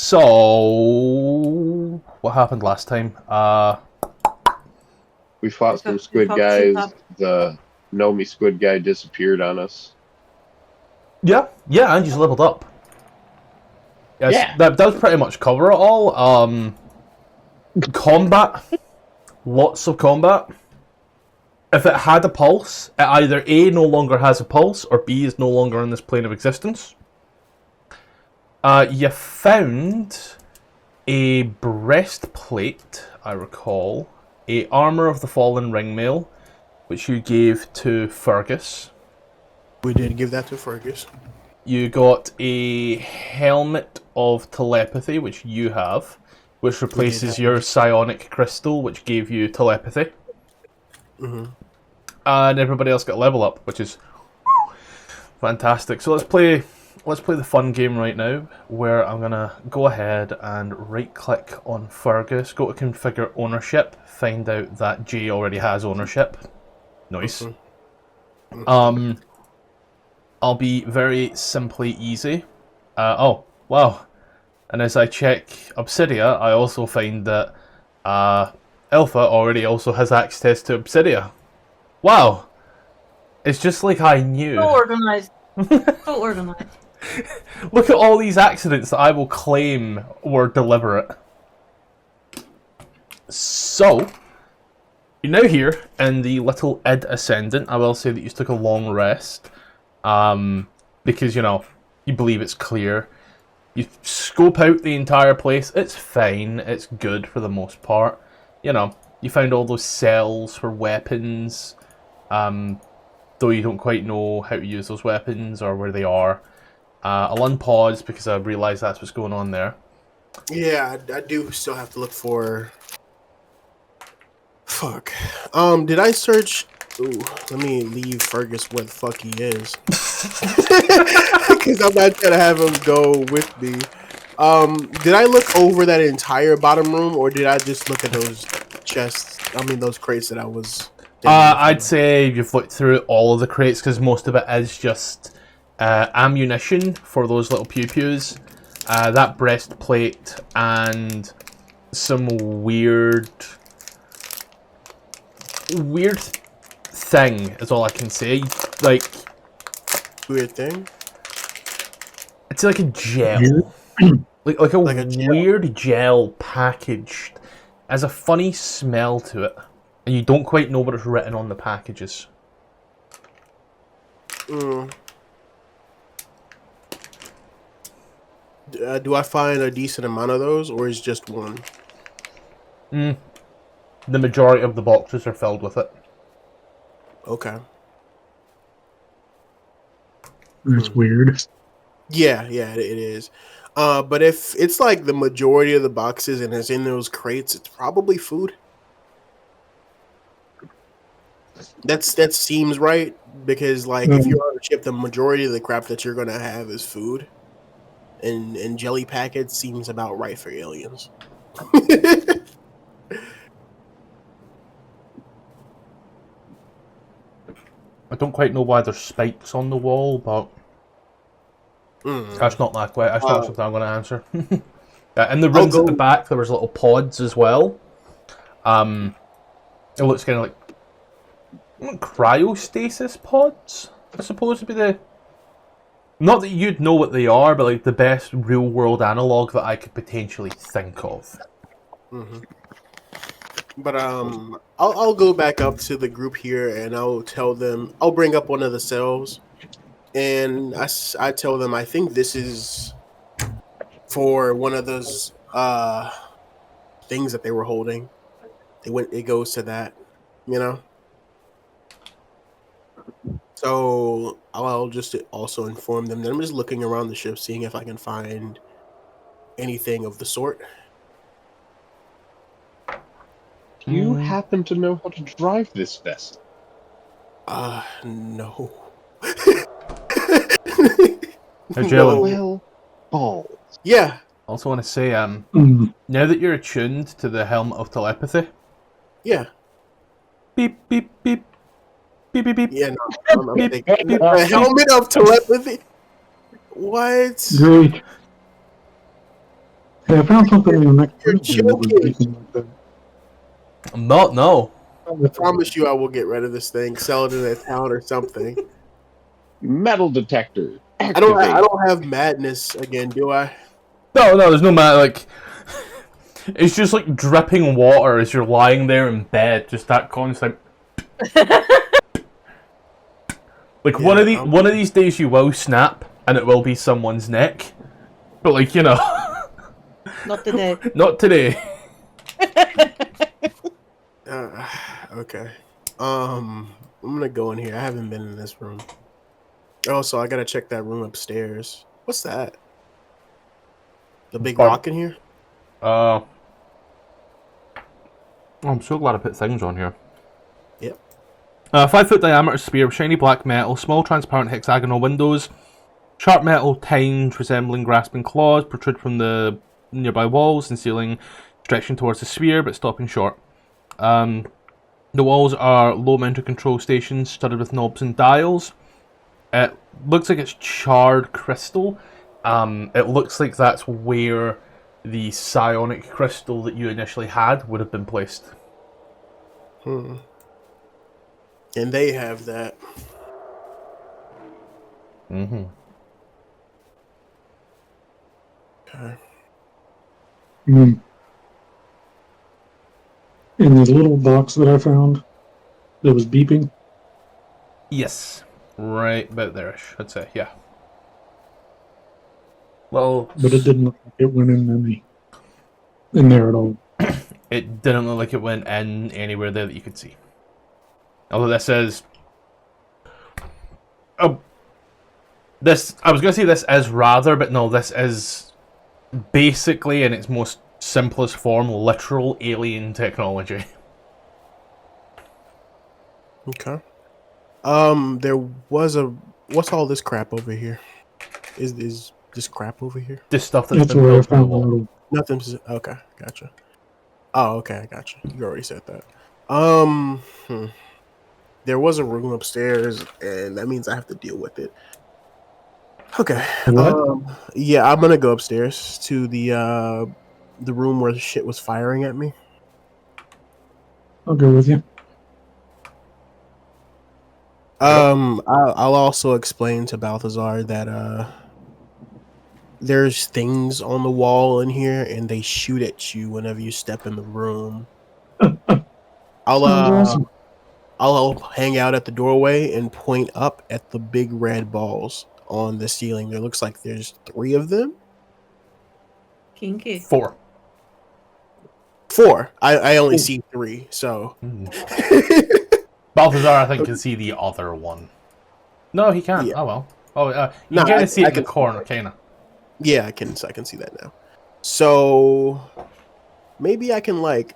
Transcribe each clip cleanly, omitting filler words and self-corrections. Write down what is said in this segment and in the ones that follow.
So, what happened last time? We fought some squid guys. The Nomi squid guy disappeared on us. Yeah, and you just leveled up. Yes, Yeah. That does pretty much cover it all. Combat. Lots of combat. If it had a pulse, it either A, no longer has a pulse, or B, is no longer in this plane of existence. You found a breastplate, I recall, a armor of the fallen ringmail, which you gave to Fergus. We did give that to Fergus. You got a helmet of telepathy, which you have, which replaces your psionic crystal, which gave you telepathy. Mm-hmm. And everybody else got a level up, which is fantastic. So let's play the fun game right now, where I'm gonna go ahead and right-click on Fergus, go to configure ownership, find out that Jay already has ownership. Nice. Mm-hmm. I'll be very simply easy. Oh, wow. And as I check Obsidia, I also find that Alpha already also has access to Obsidia. Wow. It's just like I knew. So organized. So organized. Look at all these accidents that I will claim were deliberate. So, you're now here in the Little Id Ascendant. I will say that you took a long rest. Because, you believe it's clear. You scope out the entire place. It's fine. It's good for the most part. You found all those cells for weapons. Though you don't quite know how to use those weapons or where they are. I'll unpause because I realise that's what's going on there. Yeah, I do still have to look for... Fuck. Did I search... Ooh, let me leave Fergus where the fuck he is. Because I'm not trying to have him go with me. Did I look over that entire bottom room, or did I just look at those chests? Those crates that I was... I'd say you've looked through all of the crates, because most of it is just ammunition for those little pew-pews. That breastplate and some weird thing is all I can say. Like, weird thing? It's like a gel. like a weird gel packaged. It has a funny smell to it. And you don't quite know what it's written on the packages. Do I find a decent amount of those, or is just one? The majority of the boxes are filled with it. Okay. It's weird. Yeah, it is. But if it's like the majority of the boxes and it's in those crates, it's probably food. That seems right, because if you're on a ship, the majority of the crap that you're gonna have is food, and jelly packets seems about right for aliens. I don't quite know why there's spikes on the wall, but that's not something I'm going to answer. In the rooms at the back, there was little pods as well. It looks kind of like cryostasis pods, I suppose would be the... Not that you'd know what they are, but like the best real-world analog that I could potentially think of. Mm-hmm. But I'll go back up to the group here, and I'll tell them. I'll bring up one of the cells, and I tell them I think this is for one of those things that they were holding. It goes to that, So I'll just also inform them that I'm just looking around the ship, seeing if I can find anything of the sort. Do you happen to know how to drive this vessel? No. No. Well, balls. Yeah. Also want to say, now that you're attuned to the helmet of telepathy... Yeah. Beep, beep, beep. Beep, beep, beep. Yeah, no. I'm thinking, the helmet of telepathy? What? Great. Hey, I found something in the next You're room here that was joking. beeping like that. I'm not, no. I promise you, I will get rid of this thing, sell it in a town or something. Metal detector. I Activate. don't have madness again, do I? No, there's no matter, like... It's just like dripping water as you're lying there in bed, just that constant... Like, Yeah, one of these days you will snap, and it will be someone's neck. But, like, you know... Not today. Not today. Okay. I'm gonna go in here. I haven't been in this room. Oh, so I gotta check that room upstairs. What's that? The big Pardon? rock in here? Oh, I'm so glad I put things on here. Yep. 5-foot diameter spear with shiny black metal, small transparent hexagonal windows, sharp metal tines resembling grasping claws protrude from the nearby walls and ceiling, stretching towards the sphere but stopping short. The walls are low mounted control stations studded with knobs and dials. It looks like it's charred crystal. It looks like that's where the psionic crystal that you initially had would have been placed. And they have that. Mm-hmm. Okay. In the little box that I found that was beeping. Yes. Right about there-ish, I'd say, yeah. Well, But it didn't look like it went in there at all. it didn't look like it went in anywhere there that you could see. Although this is... Oh, I was going to say this is rather, but no, this is basically, in its most simplest form, literal alien technology. Okay. There was a. What's all this crap over here? Is this crap over here? This stuff that's That's been where I built in the found the wall. little. Nothing's okay. Gotcha. Oh, okay, I gotcha. You already said that. There was a room upstairs, and that means I have to deal with it. Okay. What? Yeah, I'm gonna go upstairs to the room where the shit was firing at me. I'll go with you. I'll also explain to Balthazar that there's things on the wall in here, and they shoot at you whenever you step in the room. Sounds awesome. I'll hang out at the doorway and point up at the big red balls on the ceiling. There looks like there's 3 of them. Kinky. 4. 4. I only see 3, so. Balthazar, I think, can see the other one. No, he can't. Yeah. Oh, well. Oh, you No, can kind I of see it in can the see corner, that. kind of. Yeah, I can see that now. So maybe I can like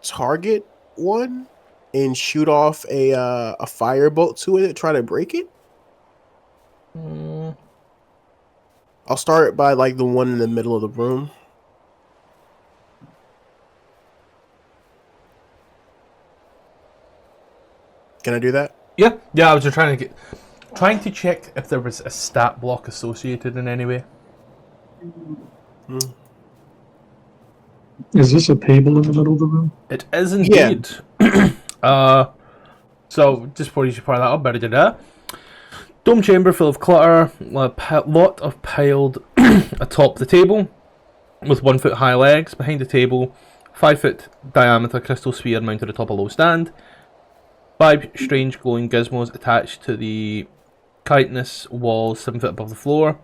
target one and shoot off a firebolt to it, try to break it. I'll start by like the one in the middle of the room. Can I do that? Yeah, I was just trying to check if there was a stat block associated in any way. Is this a table in the middle of the room? It is indeed. So just before you should fire that up, da-da-da-da. Dome chamber full of clutter, lot of piled atop the table, with 1 foot high legs. Behind the table, 5 foot diameter crystal sphere mounted atop a low stand. 5 strange glowing gizmos attached to the chitinous walls 7 foot above the floor.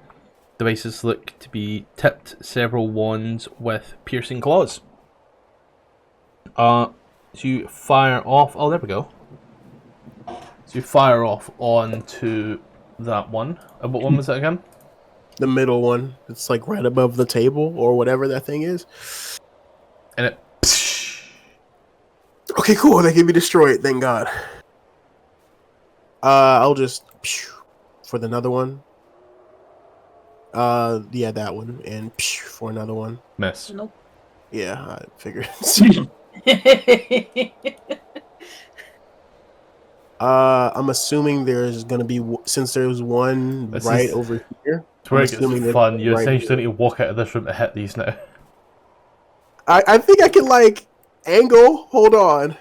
Devices look to be tipped several wands with piercing claws. So you fire off. Oh, there we go. So you fire off onto that one. What one was it again? The middle one. It's like right above the table or whatever that thing is. And it. Okay, cool. They can be destroyed. Thank God. I'll just for the another one. Yeah, that one, and for another one. Miss. Nope. Yeah, I figured. I'm assuming there's gonna be since there's one This right is- over here. It's where I'm it assuming gets there's fun. one You right essentially here. need to walk out of this room to hit these now. I think I can like angle. Hold on.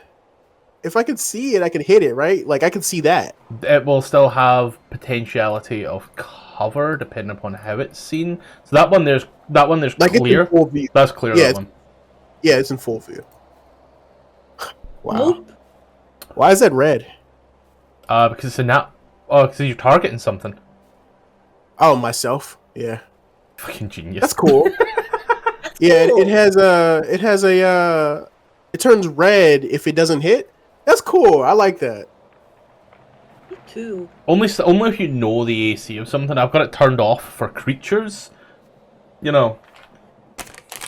If I can see it, I can hit it, right? Like I can see that. It will still have potentiality of cover depending upon how it's seen. So that one there's Like it's in clear. full view. That's clear. Yeah, That one. Yeah, it's in full view. Wow. Nope. Why is that red? Because it's a nat. Oh, because you're targeting something. Oh, myself. Yeah, Fucking genius. that's cool. Yeah, it has a. It turns red if it doesn't hit. That's cool. I like that. Me too. Only if you know the AC of something. I've got it turned off for creatures. You know.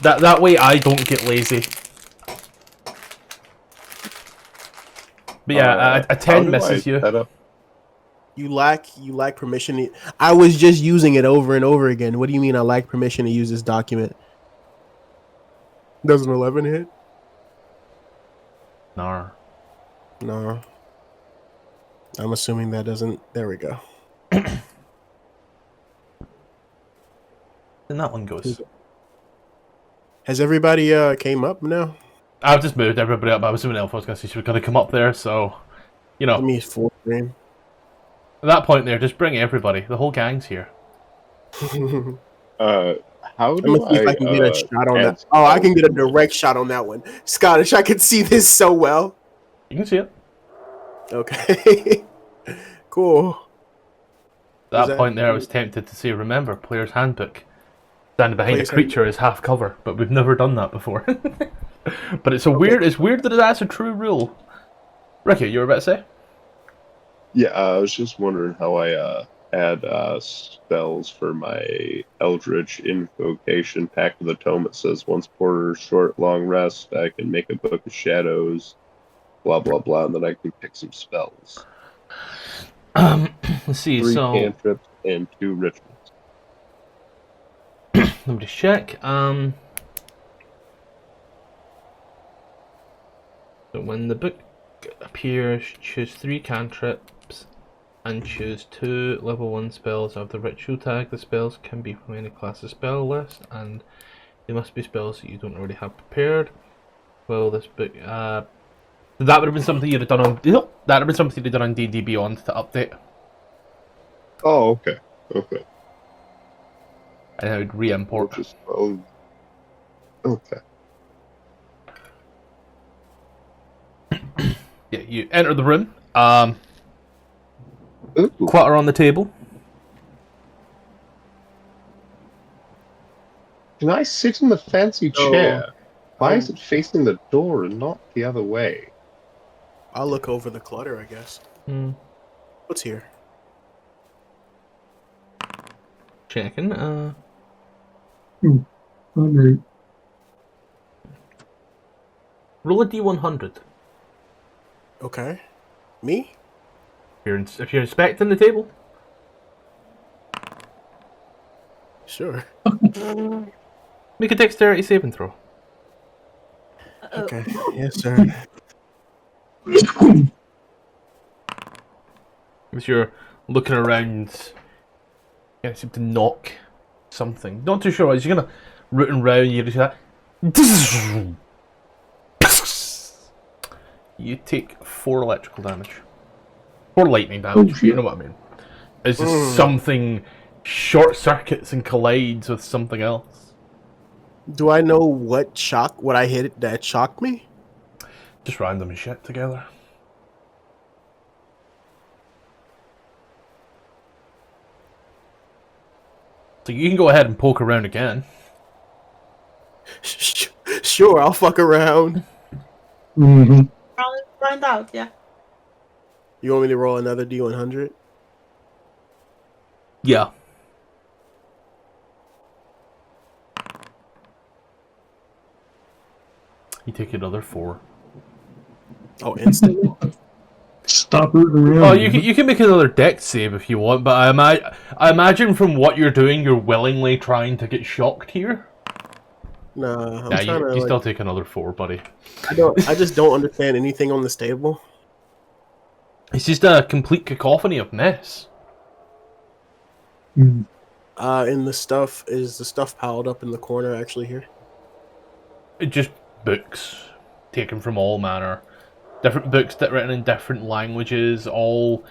That way I don't get lazy. But yeah, a 10 misses you. You lack permission. I was just using it over and over again. What do you mean I lack permission to use this document? Does an 11 hit? Nar. No. I'm assuming that doesn't. There we go. And that one goes. Has everybody came up now? I've just moved everybody up. I was assuming Elf was going to say she was going to come up there, so you know. Let me full screen. At that point there, just bring everybody. The whole gang's here. How Let do me see if I can get a shot on that. Oh, I can get a direct shot on that one. Scottish, I can see this so well. You can see it. Okay. Cool. At that point there, I was tempted to say, remember, player's handbook. Standing behind a creature is half cover, but we've never done that before. But it's it's weird that that's a true rule. Ricky, you were about to say? Yeah, I was just wondering how I add spells for my Eldritch Invocation Pact of the Tome. It says once per short long rest, I can make a Book of Shadows, blah blah blah, and then I can pick some spells. Let's see. 3 so cantrips and 2 rituals. let me just check. So when the book appears, choose 3 cantrips and choose 2 level 1 spells of the ritual tag. The spells can be from any class's spell list, and they must be spells that you don't already have prepared. Well, this book, that would have been something you'd have done on. That would have been something you'd have done on D&D Beyond to update. Oh, okay, okay. And I would re-import. Just, oh, okay. Yeah, you enter the room. Ooh. Clutter on the table. Can I sit in the fancy chair? Why is it facing the door and not the other way? I'll look over the clutter, I guess. What's here? Checking. Great. Roll a d100. Okay. Me? If you're inspecting the table. Sure. Make a dexterity saving throw. Okay. Yes, sir. As you're looking around, you seem to knock something. Not too sure. As you're gonna rooting round, you just hear that. You take 4 electrical damage. 4 lightning damage. You know what I mean? It's just something short circuits and collides with something else. Do I know what I hit that shocked me? Just random shit together. So you can go ahead and poke around again. Sure, I'll fuck around. Mm-hmm. I'll find out, yeah. You want me to roll another D100? Yeah. You take another 4. Oh, instantly? Stop rooting around. Oh, you can make another dex save if you want, but I imagine from what you're doing, you're willingly trying to get shocked here. Nah, You still take another 4, buddy. I just don't understand anything on this table. It's just a complete cacophony of mess. Mm. And the stuff is the stuff piled up in the corner actually here. Just books taken from all manner. Different books that are written in different languages, all...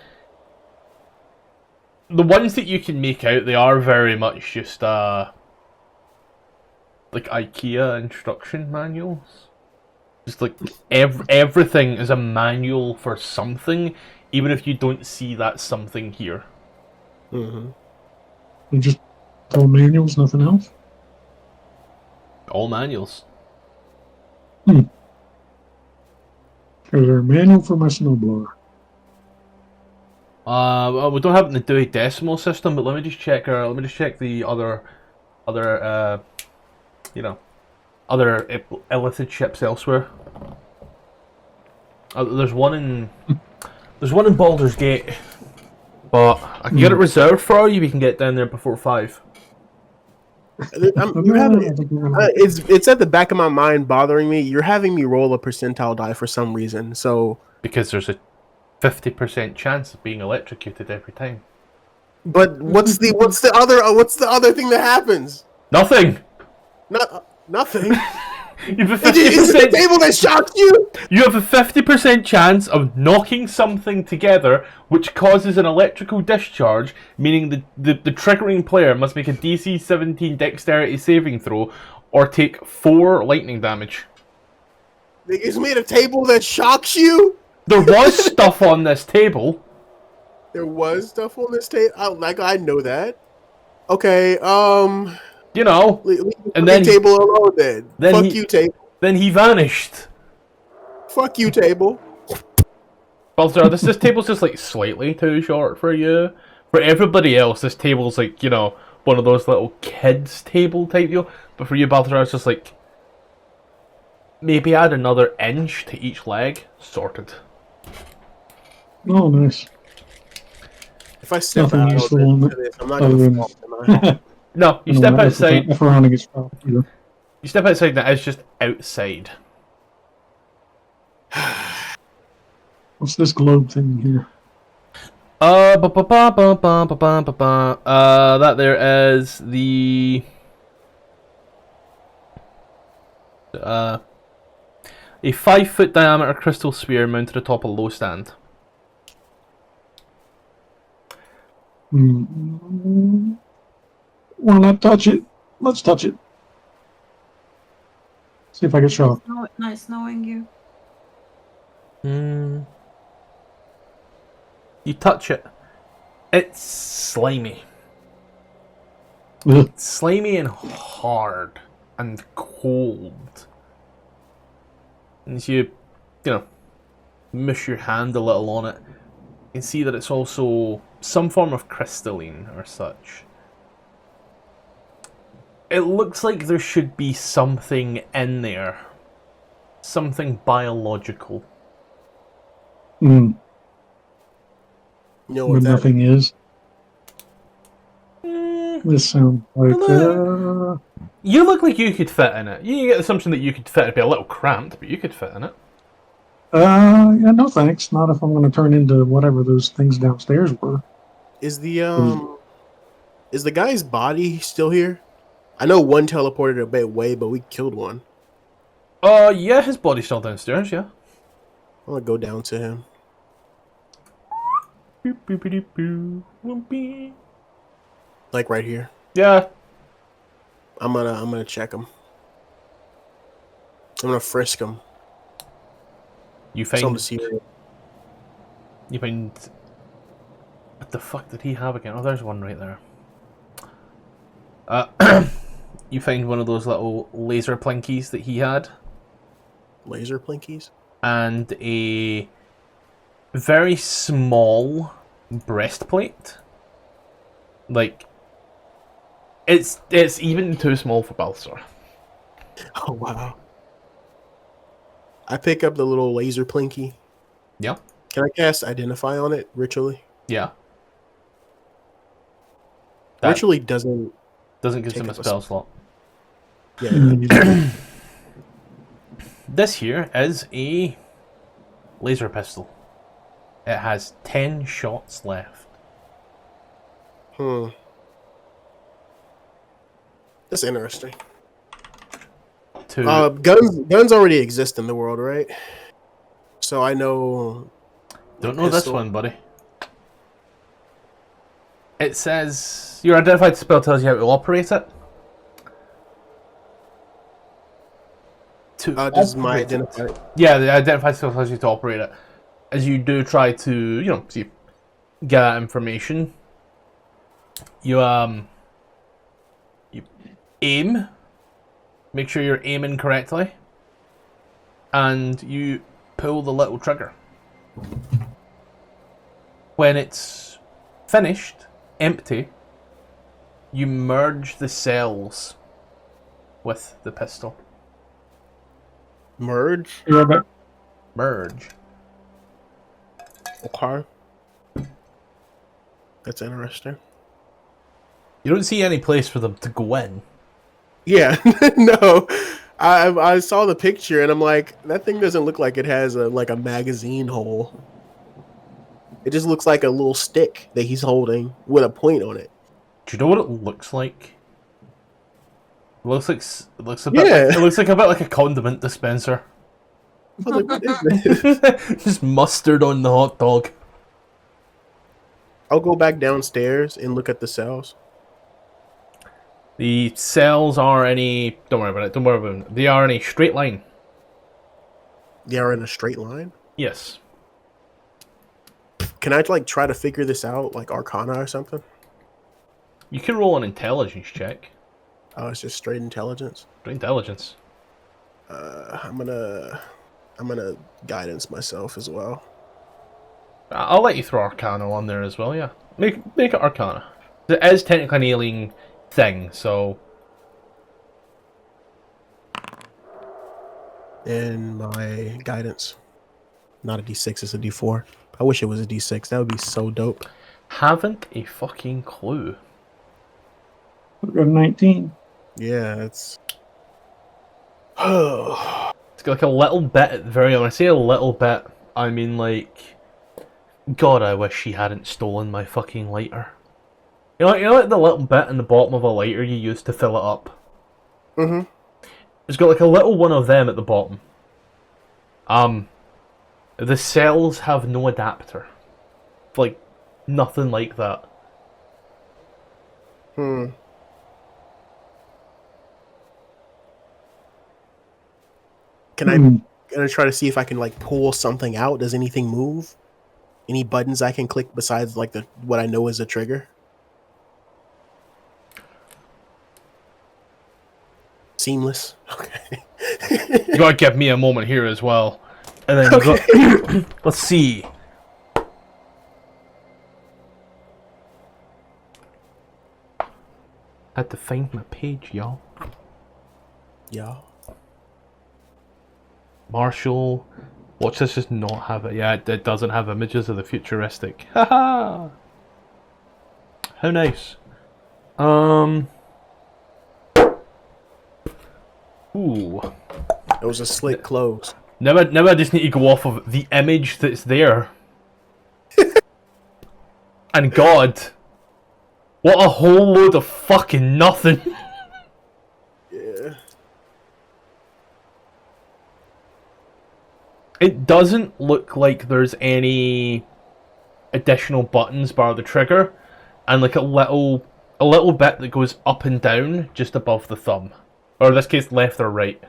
The ones that you can make out, they are very much just, like IKEA instruction manuals. Just like, everything is a manual for something, even if you don't see that something here. Mm-hmm. And just all manuals, nothing else. All manuals. Is there a manual for my snowblower? Well, we don't have it in the Dewey Decimal System, but let me just check the other, other illithid ships elsewhere. There's one in Baldur's Gate, but I can get it reserved for you. We can get down there before 5. You're having it's at the back of my mind bothering me. You're having me roll a percentile die for some reason. So Because there's a 50% chance of being electrocuted every time. but what's the other thing that happens? Nothing. Nothing. You have a Is it 50%. the table that shocked you? You have a 50% chance of knocking something together, which causes an electrical discharge, meaning the triggering player must make a DC 17 Dexterity saving throw, or take 4 lightning damage. It's made a table that shocks you. There was stuff on this table. There was stuff on this table. I know that. Okay. You know. Leave And the then table alone. Then fuck you, table. Then he vanished. Fuck you, table. Balthazar, this table's just like slightly too short for you. For everybody else, this table's like, you know, one of those little kids table type deal. But for you, Balthazar, it's just like, maybe add another inch to each leg. Sorted. Oh, nice. If I step Nothing out of useful on it, this, I'm not other gonna than- fall. Am I? No, you I step don't know, outside. If Verona gets dropped, either. You step outside, that is just outside. What's this globe thing here? That there is the a 5-foot diameter crystal sphere mounted atop a low stand. Why not touch it? Let's touch it. See if I get shocked. Nice knowing you. You touch it. It's slimy. Ugh. Slimy and hard and cold. And as you mush your hand a little on it, you can see that it's also some form of crystalline or such. It looks like there should be something in there. Something biological. Mm. You know Where what that nothing is. This sounds like You look like you could fit in it. You get the assumption that you could fit. It'd be a little cramped, but you could fit in it. yeah, no thanks. Not if I'm going to turn into whatever those things downstairs were. is the guy's body still here? I know one teleported a bit away, but we killed one. Yeah, his body's still downstairs, yeah. I'm gonna go down to him. Like right here. Yeah. I'm gonna check him. I'm gonna frisk him. You Something find... to see. You find... What the fuck did he have again? Oh, there's one right there. You find one of those little laser plinkies that he had. Laser plinkies? And a very small breastplate. Like, it's even too small for Balthazar. Oh wow. I pick up the little laser plinky. Yeah. Can I cast Identify on it ritually? Yeah. Ritually doesn't give take him a up a spell slot. Yeah. This here is a laser pistol. It has 10 shots left. That's interesting. to... Guns already exist in the world, right? So I know. Don't know this one, buddy. It says your identified spell tells you how to operate it. Does my identified? Yeah, the identified spell tells you to operate it. As you do try to, see, get that information, you aim. Make sure you're aiming correctly, and you pull the little trigger. When it's finished, empty, you merge the cells with the pistol. Merge. Merge. Okay. That's interesting. You don't see any place for them to go in. Yeah, no. I saw the picture and I'm like, that thing doesn't look like it has a magazine hole. It just looks like a little stick that he's holding with a point on it. Do you know what it looks like? It looks a bit like a condiment dispenser. I was like, what is this? Just mustard on the hot dog. I'll go back downstairs and look at the cells. The cells are any... Don't worry about it. Don't worry about it. They are in a straight line. They are in a straight line? Yes. Can I try to figure this out, like Arcana or something? You can roll an intelligence check. Oh, it's just straight intelligence. Straight intelligence. I'm gonna guidance myself as well. I'll let you throw Arcana on there as well, yeah. Make it Arcana. It is technically an alien thing, so... And my guidance. Not a D6, it's a D4. I wish it was a D6. That would be so dope. Haven't a fucking clue. We've got 19. Yeah, it's... It's got like a little bit at the very... When I say a little bit, I mean like... God, I wish she hadn't stolen my fucking lighter. You know like the little bit in the bottom of a lighter you use to fill it up? Mm-hmm. It's got like a little one of them at the bottom. The cells have no adapter. Like, nothing like that. Can I try to see if I can pull something out? Does anything move? Any buttons I can click besides what I know is a trigger? Seamless. Okay. You gotta give me a moment here as well. And then Okay. let's see. Had to find my page, y'all. Yeah. Marshall. Watch this just not have it. Yeah, it doesn't have images of the futuristic. Haha! How nice. Ooh. It was a slick close. Now I just need to go off of the image that's there. And God, what a whole load of fucking nothing. Yeah. It doesn't look like there's any additional buttons bar the trigger, and like a little bit that goes up and down just above the thumb, or in this case left or right.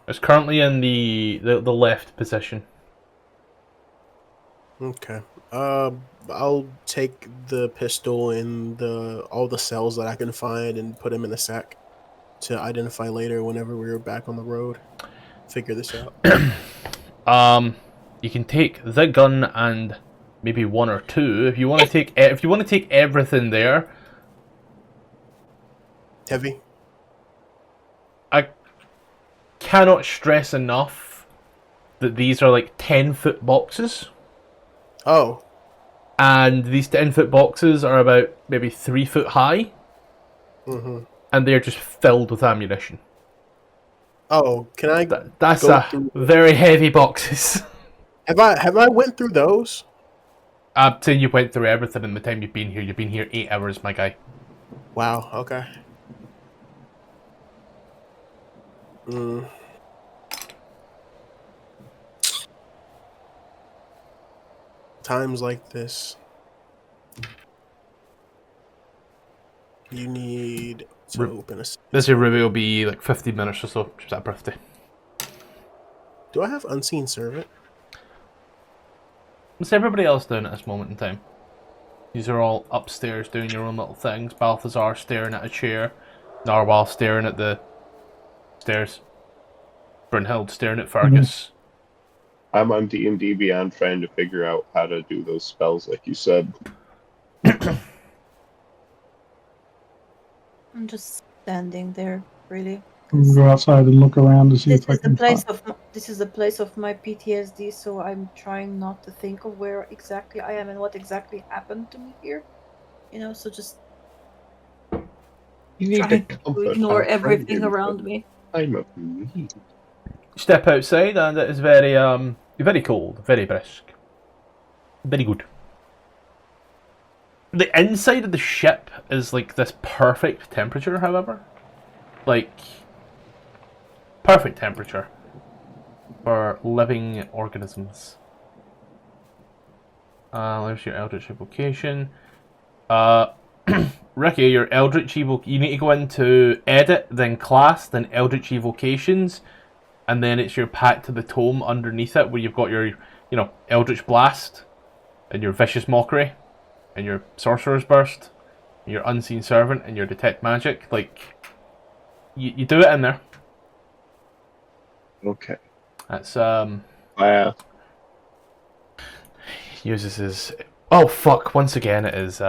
It's currently in the left position. Okay. I'll take the pistol and all the cells that I can find and put them in a sack to identify later whenever we're back on the road. Figure this out. You can take the gun and maybe one or two if you want to take. If you want to take everything there. Heavy. I cannot stress enough that these are like 10-foot boxes. Oh. And these 10-foot boxes are about maybe 3 foot high. Mm-hmm. And they're just filled with ammunition. Oh, can I? That's go a through... very heavy boxes. Have I went through those? I'm saying you went through everything in the time you've been here. You've been here 8 hours, my guy. Wow. Okay. Mm. Times like this, you need to open a. This Ruby will be like 15 minutes or so. She's at birthday. Do I have unseen servant? What's everybody else doing at this moment in time? These are all upstairs doing your own little things. Balthazar staring at a chair. Narwhal staring at the stairs. Brynhild staring at Fergus. I'm on D&D Beyond trying to figure out how to do those spells like you said. I'm just standing there, really. I'm gonna go outside and look around to see if I can find. This is the place of my PTSD, so I'm trying not to think of where exactly I am and what exactly happened to me here. You know, so just You need trying to to ignore everything around me. I'm of need. Step outside and it is very very cold, very brisk. Very good. The inside of the ship is like this perfect temperature, however. Like perfect temperature for living organisms. There's your Eldritch Evocation. Ricky, your Eldritch Evocation, you need to go into Edit, then Class, then Eldritch Evocations, and then it's your Pact to the Tome underneath it, where you've got your, Eldritch Blast, and your Vicious Mockery, and your Sorcerer's Burst, and your Unseen Servant, and your Detect Magic. Like, you do it in there. Okay. That's, uses his... Oh, fuck, once again it is,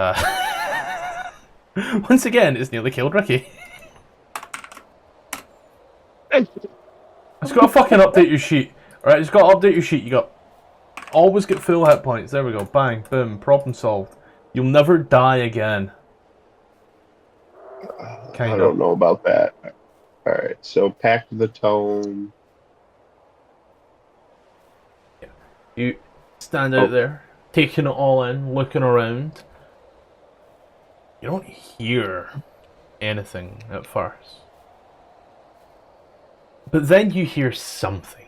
once again, it's nearly killed Ricky. It's got to fucking update your sheet. Alright, it's got to update your sheet. You got... Always get full hit points. There we go. Bang, boom, problem solved. You'll never die again. I don't know about that. Alright, so Pact of the Tome. You stand out there, taking it all in, looking around. You don't hear anything at first. But then you hear something.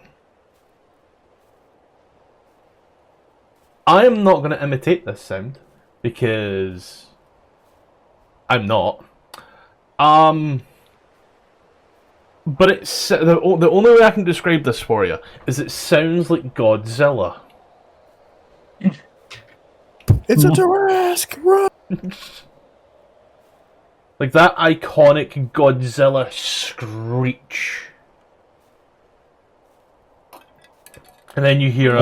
I am not going to imitate this sound, because I'm not. But it's the only way I can describe this for you is it sounds like Godzilla. It's a Jurassic run. Like that iconic Godzilla screech. And then you hear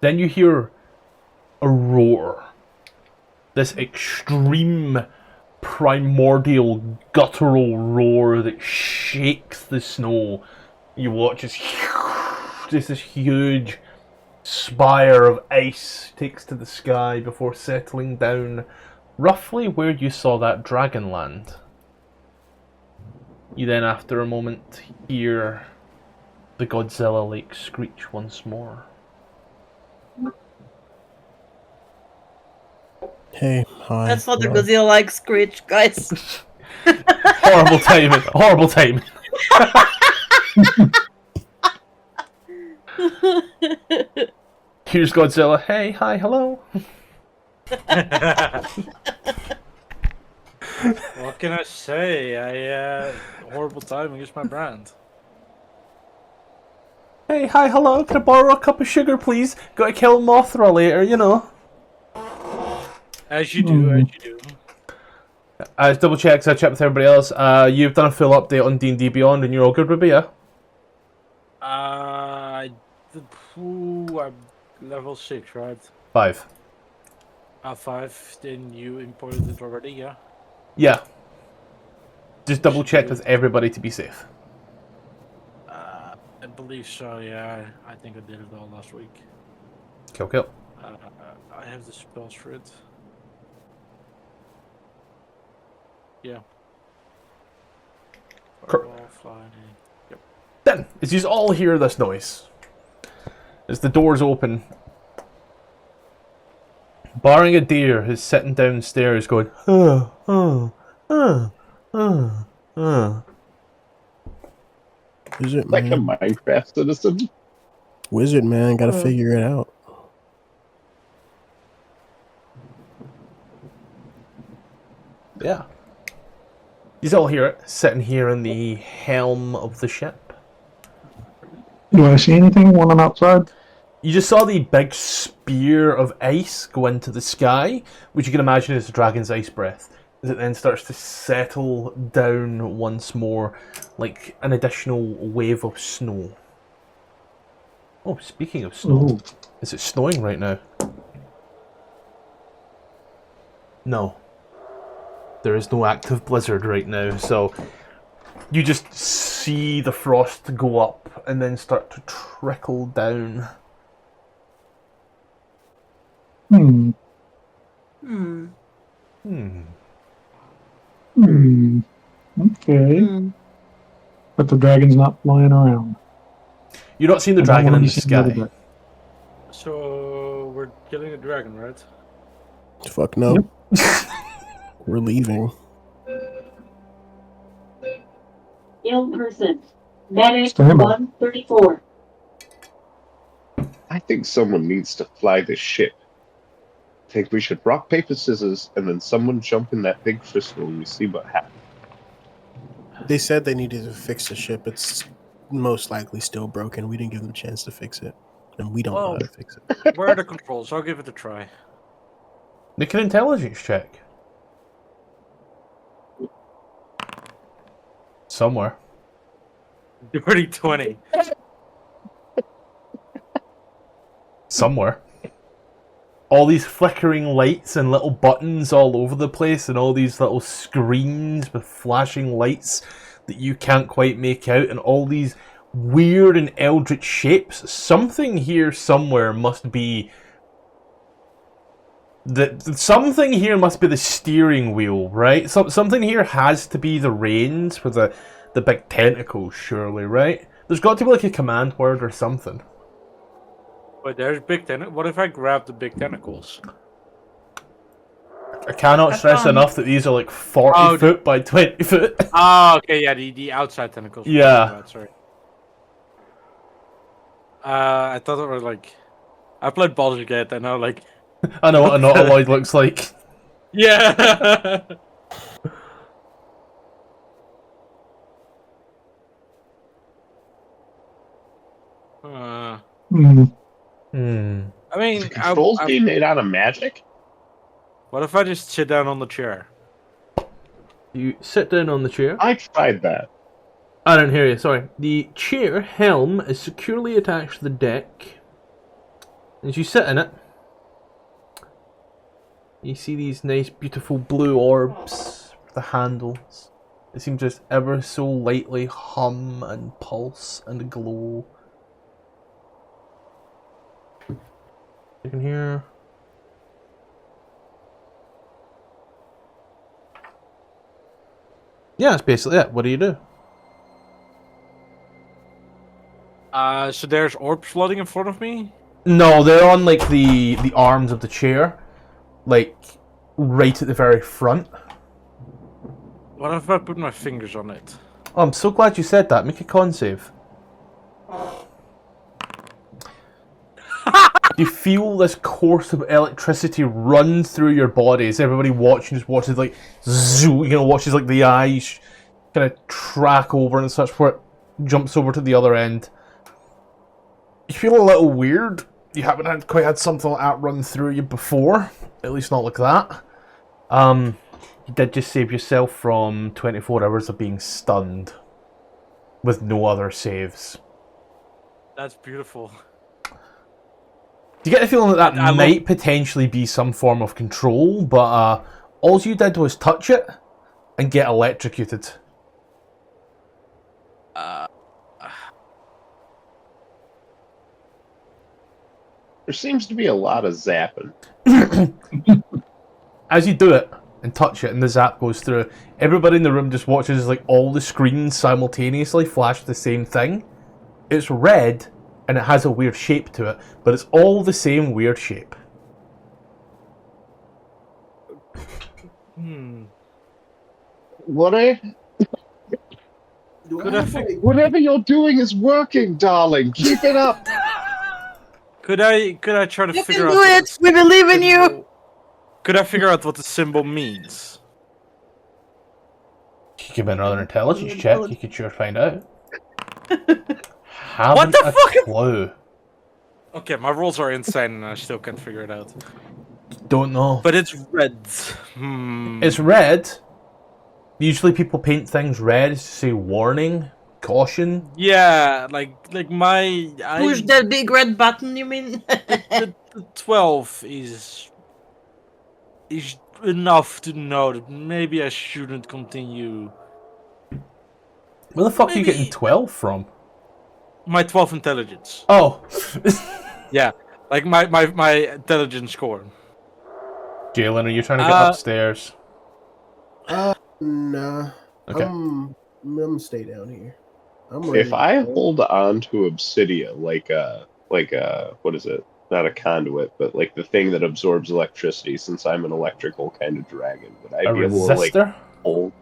then you hear a roar. This extreme primordial guttural roar that shakes the snow. You watch as just this huge spire of ice takes to the sky before settling down roughly where you saw that dragon land. You then, after a moment, hear the Godzilla-like screech once more. Hey, hi. That's not the Godzilla-like screech, guys. Horrible timing. Horrible timing. Here's Godzilla. Hey, hi, hello. What can I say? Horrible timing is my brand. Hey, hi, hello. Can I borrow a cup of sugar, please? Gotta kill Mothra later, you know. As you do, as you do. Just double check, so I checked with everybody else. You've done a full update on D&D Beyond, and you're all good, Ruby, yeah? I'm level 6, right? 5. 5, then you imported it already, yeah? Yeah. Just double check with everybody to be safe. I believe so, yeah. I think I did it all last week. Kill. I have the spells for it. Yeah. Fireball, flying. Yep. Then, as you all hear this noise, as the doors open, barring a deer who's sitting downstairs going, Wizard Like a man. Minecraft citizen. Wizard man, gotta figure it out. Yeah. You all hear it, sitting here in the helm of the ship. Do I see anything when I'm outside? You just saw the big spear of ice go into the sky, which you can imagine is the dragon's ice breath, as it then starts to settle down once more, like an additional wave of snow. Oh, speaking of snow, Ooh. is it snowing right now? No. There is no active blizzard right now, so you just see the frost go up and then start to trickle down. Hmm. Hmm. Okay. Hmm. But the dragon's not flying around. You're not seeing the I don't dragon wanna in be the seeing the other sky. dragon. So we're killing the dragon, right? Fuck no. We're leaving. Ill person. Medic Stand by. 134. I think someone needs to fly this ship. I think we should rock, paper, scissors, and then someone jump in that big crystal and we see what happens. They said they needed to fix the ship. It's most likely still broken. We didn't give them a chance to fix it. And we don't know how to fix it. Where are the controls? I'll give it a try. Make an intelligence check. Somewhere. Dirty 20. Somewhere. All these flickering lights and little buttons all over the place, and all these little screens with flashing lights that you can't quite make out, and all these weird and eldritch shapes. Something here somewhere must be something here must be the steering wheel, right? Something here has to be the reins for the big tentacles, surely, right? There's got to be like a command word or something. Wait, there's big tentacles. What if I grab the big tentacles? I cannot Have stress fun. enough that these are like 40 foot by 20 foot. Oh, okay, yeah, the outside tentacles. Yeah. Sorry. I thought it was like... I played Baldur's Gate and now like... I know what a nautiloid looks like. Yeah! Hmm. I mean, The controls being made out of magic? what if I just sit down on the chair? You sit down on the chair. I tried that. I don't hear you, sorry. The chair helm is securely attached to the deck. As you sit in it, you see these nice, beautiful blue orbs with the handles. They seem to just ever so lightly hum and pulse and glow. You can hear. Yeah, that's basically it. What do you do? So there's orbs floating in front of me? No, they're on like the arms of the chair, like right at the very front. What if I put my fingers on it? Oh, I'm so glad you said that. Make a con save. You feel this course of electricity run through your body as everybody watching just watches like zoo, watches like the eyes kind of track over and such where it jumps over to the other end. You feel a little weird. You haven't quite had something like that run through you before, at least not like that. You did just save yourself from 24 hours of being stunned with no other saves. That's beautiful. You get the feeling that I might potentially be some form of control, but all you did was touch it and get electrocuted. There seems to be a lot of zapping. As you do it and touch it and the zap goes through, everybody in the room just watches as like all the screens simultaneously flash the same thing. It's red and it has a weird shape to it, but it's all the same weird shape. What I Do Could I I have fig- like? Whatever you're doing is working, darling. Keep it up. Could I try to You figure can out do what it. We believe in you. symbol- Could I figure out what the symbol means? Give me another intelligence check. You could sure find out. Haven't What the a fuck? clue. Okay, my rolls are insane and I still can't figure it out. Don't know. But it's red. Hmm. It's red. Usually people paint things red to say warning, caution. Yeah, like Push that big red button. You mean? the 12 is enough to know that maybe I shouldn't continue. Where the fuck are you getting Maybe- 12 from? My 12 intelligence. Oh. Yeah, like my intelligence score. Jalen, are you trying to get upstairs? Nah. Okay. I'm gonna stay down here. I'm ready. If I hold on to obsidian, like what is it? Not a conduit, but like the thing that absorbs electricity, since I'm an electrical kind of dragon, would I A be able to like resistor? hold?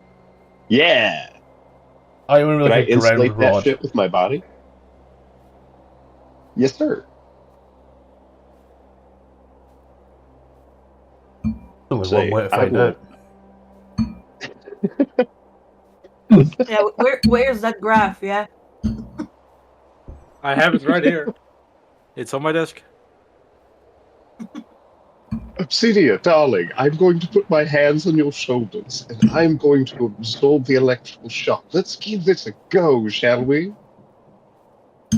Yeah. Oh, you want to be Could I like a ground insulate that rod? shit with my body? Yes, sir. Only Say, one way to I find will- out. Yeah. Where's that graph? Yeah. I have it right here. It's on my desk. Obsidia, darling, I'm going to put my hands on your shoulders, and I'm going to absorb the electrical shock. Let's give this a go, shall we?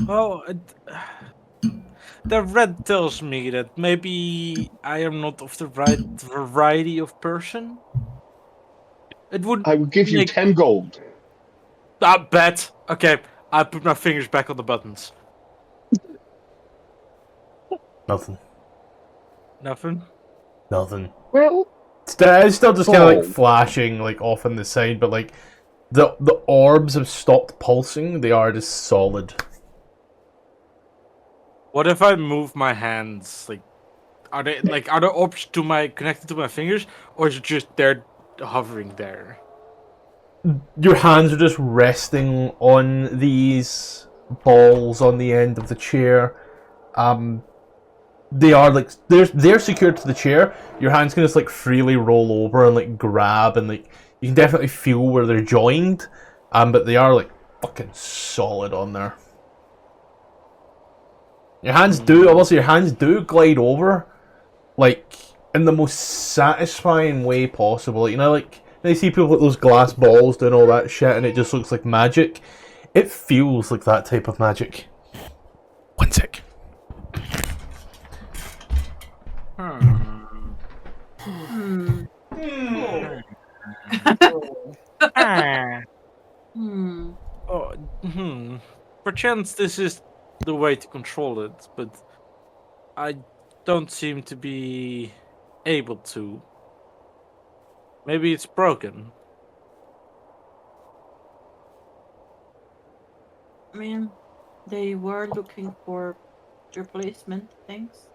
Oh, the red tells me that maybe I am not of the right variety of person. It would. I will give you make- 10 gold. Bet. Okay, I put my fingers back on the buttons. Nothing. Nothing. Nothing. Well, It's still just kind of like Oh. flashing like off on the side, but like the orbs have stopped pulsing. They are just solid. What if I move my hands? Like, are the orbs connected to my fingers, or is it just they're hovering there? Your hands are just resting on these balls on the end of the chair. They are like they're secured to the chair. Your hands can just like freely roll over and like grab, and like you can definitely feel where they're joined. But they are like fucking solid on there. Your hands do glide over, like in the most satisfying way possible. You know, like you see people with those glass balls doing all that shit, and it just looks like magic. It feels like that type of magic. One sec. Perchance this is the way to control it, but I don't seem to be able to. Maybe it's broken. I mean, they were looking for replacement things.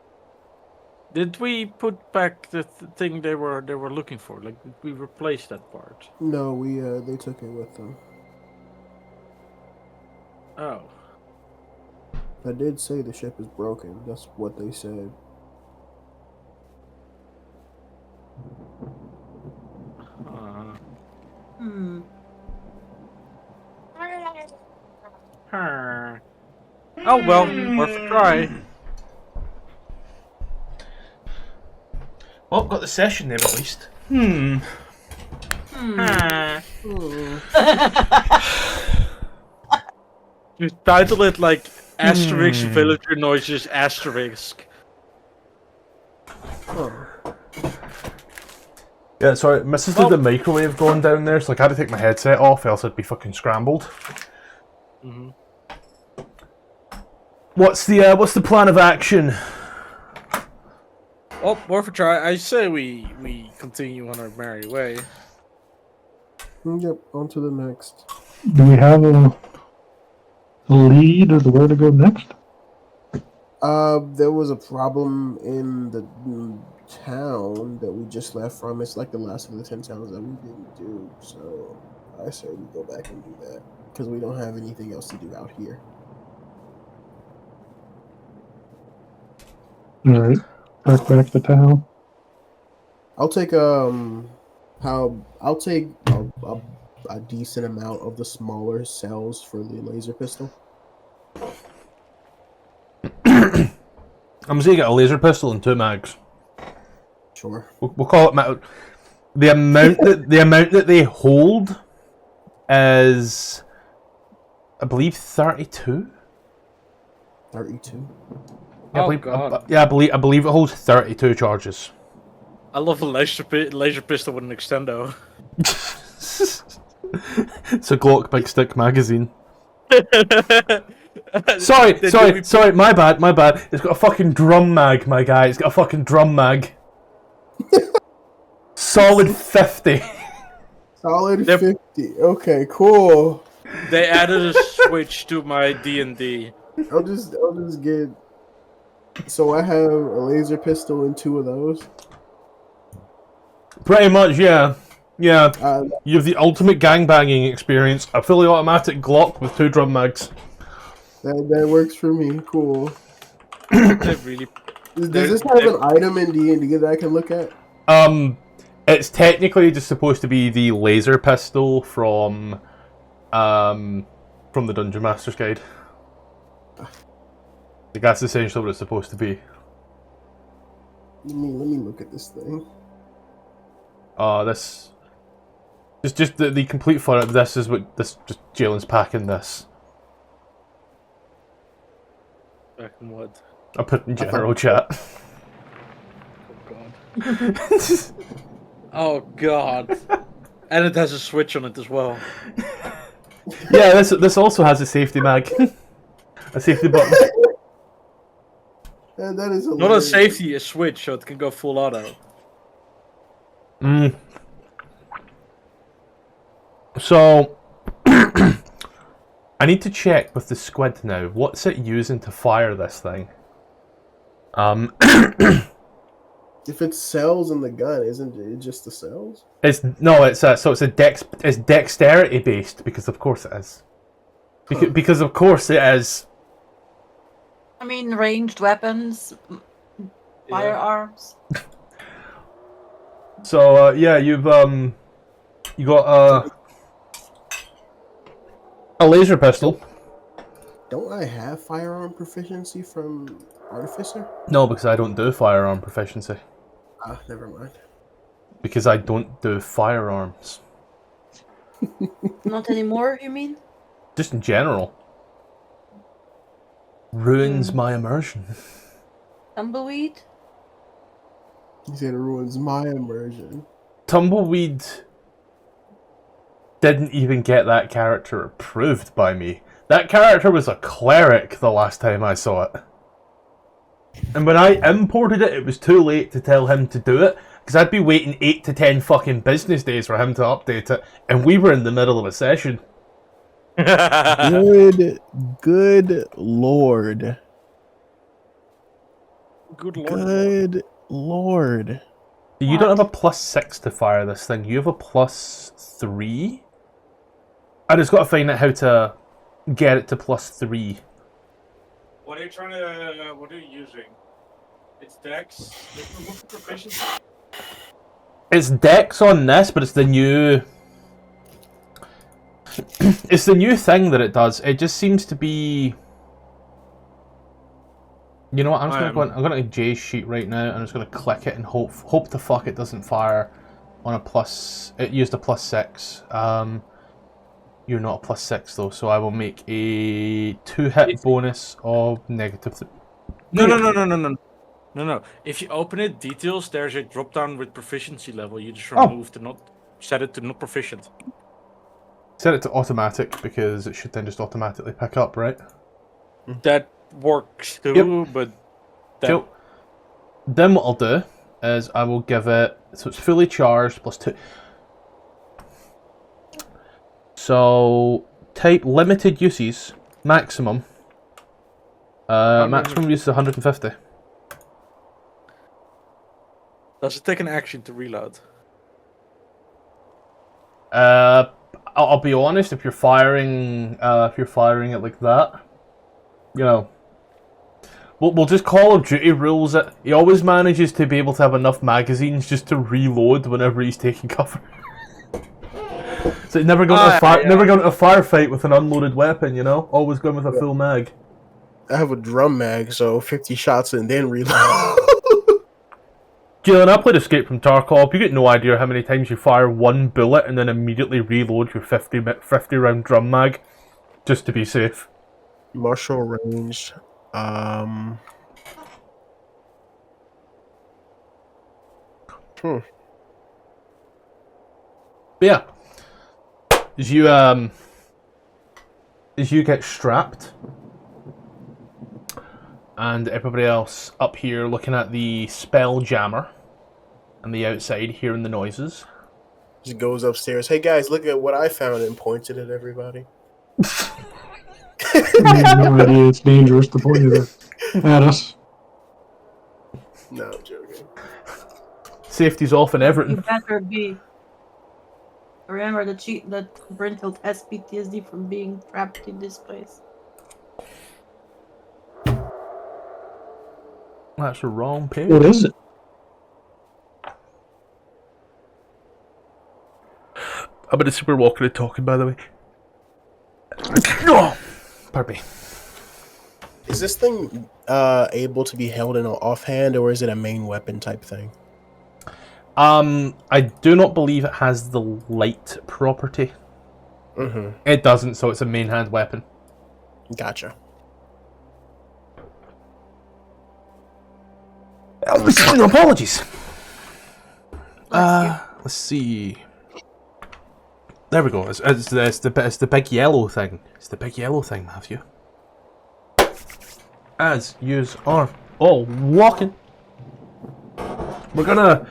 Did we put back the thing they were looking for? Like, did we replace that part? No, they took it with them. Oh. I did say the ship is broken. That's what they said. Oh well, worth a try. Well, got the session name at least. You title it like asterisk villager noises asterisk. Oh. Yeah, sorry, Mrs. did the microwave going down there, so like, I had to take my headset off, else I'd be fucking scrambled. Mm-hmm. What's the plan of action? Well, worth a try. I say we continue on our merry way. Yep, on to the next. Do we have a lead of where to go next? There was a problem in the town that we just left from. It's like the last of the 10 towns that we didn't do, so I say we go back and do that. because we don't have anything else to do out here. All right. Back to town. I'll take I'll take a decent amount of the smaller cells for the laser pistol. I'm saying get a laser pistol and 2 mags. Sure. We'll call it the amount that they hold is, I believe, 32. 32. Yeah, Oh, God. I believe it holds 32 charges. I love a laser pistol with an extendo. It's a Glock Big Stick magazine. Sorry, my bad. It's got a fucking drum mag, my guy. It's got a fucking drum mag. Solid 50. Solid 50. Okay, cool. They added a switch to my D&D. I'll just get. So I have a laser pistol and 2 of those. Pretty much, yeah. Yeah. Uh, You have the ultimate gangbanging experience. A fully automatic Glock with 2 drum mags. that works for me. Cool. They really. Does this have an item in D&D that I can look at? It's technically just supposed to be the laser pistol from the Dungeon Master's Guide. Like, that's essentially what it's supposed to be. Let me look at this thing. This is just the complete fun of this is what just Jalen's packing this. Back in what? I put in general chat. Oh god. Oh god. And it has a switch on it as well. Yeah, this also has a safety mag. A safety button. That is Not a safety, a switch, so it can go full auto. So, I need to check with the squid now. What's it using to fire this thing? If it's cells in the gun, isn't it just the cells? It's dexterity based because of course it is. Because of course it is. I mean, ranged weapons, firearms. So yeah, you got a laser pistol. Don't I have firearm proficiency from Artificer? No, because I don't do firearm proficiency. Ah, never mind. Because I don't do firearms. Not anymore, you mean? Just in general. Ruins my immersion. Tumbleweed? He said it ruins my immersion. Tumbleweed didn't even get that character approved by me. That character was a cleric the last time I saw it. And when I imported it, it was too late to tell him to do it, because I'd be waiting 8 to 10 fucking business days for him to update it, and we were in the middle of a session. Good lord. Good lord. Good lord. You don't have a +6 to fire this thing, you have a +3? I just gotta find out how to get it to +3. What are you trying to... what are you using? It's Dex? What's the proficiency? It's Dex on this, but it's the new... it's the new thing that it does. It just seems to be... You know what, I'm just gonna go to Jay's sheet right now, and I'm just gonna click it and hope the fuck it doesn't fire on a plus... It used a +6. You're not a +6 though, so I will make a 2-hit bonus of -3. No. If you open it, details, there's a drop down with proficiency level. You just remove to not... Set it to not proficient. Set it to automatic, because it should then just automatically pick up, right? That works too, but... Cool. Then what I'll do is I will give it... So it's fully charged, +2. So, type limited uses, maximum. Maximum use is 150. Does it take an action to reload? I'll I'll be honest. If you're firing it like that, you know, we'll just Call of Duty rules it. He always manages to be able to have enough magazines just to reload whenever he's taking cover. So never going to a firefight with an unloaded weapon. You know, always going with a full mag. I have a drum mag, so 50 shots and then reload. Jalen, I played Escape from Tarkov. You get no idea how many times you fire one bullet and then immediately reload your 50 round drum mag, just to be safe. Martial range. But yeah, as you get strapped, and everybody else up here looking at the spell jammer and the outside hearing the noises. Just goes upstairs. Hey guys, look at what I found, and points it at everybody. I have no idea it's dangerous to point it at us. No, I'm joking. Safety's off in Everton. You better be. Remember that Brynhild has PTSD from being trapped in this place. That's the wrong page. What is it? I'm in a super walking and talking, by the way. Oh, pardon me. Is this thing able to be held in an offhand, or is it a main weapon type thing? I do not believe it has the light property. Mm-hmm. It doesn't, so it's a main hand weapon. Gotcha. Apologies. Let's see. There we go. It's the big yellow thing. It's the big yellow thing, Matthew. As yous are all walking, I'm gonna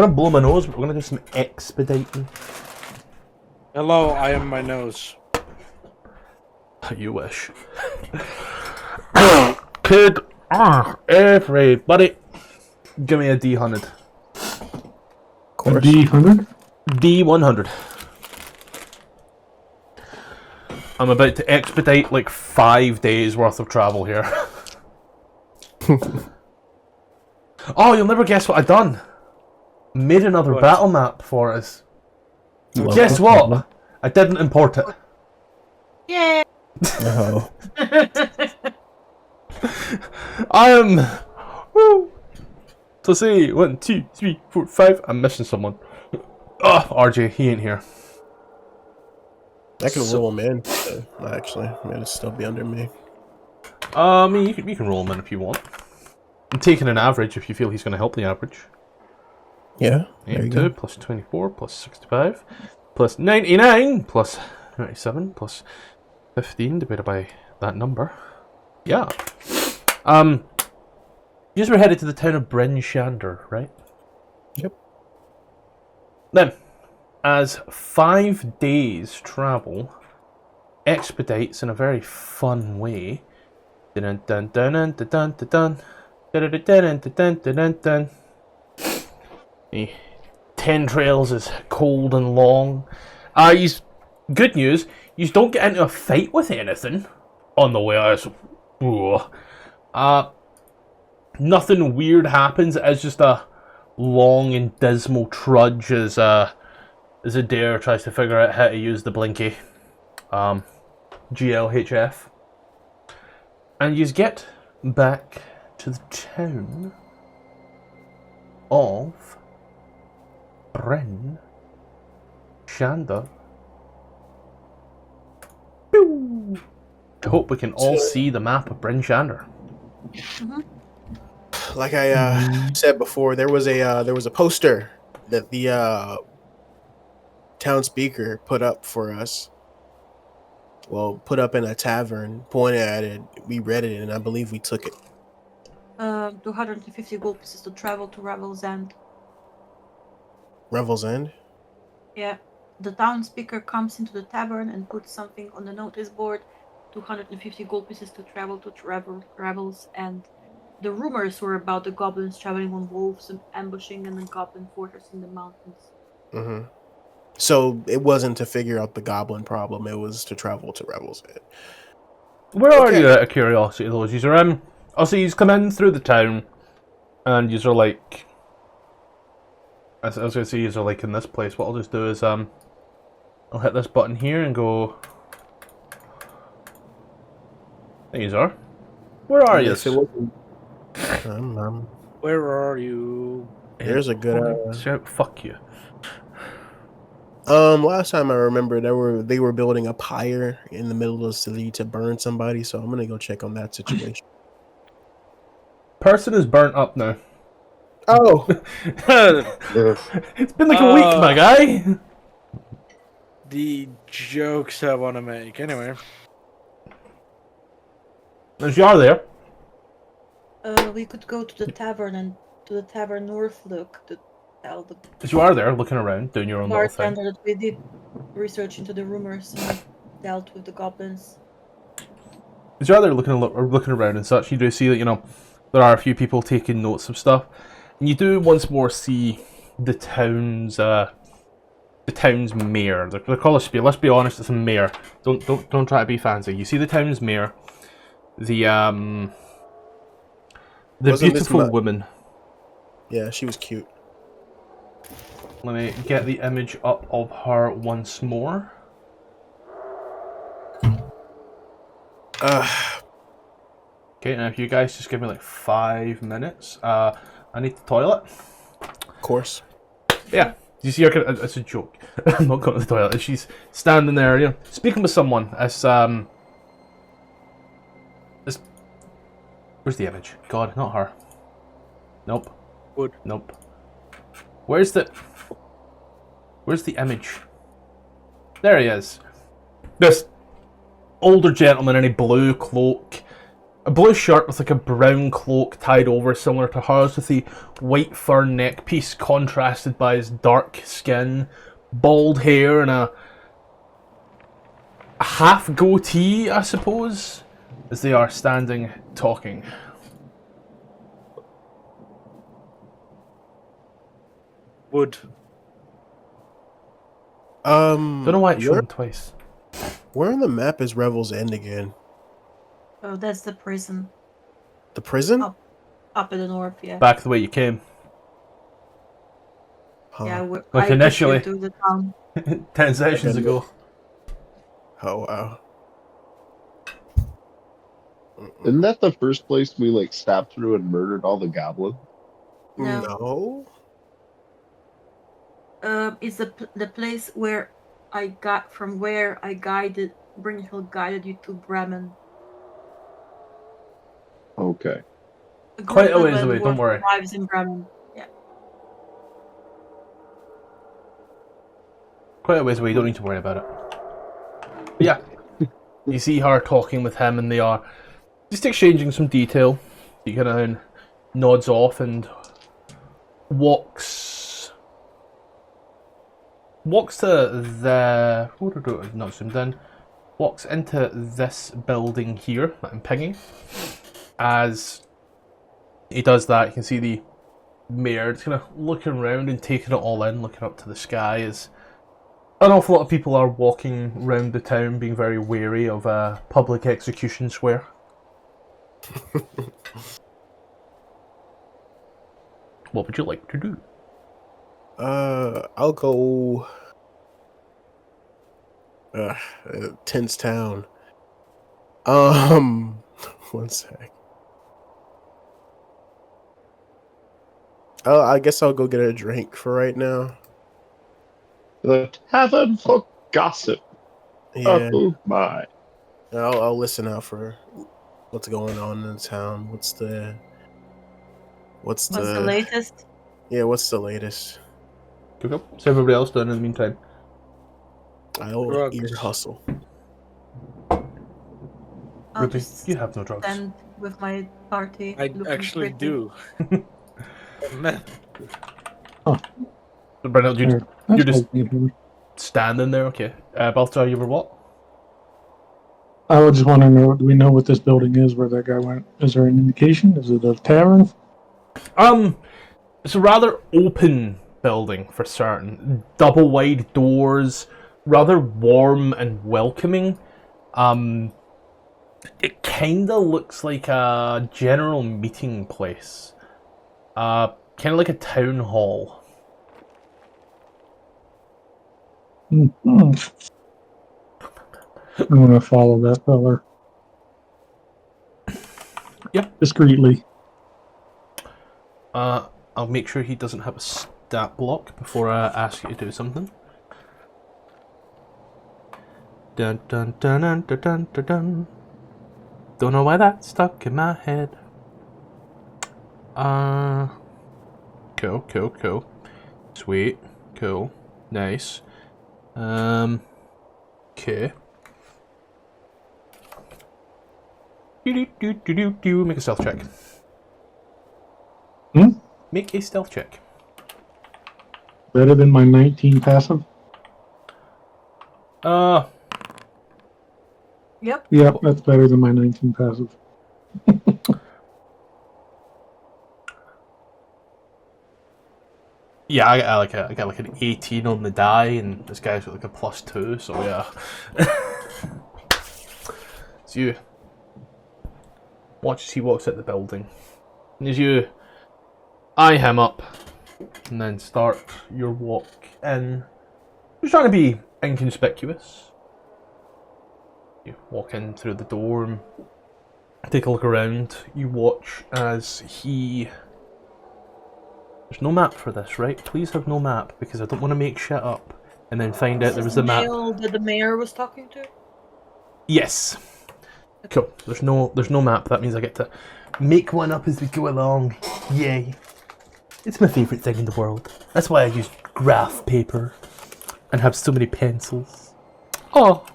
blow my nose, but we're gonna do some expediting. Hello, I am my nose. You wish. Could everybody give me a D100? A D100? D100. I'm about to expedite like 5 days worth of travel here. Oh, you'll never guess what I done. Made another battle map for us. Guess what? I didn't import it. Yay! No. I am. Woo. So say 1, 2, 3, 4, 5. I'm missing someone. Oh, RJ, he ain't here. I can roll him in. Actually, it'll still be under me. You can roll him in if you want. I'm taking an average if you feel he's going to help the average. Yeah. There you 82 go. plus 24 plus 65 plus 99 plus 97 plus 15 divided by that number. Yeah. You were headed to the town of Bryn Shandar, right? Yep. Then, as 5 days travel expedites in a very fun way. Dun dun dun dun dun dun dun dun dun dun dun dun dun. The 10 trails is cold and long. Good news, you don't get into a fight with anything on the way. Nothing weird happens. It's just a long and dismal trudge as Adair tries to figure out how to use the blinky. GLHF. And you get back to the town of Bryn Shandar. I hope we can all see the map of Bryn Shandar. Like I said before, there was a poster that the town speaker put up for us. Well, put up in a tavern, pointed at it. We read it, and I believe we took it. 250 gold pieces to travel to Revel's End. Revel's End? Yeah. The town speaker comes into the tavern and puts something on the notice board. 250 gold pieces to travel to Revel's End. The rumors were about the goblins traveling on wolves and ambushing in the goblin fortress in the mountains. Mm-hmm. So it wasn't to figure out the goblin problem. It was to travel to Revel's Head. Where are Okay. you, out of curiosity, though? You're also, you come in through the town, and you're like, I was gonna say you're like in this place. What I'll just do is I'll hit this button here and go. There you are. Where are you? If it wasn't, Where are you? there's a good. Shout, fuck you. Last time I remember they were building a pyre in the middle of the city to burn somebody, so I'm gonna go check on that situation. Person is burnt up now. Oh, It's been like a week, my guy. The jokes I want to make. Anyway. As you are there. We could go to the tavern and to the tavern north look to tell the As you are there, looking around, doing your own little thing. bartender that we did research into the rumors and dealt with the goblins. As you are there looking around and such, you do see that, there are a few people taking notes of stuff. And you do once more see the town's mayor. They call it spear. Let's be honest, it's a mayor. Don't try to be fancy. You see the town's mayor, the Wasn't beautiful woman. yeah, she was cute. Let me get the image up of her once more. Okay, now if you guys just give me like 5 minutes. I need the toilet. Of course. Yeah, you see her. It's a joke. I'm not going to the toilet. She's standing there, speaking with someone. Where's the image? God, not her. Nope. Wood. Nope. Where's the image? There he is. This older gentleman in a blue cloak. A blue shirt with like a brown cloak tied over, similar to hers, with the white fur neck piece contrasted by his dark skin, bald hair, and a half goatee, I suppose, as they are standing talking. Wood. Don't know why it showed him twice. Where on the map is Revel's End again? Oh, that's the prison. The prison? Oh. Up in the north, yeah. Back the way you came. Huh. Yeah, Like I initially. to the town. 10 sessions ago. Oh wow. Isn't that the first place we stopped through and murdered all the goblins? No. It's the place where I guided Brynhild guided you to Bremen. Okay. Quite a ways away, don't worry. Lives in Bremen. Yeah. Quite a ways away, you don't need to worry about it. But yeah, you see her talking with him, and they are just exchanging some detail. He kind of nods off and walks to the... not zoomed in. Walks into this building here that I'm pinging. As he does that, you can see the mayor just kind of looking around and taking it all in, looking up to the sky, as an awful lot of people are walking around the town being very wary of a public execution square. What would you like to do? I'll go tense town. One sec. Oh, I guess I'll go get a drink for right now. The tavern for gossip. Yeah. Oh my. I'll listen out for what's going on in the town. What's the latest? Yeah, what's the latest? Okay. So everybody else done in the meantime. I'll ear hustle. I'll Ruby, just you have no drugs. stand with my party. I looking actually pretty. do. So Brynhild, Sure. you're That's just cool. standing there, okay. Balthazar, you were what? I was just wondering, do we know what this building is, where that guy went? Is there an indication? Is it a tavern? It's a rather open building for certain. Double wide doors, rather warm and welcoming. It kinda looks like a general meeting place. Kinda like a town hall. I'm gonna follow that feller. Yeah. Discreetly. I'll make sure he doesn't have a stat block before I ask you to do something. Dun dun dun dun dun dun dun dun. Don't know why that stuck in my head. Cool. Sweet. Cool. Nice. Okay. Make a stealth check. Make a stealth check. Better than my 19 passive? Yep. Yep, that's better than my 19 passive. Yeah, I got like an 18 on the die, and this guy's got like a +2, so yeah. It's you. Watch as he walks out the building. And as you eye him up, and then start your walk in. Just trying to be inconspicuous. You walk in through the door and take a look around. You watch as he... There's no map for this, right? Please have no map, because I don't want to make shit up and then find out there was a map. That the mayor was talking to? Yes. Cool. There's no map. That means I get to make one up as we go along. Yay. It's my favourite thing in the world. That's why I use graph paper and have so many pencils. Oh.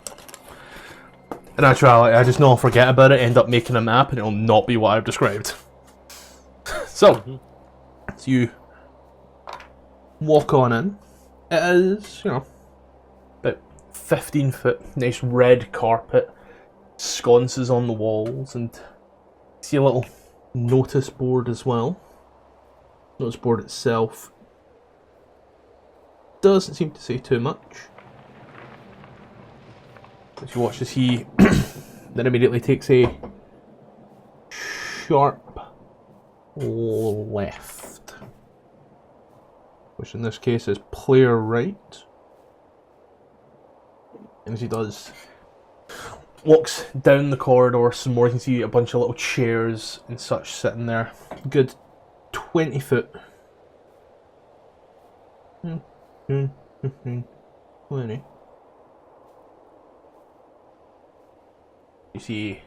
In actuality, I just know I'll forget about it, end up making a map, and it'll not be what I've described. So you walk on in. It is, about 15 foot, nice red carpet, sconces on the walls, and see a little notice board as well. Notice board itself doesn't seem to say too much. As you watch as he then immediately takes a sharp left, which in this case is player right. And as he does, walks down the corridor some more. You can see a bunch of little chairs and such sitting there. Good 20 foot. 20. You see,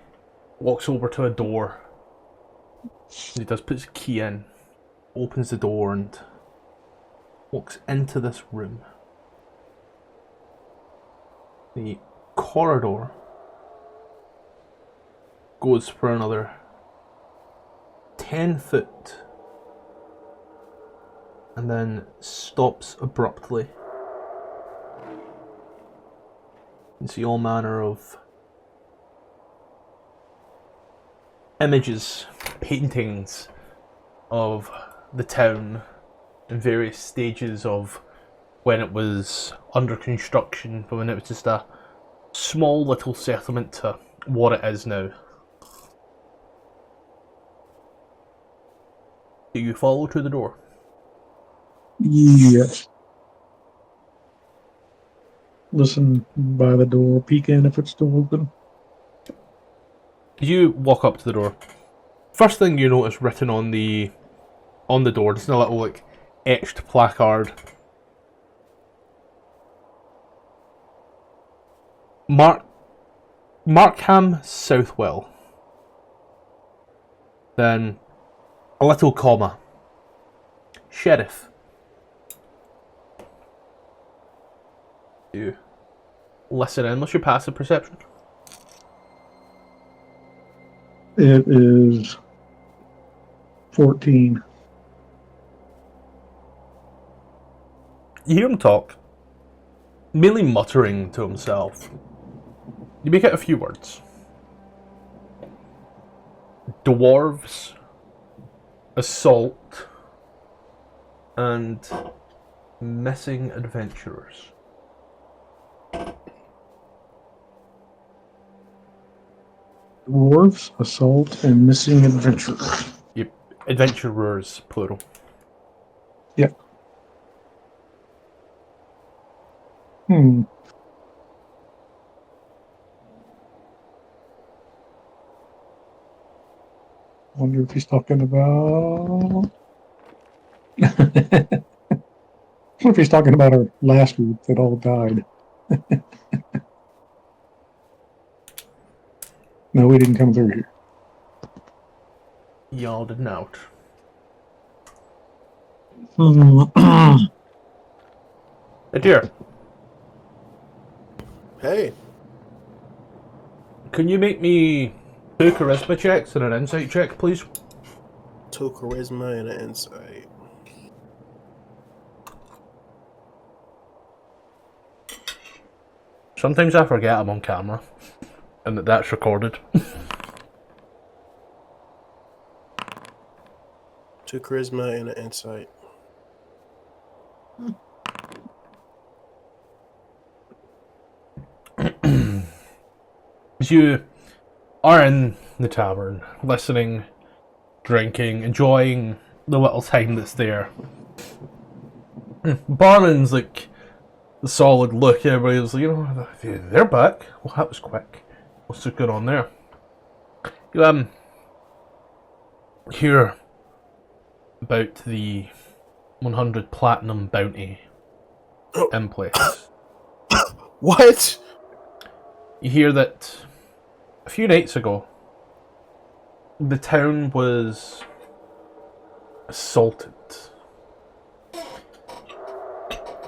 walks over to a door. He does put his key in, opens the door, and walks into this room. The corridor goes for another 10 foot and then stops abruptly. You can see all manner of images, paintings of the town in various stages of when it was under construction, but when it was just a small little settlement to what it is now. Do you follow to the door? Yes. Listen by the door, peek in if it's still open. You walk up to the door. First thing you notice written on the door, just a little like etched placard. Markham Southwell. Then a little comma. Sheriff. You listen in. What's your passive perception? It is 14. You hear him talk, merely muttering to himself. You make out a few words. Dwarves, assault, and missing adventurers. Dwarves, assault, and missing adventurers. Yep, adventurers, plural. Yep. Hmm. Wonder if he's talking about. What if he's talking about our last group that all died? No, we didn't come through here. Y'all didn't out. Dear, Hey, can you make me 2 charisma checks and an insight check, please? 2 charisma and an insight. Sometimes I forget I'm on camera and that that's recorded. 2 charisma and an insight. As you are in the tavern, listening, drinking, enjoying the little time that's there, Barnon's like the solid look. Everybody's like, they're back. Well, that was quick. What's going on there? You hear about the 100 platinum bounty in place. What? You hear that a few nights ago, the town was assaulted.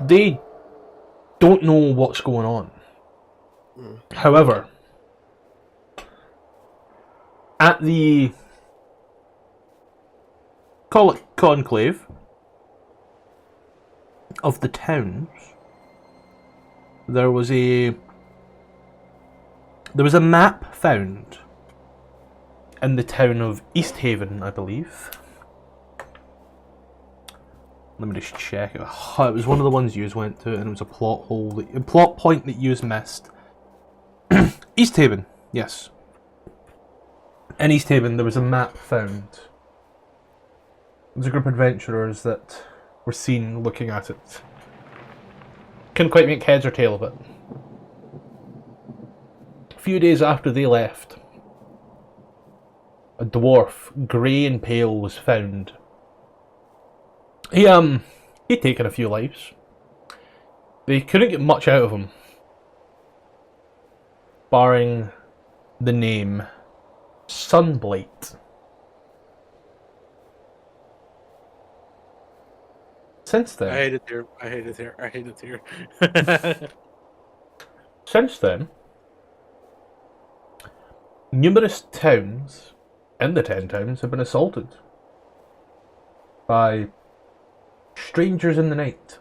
They don't know what's going on. However, at the call it conclave of the towns, there was a map found in the town of East Haven, I believe. Let me just check. Oh, it was one of the ones you went to, and it was a plot point that you missed. East Haven, yes. In East Haven, there was a map found. There was a group of adventurers that were seen looking at it. Couldn't quite make heads or tail of it. A few days after they left, a dwarf, grey and pale, was found. He'd taken a few lives. They couldn't get much out of him, barring the name Sunblight. Since then, I hate it here. I hate it here. I hate it here. Since then, numerous towns in the 10 towns have been assaulted by strangers in the night.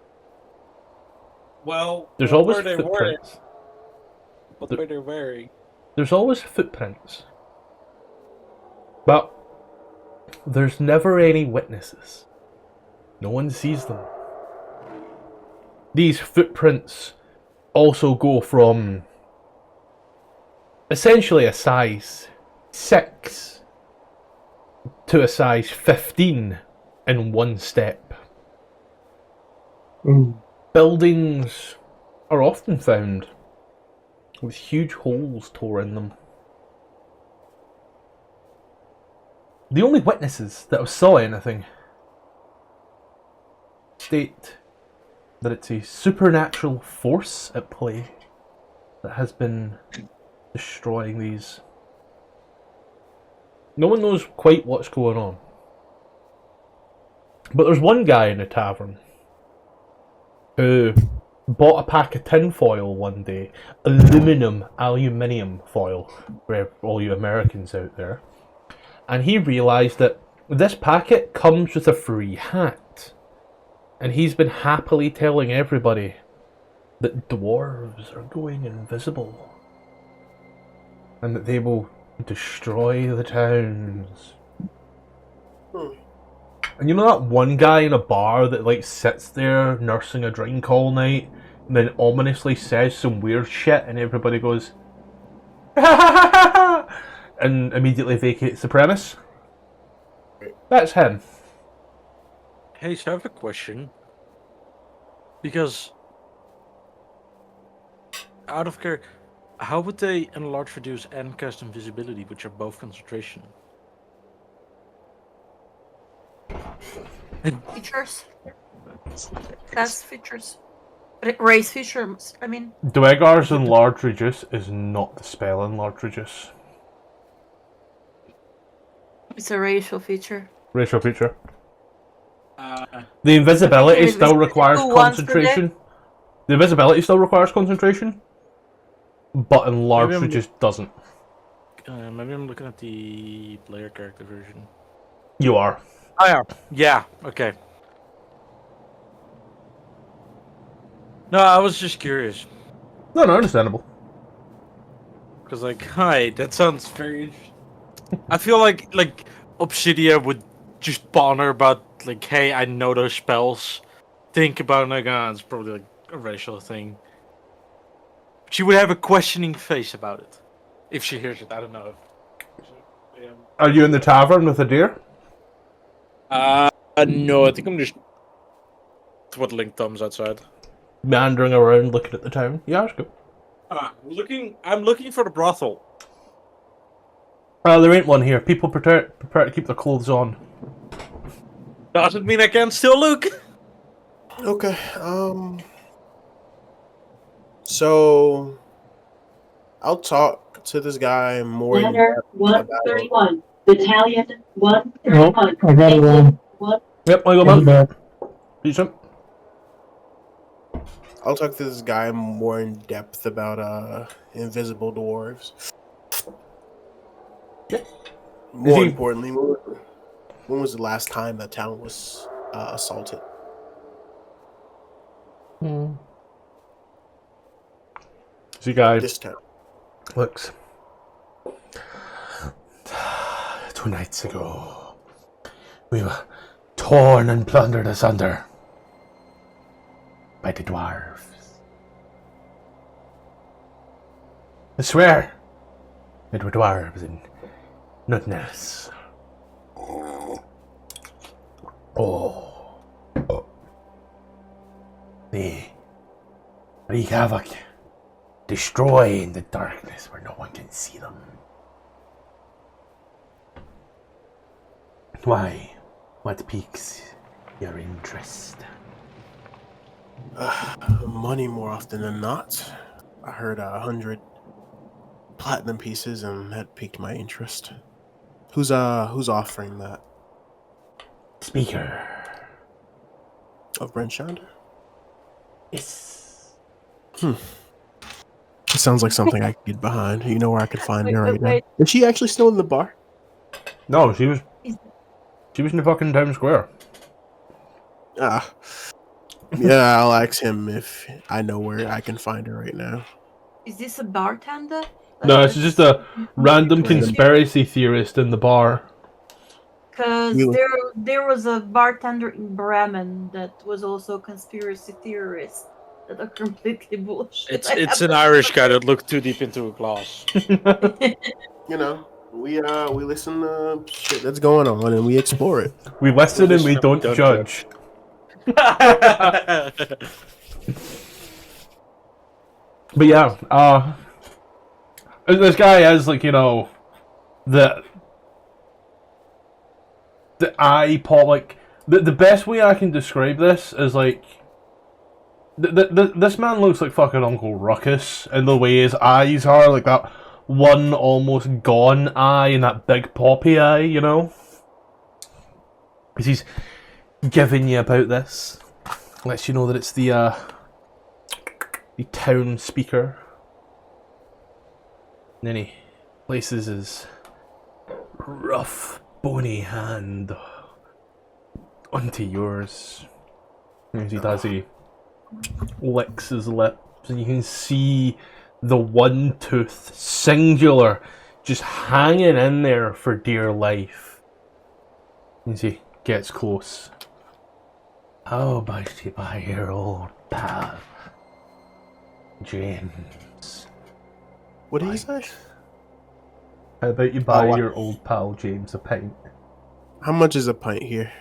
Well, There's what always were they wearing? footprints. What were they wearing? There's always footprints. But there's never any witnesses. No one sees them. These footprints also go from essentially a size 6 to a size 15 in one step. Ooh. Buildings are often found with huge holes tore in them. The only witnesses that saw anything state that it's a supernatural force at play that has been destroying these. No one knows quite what's going on. But there's one guy in the tavern who bought a pack of tin foil one day, aluminium foil, for all you Americans out there, and he realised that this packet comes with a free hat, and he's been happily telling everybody that dwarves are going invisible, and that they will destroy the towns. And you know that one guy in a bar that like sits there nursing a drink all night and then ominously says some weird shit and everybody goes and immediately vacates the premise? That's him. Hey, so I have a question. Because, out of care, how would they enlarge, reduce, and cast invisibility, which are both concentration? Features. Class features. Race features, I mean. Dwegar's Enlarge Reduce is not the spell Enlarge Reduce. It's a racial feature. Racial feature. The invisibility still requires concentration. The invisibility still requires concentration, but Enlarge Reduce doesn't. Maybe I'm looking at the player character version. You are. Oh yeah. Yeah. Okay. No, I was just curious. No, understandable. Because like, hi, that sounds very interesting. I feel like Obsidia would just bother about like, hey, I know those spells. Think about like, it's probably like a racial thing. She would have a questioning face about it if she hears it. I don't know. Are you in the tavern with a deer? No, I think I'm just twiddling thumbs outside. Meandering around looking at the town. Yeah, that's good. I'm looking for the brothel. There ain't one here. People prepare to keep their clothes on. Doesn't mean I can't still look. Okay. So I'll talk to this guy more. Ladder 131. Battalion Nope, 131. I got it wrong. Yep, I got that. Decent. I'll talk to this guy more in depth about invisible dwarves. More importantly, when was the last time the town was assaulted? See, guy This town. looks 2 nights ago. We were torn and plundered asunder by the dwarves. I swear it were dwarves and nothing else. Oh. They wreak havoc, destroy in the darkness where no one can see them. Why? What piques your interest? Money more often than not. I heard 100 platinum pieces, and that piqued my interest. Who's offering that? Speaker. Of Bryn Shandar? Yes. It sounds like something I could get behind. You know where I could find her right now? Wait. Is she actually still in the bar? No, she was in the fucking town square. Yeah, I'll ask him if I know where I can find her right now. Is this a bartender? No, it's just a random conspiracy theorist in the bar. Because there was a bartender in Bremen that was also a conspiracy theorist that are completely bullshit. It's an Irish guy that looked too deep into a glass. You know, we listen to shit that's going on and we explore it. We listen and we don't judge. But yeah, this guy has like, you know, the eye pop, like the best way I can describe this is like this man looks like fucking Uncle Ruckus in the way his eyes are, like that one almost gone eye and that big poppy eye, you know? Because he's giving you about this. Lets you know that it's the town speaker. And then he places his rough, bony hand onto yours. As he does, he licks his lips, and you can see the one tooth, singular, just hanging in there for dear life. And he gets close. How about you buy your old pal, James? What did he say? How about you buy Oh, your old pal James a pint? How much is a pint here?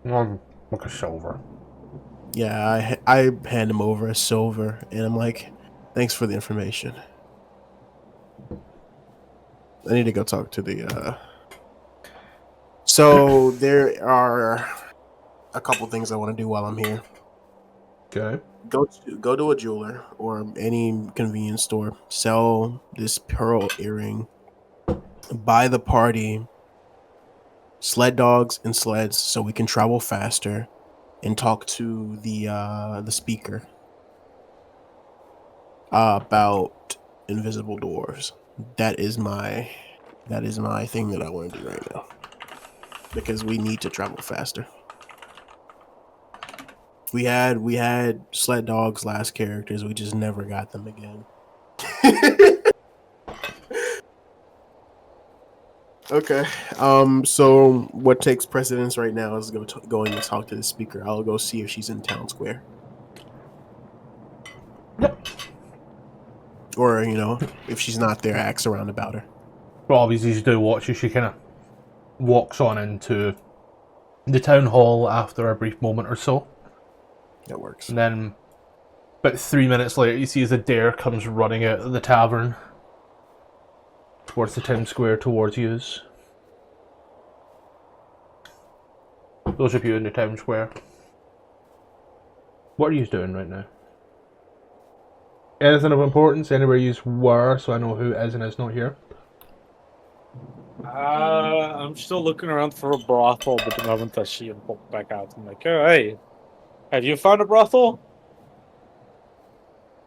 Like a silver. Yeah, I hand him over a silver, and I'm like, thanks for the information. I need to go talk to the. So there are a couple things I want to do while I'm here. Okay. Go to a jeweler or any convenience store. Sell this pearl earring. Buy the party sled dogs and sleds so we can travel faster, and talk to the speaker about invisible dwarves. That is my thing that I want to do right now, because we need to travel faster. We had sled dogs last characters. We just never got them again. Okay. So what takes precedence right now is going to talk to the speaker. I'll go see if she's in town square. Yep. Or, if she's not there, ask around about her. Well, obviously, you do watch as she kind of walks on into the town hall after a brief moment or so. That works. And then, about 3 minutes later, you see as Adair comes running out of the tavern towards the town square towards you. Those of you in the town square. What are you doing right now? Anything of importance? Anywhere you were, so I know who is and is not here? I'm still looking around for a brothel, but the moment I see him pop back out, I'm like, oh, hey, have you found a brothel?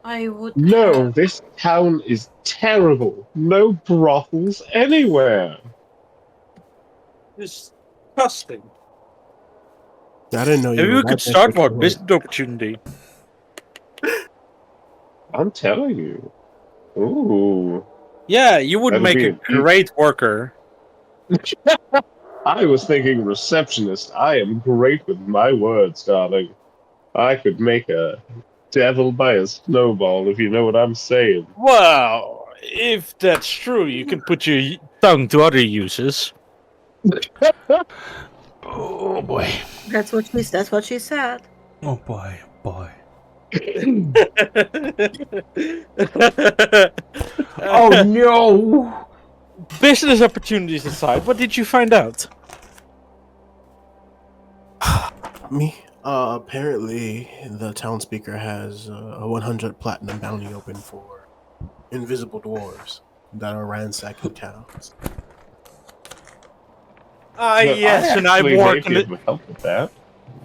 I would. No, this town is terrible. No brothels anywhere. Disgusting. I didn't know you. Maybe were we that could start desperate one for business opportunity. I'm telling you. Ooh. Yeah, you would That'd make be a great worker. I was thinking receptionist. I am great with my words, darling. I could make a devil by a snowball, if you know what I'm saying. Well, if that's true, you can put your tongue to other uses. Oh boy. That's what she said. Oh boy, boy. Oh no! Business opportunities aside, what did you find out? me. Apparently, the town speaker has a 100 platinum bounty open for invisible dwarves that are ransacking towns. Yes, and I actually work may in be a, able to help with that.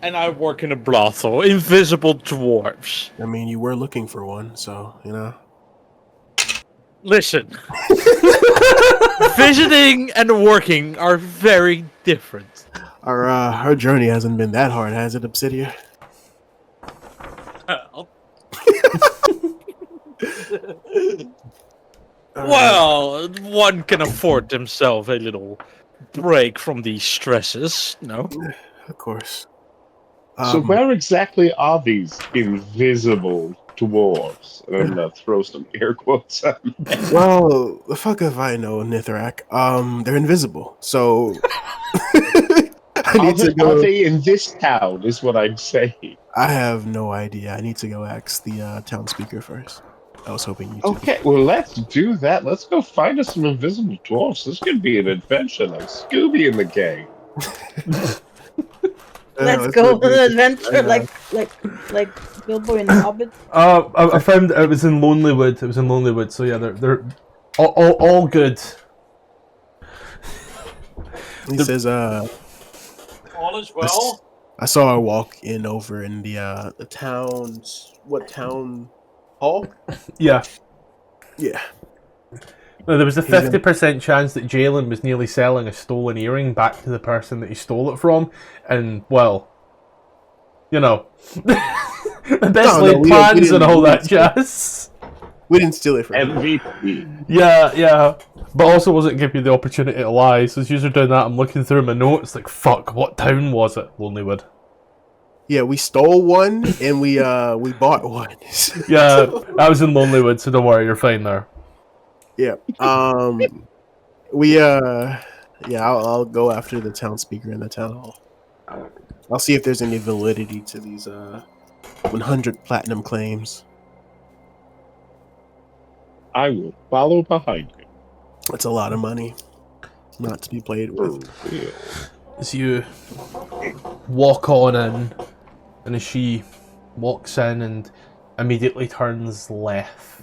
and I work in a brothel. Invisible dwarves. I mean, you were looking for one, so Listen, visiting and working are very different. Our journey hasn't been that hard, has it, Obsidia? Well, one can afford himself a little break from these stresses, no? Of course. So where exactly are these invisible dwarves? And I'm gonna throw some air quotes at them. Well, the fuck if I know, Nithrak. They're invisible, so I need to go. Are they in this town, is what I'm saying. I have no idea. I need to go ask the town speaker first. I was hoping you. Okay, well, let's do that. Let's go find us some invisible dwarves. This could be an adventure like Scooby and the gang. Let's go on an adventure like Bilbo in the Hobbit. I found it was in Lonelywood. It was in Lonelywood. So yeah, they're all good. He says, All is well? I saw her walk in over in the town's town hall? Yeah. Yeah. No, there was a 50% chance that Jalen was nearly selling a stolen earring back to the person that he stole it from, and well, the best laid plans and all that jazz. We didn't steal it from him. MVP. Yeah. But also wasn't give you the opportunity to lie. So as you're doing that, I'm looking through my notes, like, fuck, what town was it? Lonelywood. Yeah, we stole one and we bought one. Yeah, I was in Lonelywood, so don't worry, you're fine there. Yeah. I'll go after the town speaker in the town hall. I'll see if there's any validity to these 100 platinum claims. I will follow behind you. That's a lot of money not to be played with. For real. As you walk on in, and as she walks in and immediately turns left,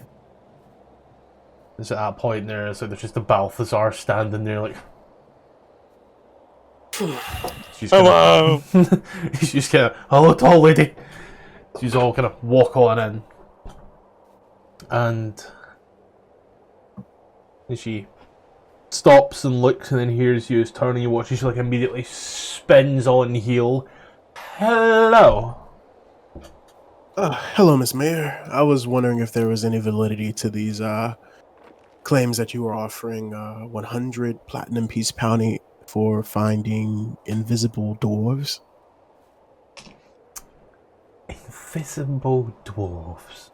it's at that point there's just a Balthazar standing there, like. She's Hello. She's kind of, hello, tall lady. She's all kind of walk on in, and she stops and looks and then hears you turning and watches you, like, immediately spins on heel. Hello. Hello, Miss Mayor. I was wondering if there was any validity to these claims that you were offering 100 platinum piece bounty for finding invisible dwarves. Invisible dwarves.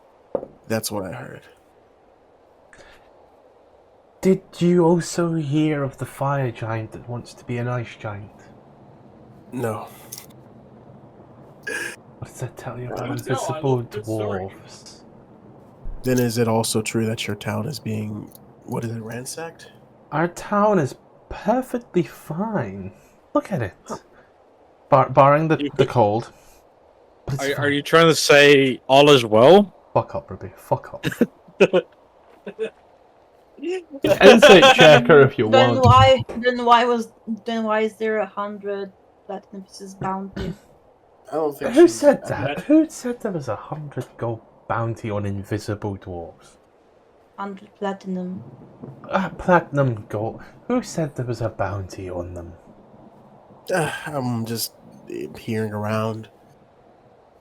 That's what I heard. Did you also hear of the fire giant that wants to be an ice giant? No. What does that tell you about No, I invisible love this story. dwarves? Then is it also true that your town is being, what is it, ransacked? Our town is perfectly fine. Look at it. Barring the cold. But it's Are fine. you trying to say all is well? Fuck up, Ruby. Fuck up. Insight checker if you Then want. why is there 100 platinum pieces bounty? I don't think Who said that? Who said there was 100 gold bounty on invisible dwarves? 100 platinum. Platinum gold. Who said there was a bounty on them? I'm just hearing around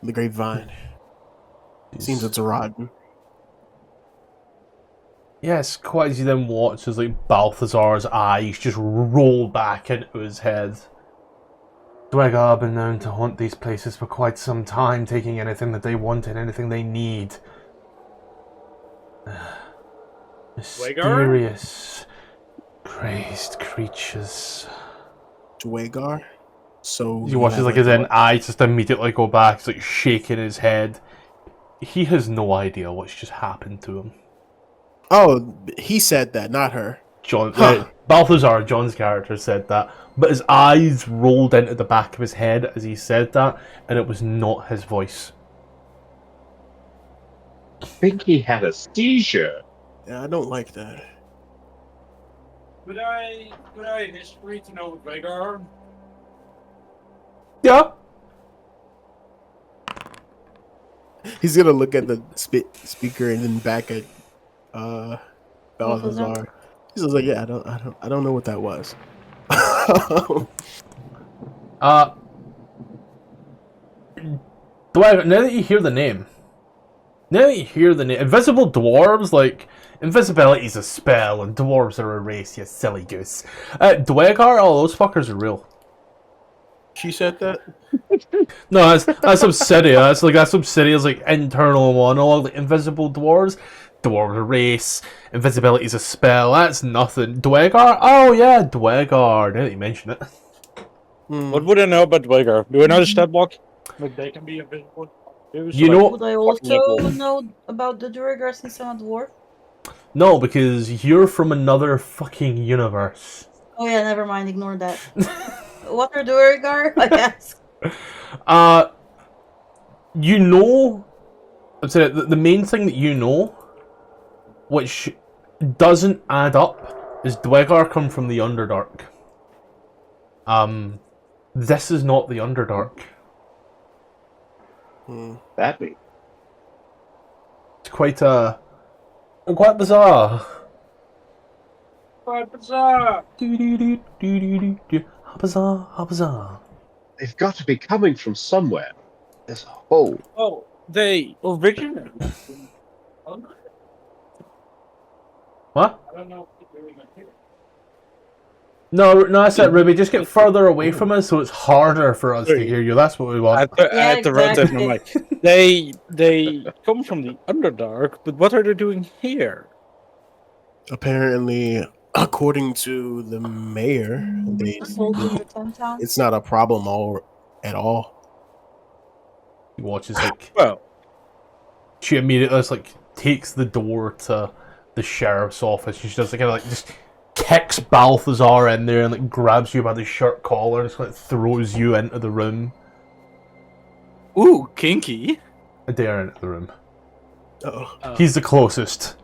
the grapevine. Seems it's rotten. Yes, quite as you then watch as, like, Balthazar's eyes just roll back into his head. Dwegar have been known to haunt these places for quite some time, taking anything that they want and anything they need. Mysterious, crazed creatures. Dwegar? So You watch as, like, his then eyes just immediately go back, he's, like, shaking his head. He has no idea what's just happened to him. Oh, he said that, not her. Balthazar, John's character, said that, but his eyes rolled into the back of his head as he said that, and it was not his voice. I think he had a seizure. Yeah, I don't like that. Could I history to know Dwegar? Yeah. He's gonna look at the speaker and then back at Balthazar. He's like, yeah, I don't know what that was. Now that you hear the name, invisible dwarves, like, invisibility's a spell and dwarves are a race, you silly goose. Dwegar, all those fuckers are real. She said that? No, that's Obsidia. That's Obsidia's, like, internal monologue. Like, invisible dwarves are a race. Invisibility's a spell. That's nothing. Dwegar? Oh yeah, Dwegar. Now that you mention it. What would I know about Dwegar? Do I know the stat block? Like they can be invisible. You know. Would I also know about the Dwegar since I'm a dwarf? No, because you're from another fucking universe. Oh yeah, never mind. Ignore that. What are Dwegar? I ask. You know, I'm saying the main thing that you know, which doesn't add up, is Dwegar come from the Underdark. This is not the Underdark. That means It's quite bizarre. Quite bizarre. How bizarre, how bizarre. they've got to be coming from somewhere. There's a hole. Oh, they originally. What? No, that's it, Ruby. Just get further away from us so it's harder for us to Sorry. hear you. That's what we want. I had to run that. I'm like, they come from the Underdark, but what are they doing here? Apparently, according to the mayor, Assaulting the 10 town. it's not a problem at all. He watches like Well, she immediately just, like takes the door to the sheriff's office. And she does like kind of like just kicks Balthazar in there and like grabs you by the shirt collar and just like throws you into the room. ooh, kinky. Adair into the room. Oh, He's the closest.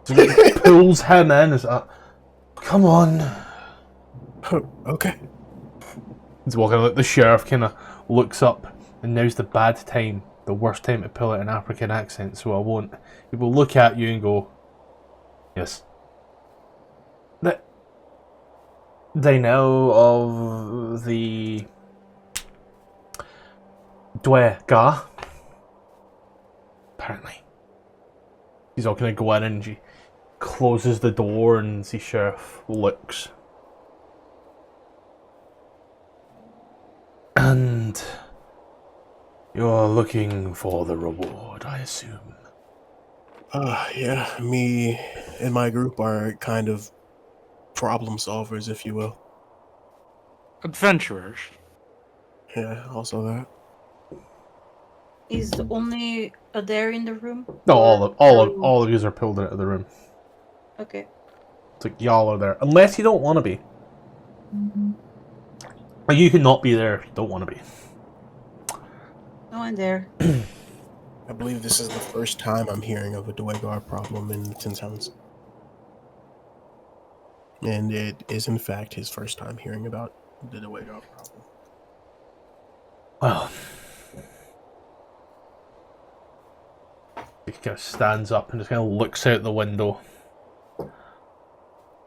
So he pulls him in. Is like, come on. okay. He's walking. Like the sheriff kind of looks up, and now's the bad time, the worst time to pull out an African accent. So I won't. He will look at you and go, "Yes." They know of the Dwega. Apparently. He's all going to go in and she closes the door and the sheriff looks. And you're looking for the reward, I assume. Yeah, me and my group are kind of problem solvers, if you will. Adventurers. Yeah, also that. Is only Adair in the room? No, Or all of you are pulled out of the room. Okay. It's like y'all are there, unless you don't want to be. Like you can not be there if you don't want to be. No one there. I believe this is the first time I'm hearing of a Dwegar problem in the Tin Towns. And it is, in fact, his first time hearing about the Dwegar problem. Well, he kind of stands up and just kind of looks out the window.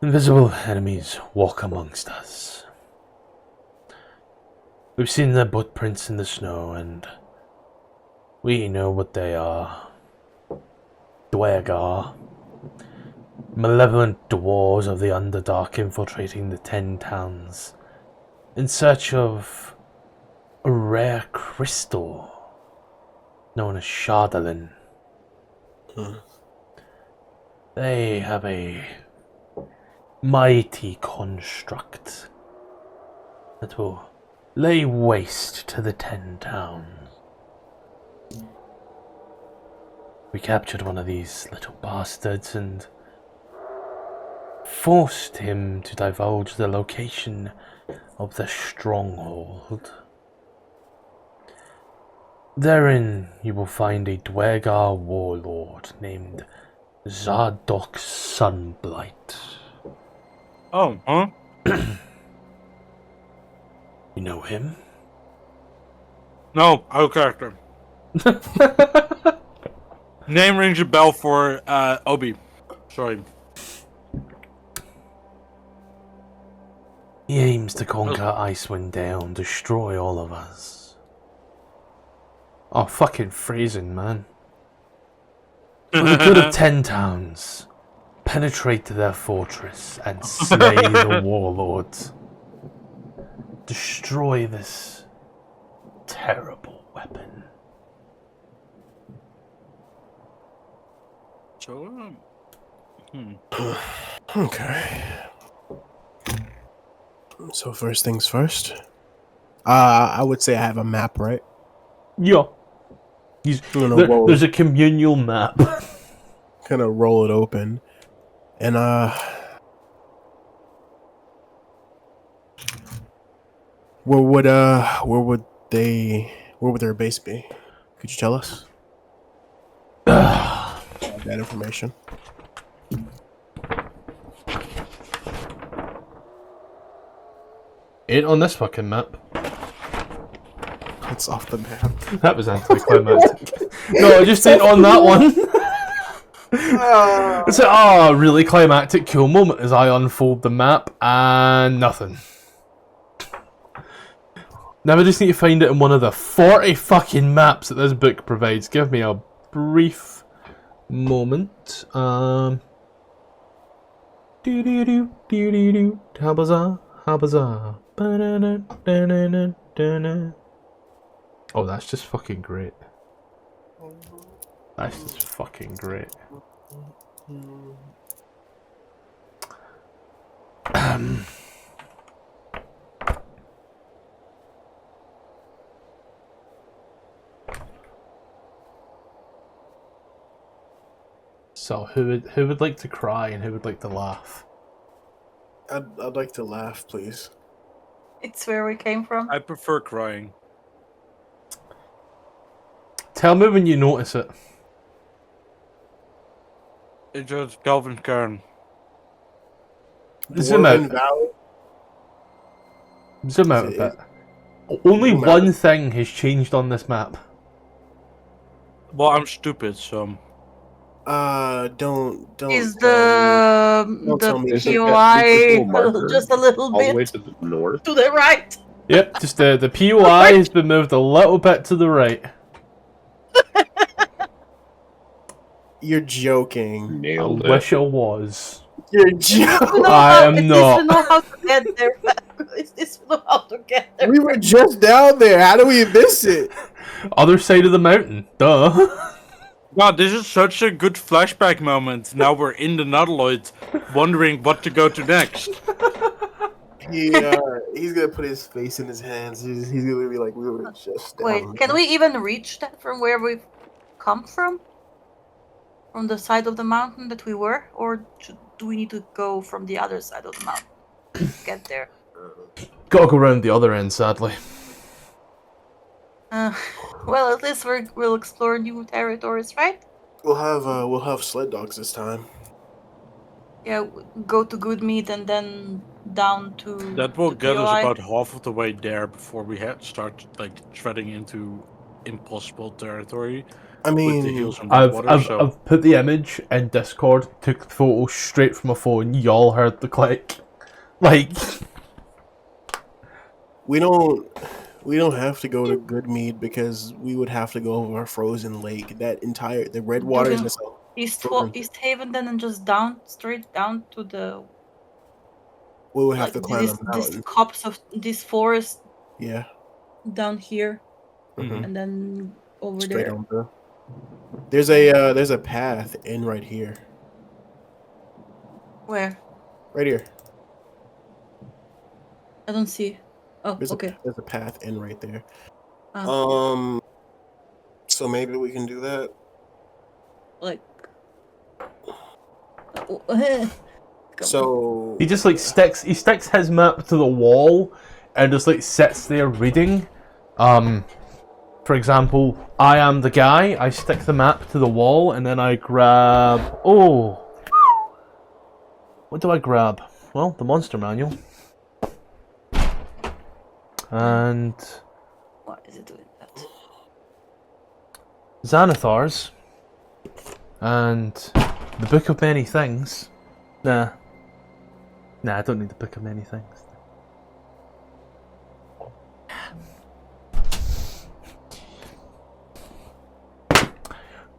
Invisible enemies walk amongst us. We've seen their footprints in the snow, and we know what they are. Dwegar. Malevolent dwarves of the Underdark infiltrating the 10 towns in search of a rare crystal known as Shardalin. They have a mighty construct that will lay waste to the 10 towns. We captured one of these little bastards and forced him to divulge the location of the stronghold. Therein you will find a Dwegar warlord named Zardok Sunblight. Oh, huh? You know him? No, out of character. Name rings a bell for Obi. Sorry. He aims to conquer Icewind Dale and destroy all of us. Oh, fucking phrasing, man. For the good of 10 towns, penetrate their fortress and slay the warlords. Destroy this terrible weapon. So, Okay. So first things first. I would say I have a map, right? Yeah. Gonna roll, There's a communal map. gonna roll it open, and where would their base be? Could you tell us that information? Ain't on this fucking map. It's off the map. That was anticlimactic. No, just ain't on that one. It's a really climactic, cool moment as I unfold the map and nothing. Now I just need to find it in one of the 40 fucking maps that this book provides. Give me a brief moment. Do-do-do, do-do-do. How bizarre, how bizarre. Ba-da-da-da-da-da-da. Oh, that's just fucking great. That's just fucking great. So who would like to cry and who would like to laugh? I'd like to laugh, please. It's where we came from. I prefer crying. Tell me when you notice it. It's just Calvin Cairn. Zoom Dwarven out. Valley. Zoom out a Is it- bit. Only Zoom out. one thing has changed on this map. Well, I'm stupid, so Don't. Is tell me. the tell me. Isn't that just a little POI marker just a little all the way bit to the north? to the right? Yep, just the POI has been moved a little bit to the right. You're joking. I Nailed it. wish it was. You're joking. I am At least not. we know how to get there. At least we know how to get there. We were just down there. How do we miss it? Other side of the mountain. Duh. wow, this is such a good flashback moment. Now we're in the Nautiloid, wondering what to go to next. He's gonna put his face in his hands. He's gonna be like, we were just down Wait, can there. we even reach that from where we've come from? From the side of the mountain that we were? Or do we need to go from the other side of the mountain to get there? Gotta go round the other end, sadly. Well, at least we'll explore new territories, right? We'll have sled dogs this time. Yeah, go to Goodmead and then down to That will the get us POI. about half of the way there before we start like treading into impossible territory I with the mean, heels on the I've water. I've put the image in Discord, took the photo straight from my phone, y'all heard the click. Like we don't have to go to Goodmead because we would have to go over a frozen lake. The red water is just East Haven then and just straight down to the we would have to climb this a mountain. copse of this forest Yeah. down here Mhm. and then over Straight there. on through. There's a path in right here. Where? Right here. I don't see. Oh, There's okay. there's a path in right there. Ah. So maybe we can do that. Like So he just like sticks his map to the wall and just like sits there reading. For example, I am the guy, I stick the map to the wall and then I grab what do I grab? Well, the monster manual. And Why is it doing that? Xanathar's and the Book of Many Things. Nah, I don't need the Book of Many Things.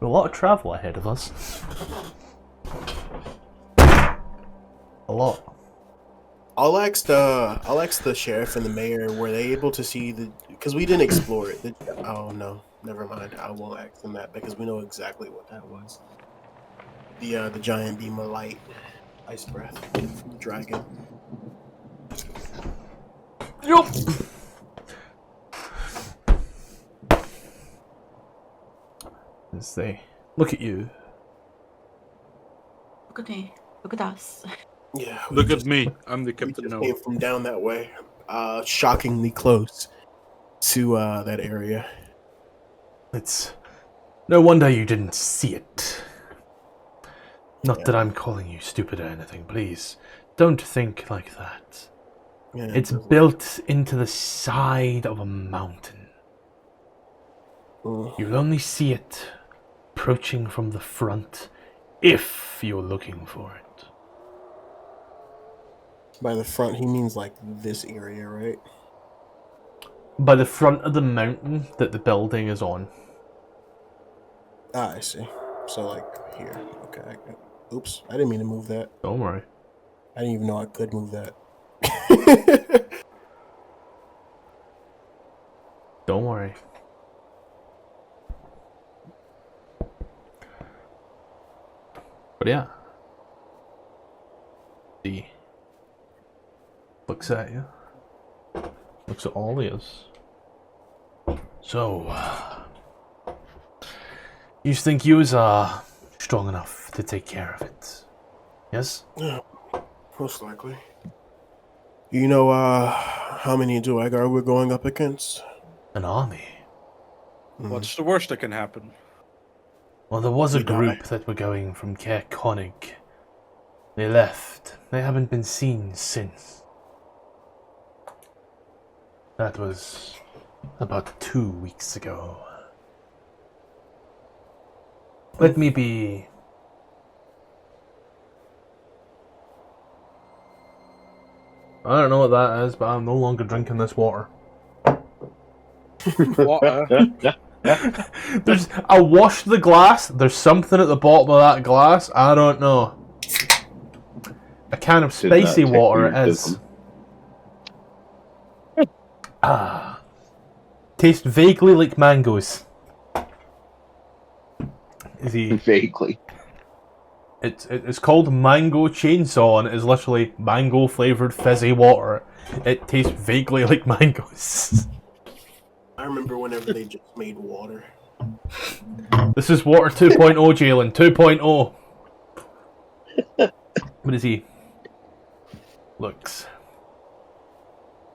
A lot of travel ahead of us. A lot. I'll ask the sheriff and the mayor, were they able to see because we didn't explore it. Oh no, never mind. I won't ask them that because we know exactly what that was. The giant beam of light, ice breath from the dragon. Yup. As they look at you. Look at me. Look at us. Yeah. Look at me, I'm the We captain just now. came from down that way. Shockingly close to that area. It's no wonder you didn't see it. Not Yeah. that I'm calling you stupid or anything, please. Don't think like that. Yeah, It's built into the side of a mountain. You'll only see it approaching from the front if you're looking for it. By the front, he means like this area, right? By the front of the mountain that the building is on. Ah, I see. So like here. Okay. Oops, I didn't mean to move that. Don't worry. I didn't even know I could move that. Don't worry. But yeah. He looks at you. Looks at all of us. So, you think you are strong enough to take care of it? Yes? Most likely. You know, how many Duergar we're going up against? An army. What's the worst that can happen? Well, there was a We die. group that were going from Caer Konig. They left. They haven't been seen since. That was about 2 weeks ago. Let me be... I don't know what that is, but I'm no longer drinking this water. Water. I washed the glass. There's something at the bottom of that glass. I don't know. A can of Did not spicy take water it your is. Ah. Tastes vaguely like mangoes. Is he? Vaguely. It's called Mango Chainsaw, and it is literally mango flavored fizzy water. It tastes vaguely like mangoes. I remember whenever they just made water. This is water 2.0, Jalen. 2.0. What is he? Looks.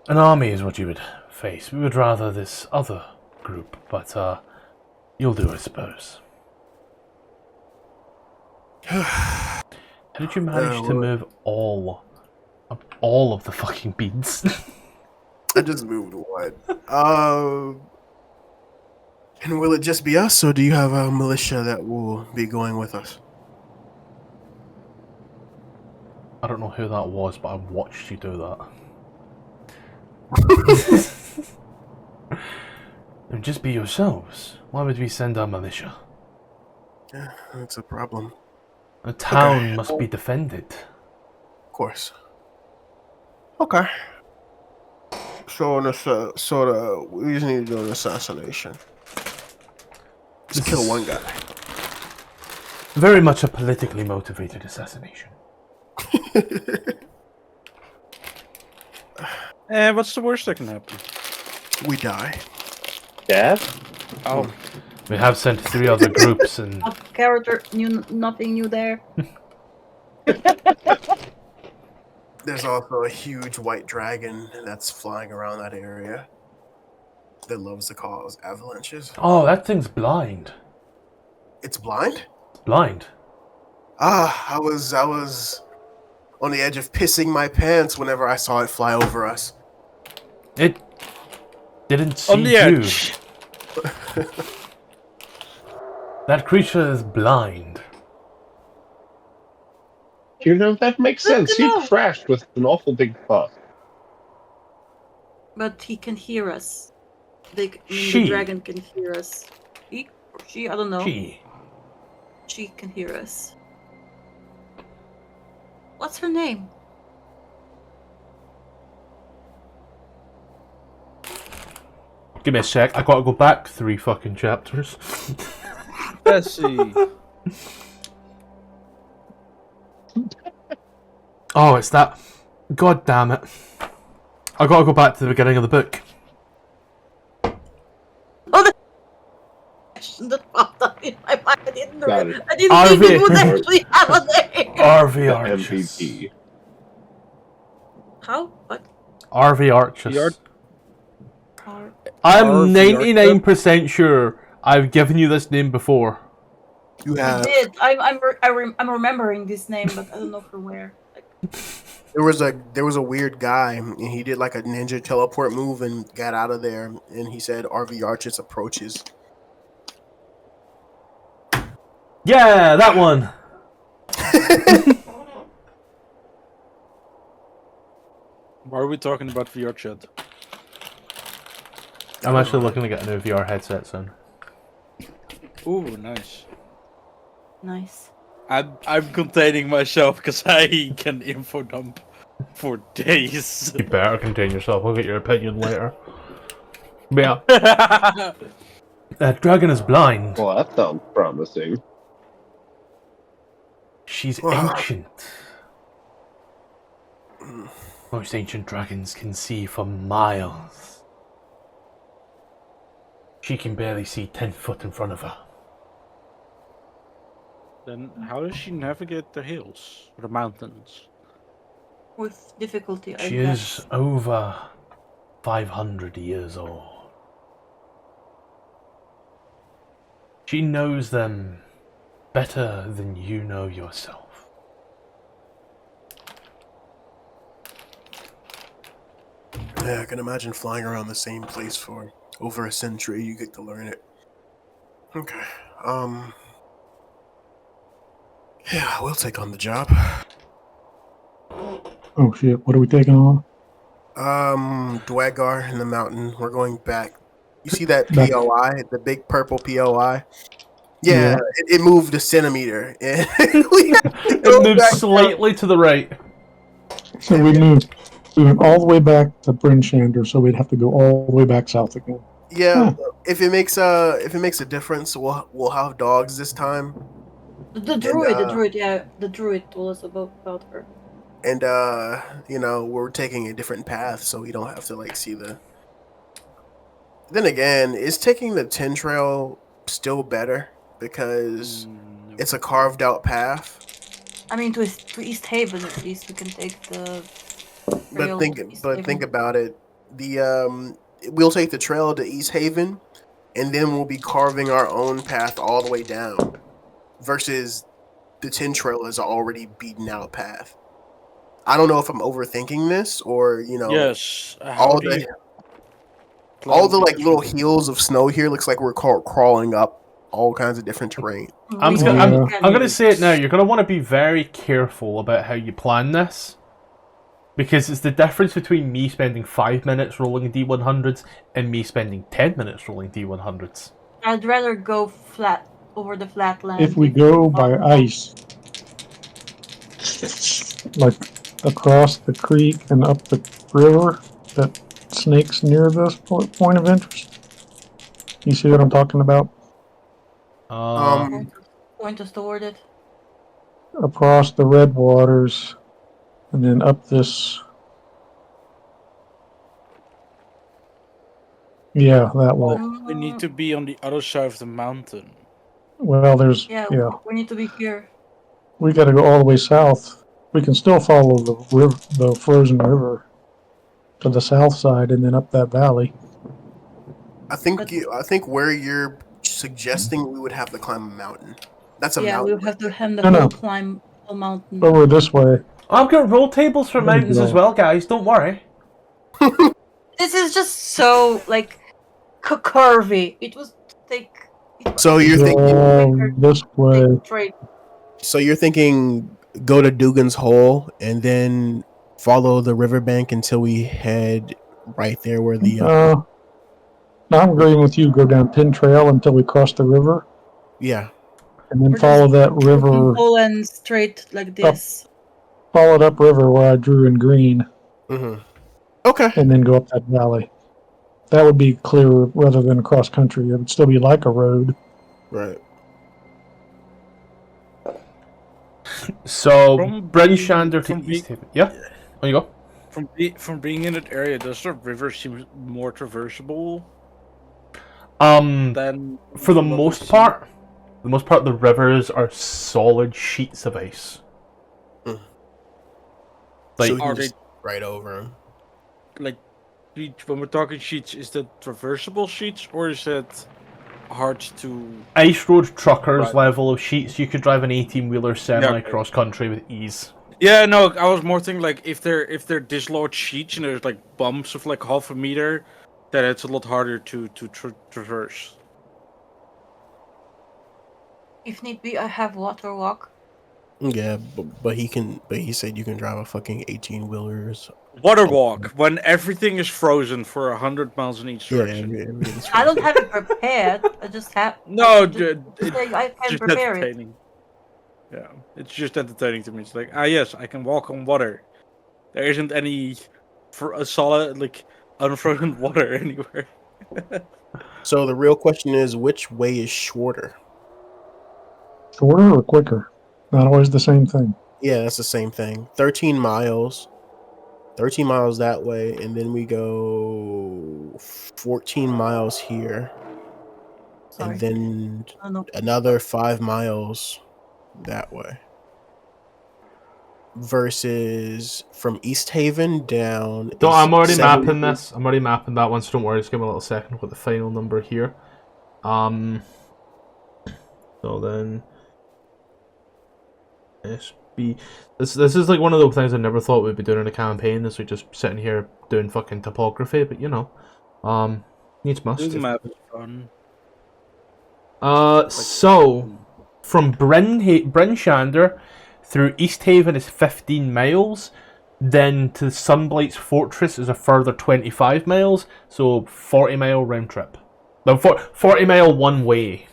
An army is what you would face. We would rather this other group, but you'll do, I suppose. How did you manage to move all of the fucking beads? I just moved one. And will it just be us, or do you have a militia that will be going with us? I don't know who that was, but I watched you do that. It would just be yourselves. Why would we send our militia? Yeah, that's a problem. A town must be defended. Of course. Okay. So, we just need to do an assassination. Just kill one guy. Very much a politically motivated assassination. What's the worst that can happen? We die. Dad? Oh, We have sent 3 other groups, and Character, nothing new there. There's also a huge white dragon that's flying around that area that loves to cause avalanches. oh, that thing's blind. It's blind? It's blind. I was on the edge of pissing my pants whenever I saw it fly over us. It didn't see on the you. edge. That creature is blind. You know, that makes Good sense. to He know. crashed with an awful big fuss. But he can hear us. The She. dragon can hear us. He or she, I don't know. Gee. She can hear us. What's her name? Give me a sec. I gotta go back 3 fucking chapters. Let's see. Oh, it's that. God damn it. I gotta go back to the beginning of the book. Oh, the question that popped up in my mind. I didn't know. Got it. I didn't think it would RV. actually have a name. RV Arches. MVP. How? What? RV Arches. Or I'm RV 99% sure I've given you this name before. You I have. did. I'm remembering this name, but I don't know from where. Like, There was a weird guy, and he did like a ninja teleport move and got out of there. And he said, "RV Arches approaches." Yeah, that one. Why are we talking about VR chat? I'm actually looking to get a new VR headset soon. Ooh, nice. nice. I'm containing myself because I can info dump for days. You better contain yourself. I'll get your opinion later. But yeah, that dragon is blind. Well, that sounds promising. She's ancient. Most ancient dragons can see for miles. She can barely see 10 foot in front of her. Then how does she navigate the hills or the mountains? With difficulty, I She guess. is over 500 years old. She knows them better than you know yourself. Yeah, I can imagine flying around the same place for over a century. You get to learn it. Okay. Yeah, we'll take on the job. Oh shit! What are we taking on? Dwagar in the mountain. We're going back. You see that Back- POI, the big purple POI? Yeah. Yeah, it moved a centimeter, and we have to It go moves back down. slightly to the right. So we went all the way back to Bryn Shandar, so we'd have to go all the way back south again. Yeah, if it makes a difference, we'll have dogs this time. The druid, yeah, the druid told us about her. And we're taking a different path, so we don't have to like see the. Then again, is taking the 10 trail still better because it's a carved out path? I mean, to East Haven at least we can take the. But think about it. We'll take the trail to East Haven, and then we'll be carving our own path all the way down. Versus, the 10 trail is an already beaten out path. I don't know if I'm overthinking this or Yes. all the like little heels of snow here looks like we're crawling up all kinds of different terrain. I'm gonna say it now. You're gonna want to be very careful about how you plan this, because it's the difference between me spending 5 minutes rolling D100s and me spending 10 minutes rolling D100s. I'd rather go flat over the flat land. If we go by ice, like across the creek and up the river that snakes near this point of interest, you see what I'm talking about? Point us toward it. Across the red waters, and then up this. Yeah, that way. We need to be on the other side of the mountain. Well, there's We need to be here. We got to go all the way south. We can still follow the river, the frozen river, to the south side, and then up that valley. I think where you're suggesting we would have to climb a mountain. That's a mountain. We would have to hem the whole climb a mountain. Over this way. I've got roll tables for mountains as well, guys. Don't worry. This is just so like curvy. It was take. So you're thinking this way. So you're thinking go to Dugan's Hole and then follow the riverbank until we head right there where the. No, I'm agreeing with you. Go down Tin Trail until we cross the river. Yeah. And then follow that river. Hole and straight like this. Follow it up river where I drew in green. Mm-hmm. Okay. And then go up that valley. That would be clearer rather than across country. It would still be like a road. Right. So, Bryn Shandar to East Haven. Yeah? On you go. From being in that area, does the river seem more traversable? Than for the most part, the rivers are solid sheets of ice. Like, so are they right over them? Like, when we're talking sheets, is that traversable sheets or is it hard to? Ice road truckers level of sheets. You could drive an 18-wheeler semi cross country with ease. Yeah, no, I was more thinking like if they're dislodged sheets and there's like bumps of like half a meter, then it's a lot harder to traverse. If need be, I have water walk. Yeah, but he said you can drive a fucking 18-wheelers. Water walk when everything is frozen for 100 miles in each direction. Yeah, I don't have it prepared. I just have. No, I can prepare it. Yeah, it's just entertaining to me. It's like, yes, I can walk on water. There isn't any for a solid unfrozen water anywhere. So the real question is, which way is shorter? Shorter or quicker? Not always the same thing. Yeah, that's the same thing. 13 miles. 13 miles that way, and then we go 14 miles here. Sorry. And then Oh, no. another 5 miles that way. Versus from East Haven down. So is I'm already 70 mapping this. I'm already mapping that one, so don't worry. Just give me a little second with the final number here. So then SB. This is like one of those things I never thought we'd be doing in a campaign. This we're just sitting here doing fucking topography, but you know, needs must. This map is fun. So from Bryn Shandar through East Haven is 15 miles. Then to Sunblight's Fortress is a further 25 miles. So 40-mile round trip. No, 40-mile one way.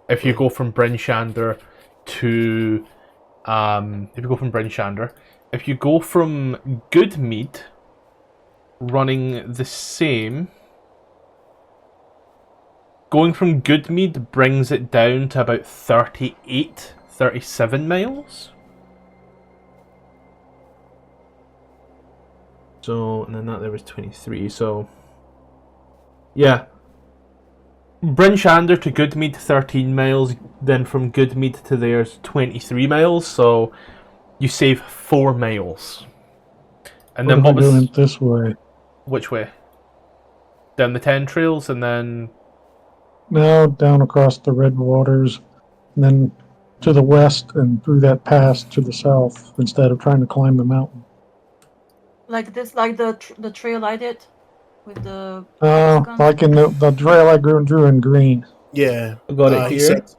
If you go from Bryn Shandar to if you go from Bryn Shandar, if you go from Goodmead, running the same. Going from Goodmead brings it down to about 38, 37 miles. So, and then that there was 23, so... Yeah. Bryn Shandar to Goodmead, 13 miles. Then from Goodmead to there's 23 miles, so you save 4 miles. And then what what am I was... doing this way? Which way? Down the 10 trails, and then... Now down across the red waters, and then to the west and through that pass to the south instead of trying to climb the mountain. Like this, like the trail I did with the. Like in the trail I drew in green. Yeah. I got it He here. said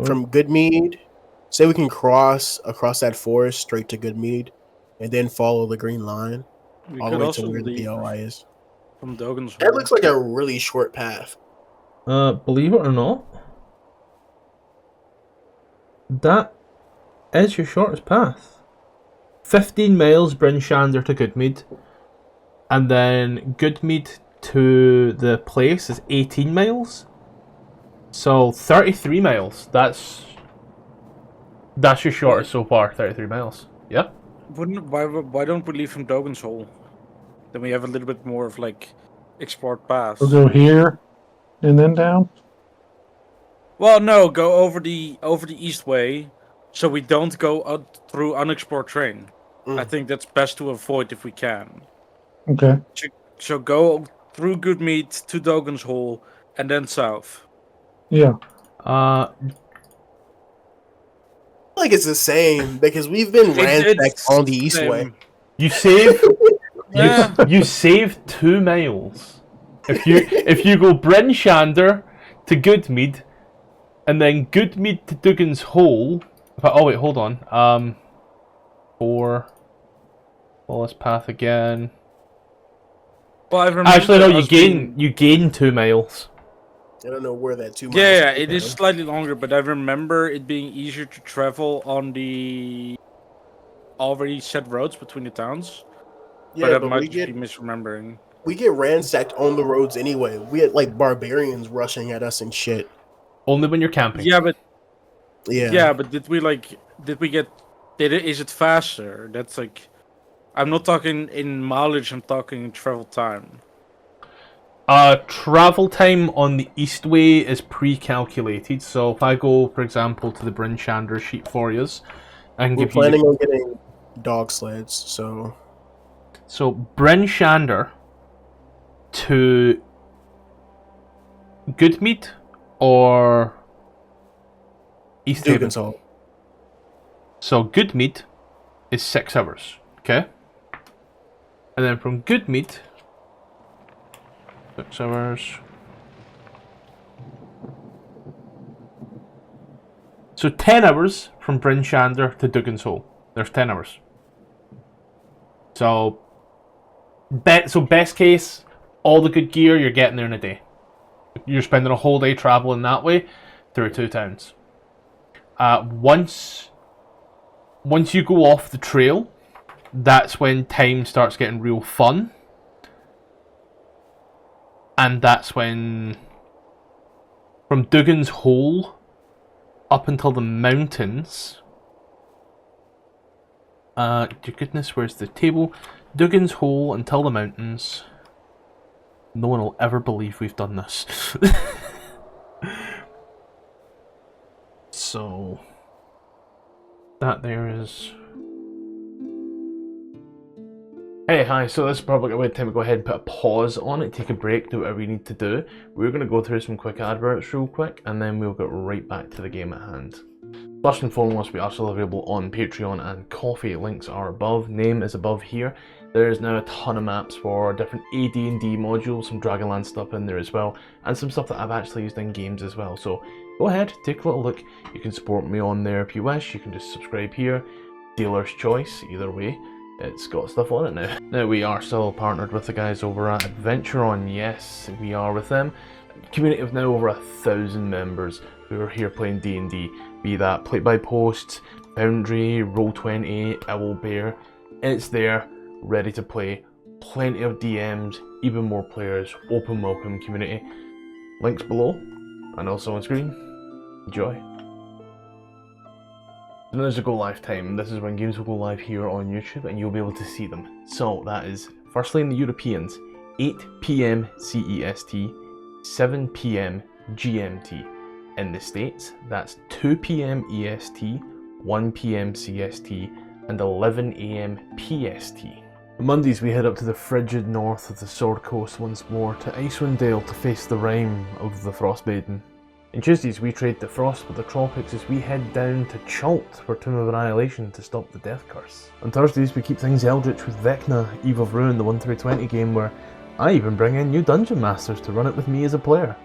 from Goodmead, say we can cross across that forest straight to Goodmead and then follow the green line We all the could way also to where the leave DOI is. from Dogan's That looks like a really short path. Believe it or not, that is your shortest path. 15 miles Bryn Shandar to Goodmead, and then Goodmead to the place is 18 miles. So 33 miles. That's your shortest so far. 33 miles. Yeah. Why don't we leave from Dogan's Hole? Then we have a little bit more of explored paths. We'll go here and then down. Well, no, go over the east way, so we don't go out through unexplored terrain. I think that's best to avoid if we can. Okay. So go through Goodmead to Dogan's Hole and then south. Yeah. Like it's the same because we've been ransacked It's on the east way. You save Yeah. you save 2 miles. If you go Bryn Shandar to Goodmead, and then Goodmead to Dugan's Hole. Oh wait, hold on. 4. Follow this path again. Well, I remember Actually, no. us You gain 2 miles. I don't know where that 2 miles Yeah, is. it is slightly longer, but I remember it being easier to travel on the already set roads between the towns. Yeah, but I but might just be misremembering. we get ransacked on the roads anyway. We had like barbarians rushing at us and shit. Only when you're camping. Yeah, but Yeah. but is it faster? That's I'm not talking in mileage, I'm talking in travel time. Travel time on the east way is pre-calculated. So if I go, for example, to the Bryn Shandar sheet for yous, I can We're give you. planning on getting dog sleds, so So Bryn Shandar to Goodmead or East Haven. Dugan's Hole. So Goodmead is 6 hours, okay? And then from Goodmead, 6 hours. So 10 hours from Bryn Shandar to Dugan's Hole. There's 10 hours. So best case, all the good gear you're getting there in a day. You're spending a whole day traveling that way through 2 towns. Once once you go off the trail, that's when time starts getting real fun. And that's when, from Dugan's Hole up until the mountains... dear goodness, where's the table? Dugan's Hole until the mountains. No one will ever believe we've done this. So... that there is... Hey, hi, so this is probably a good time to go ahead and put a pause on it, take a break, do whatever you need to do. We're going to go through some quick adverts real quick, and then we'll get right back to the game at hand. First and foremost, we are still available on Patreon and Coffee. Links are above, name is above here. There is now a ton of maps for different AD&D modules, some Dragonlance stuff in there as well, and some stuff that I've actually used in games as well. So go ahead, take a little look. You can support me on there if you wish. You can just subscribe here. Dealer's choice, either way. It's got stuff on it now. Now we are still partnered with the guys over at AdverntureOn. Yes, we are with them. Community of now over 1,000 members who are here playing D&D. Be that Play by Post, Foundry, Roll20, Owlbear. It's there, ready to play. Plenty of DMs, even more players. Open welcome community. Links below and also on screen. Enjoy. When there's a go live time, this is when games will go live here on YouTube and you'll be able to see them. So that is, firstly in the Europeans, 8 PM CEST, 7 PM GMT. In the States, that's 2 PM EST, 1 PM CST, and 11 AM PST. On Mondays we head up to the frigid north of the Sword Coast once more, to Icewind Dale to face the Rime of the Frostmaiden. On Tuesdays we trade the frost with the tropics as we head down to Chult for Tomb of Annihilation to stop the death curse. On Thursdays we keep things eldritch with Vecna, Eve of Ruin, the 1-20 game where I even bring in new dungeon masters to run it with me as a player.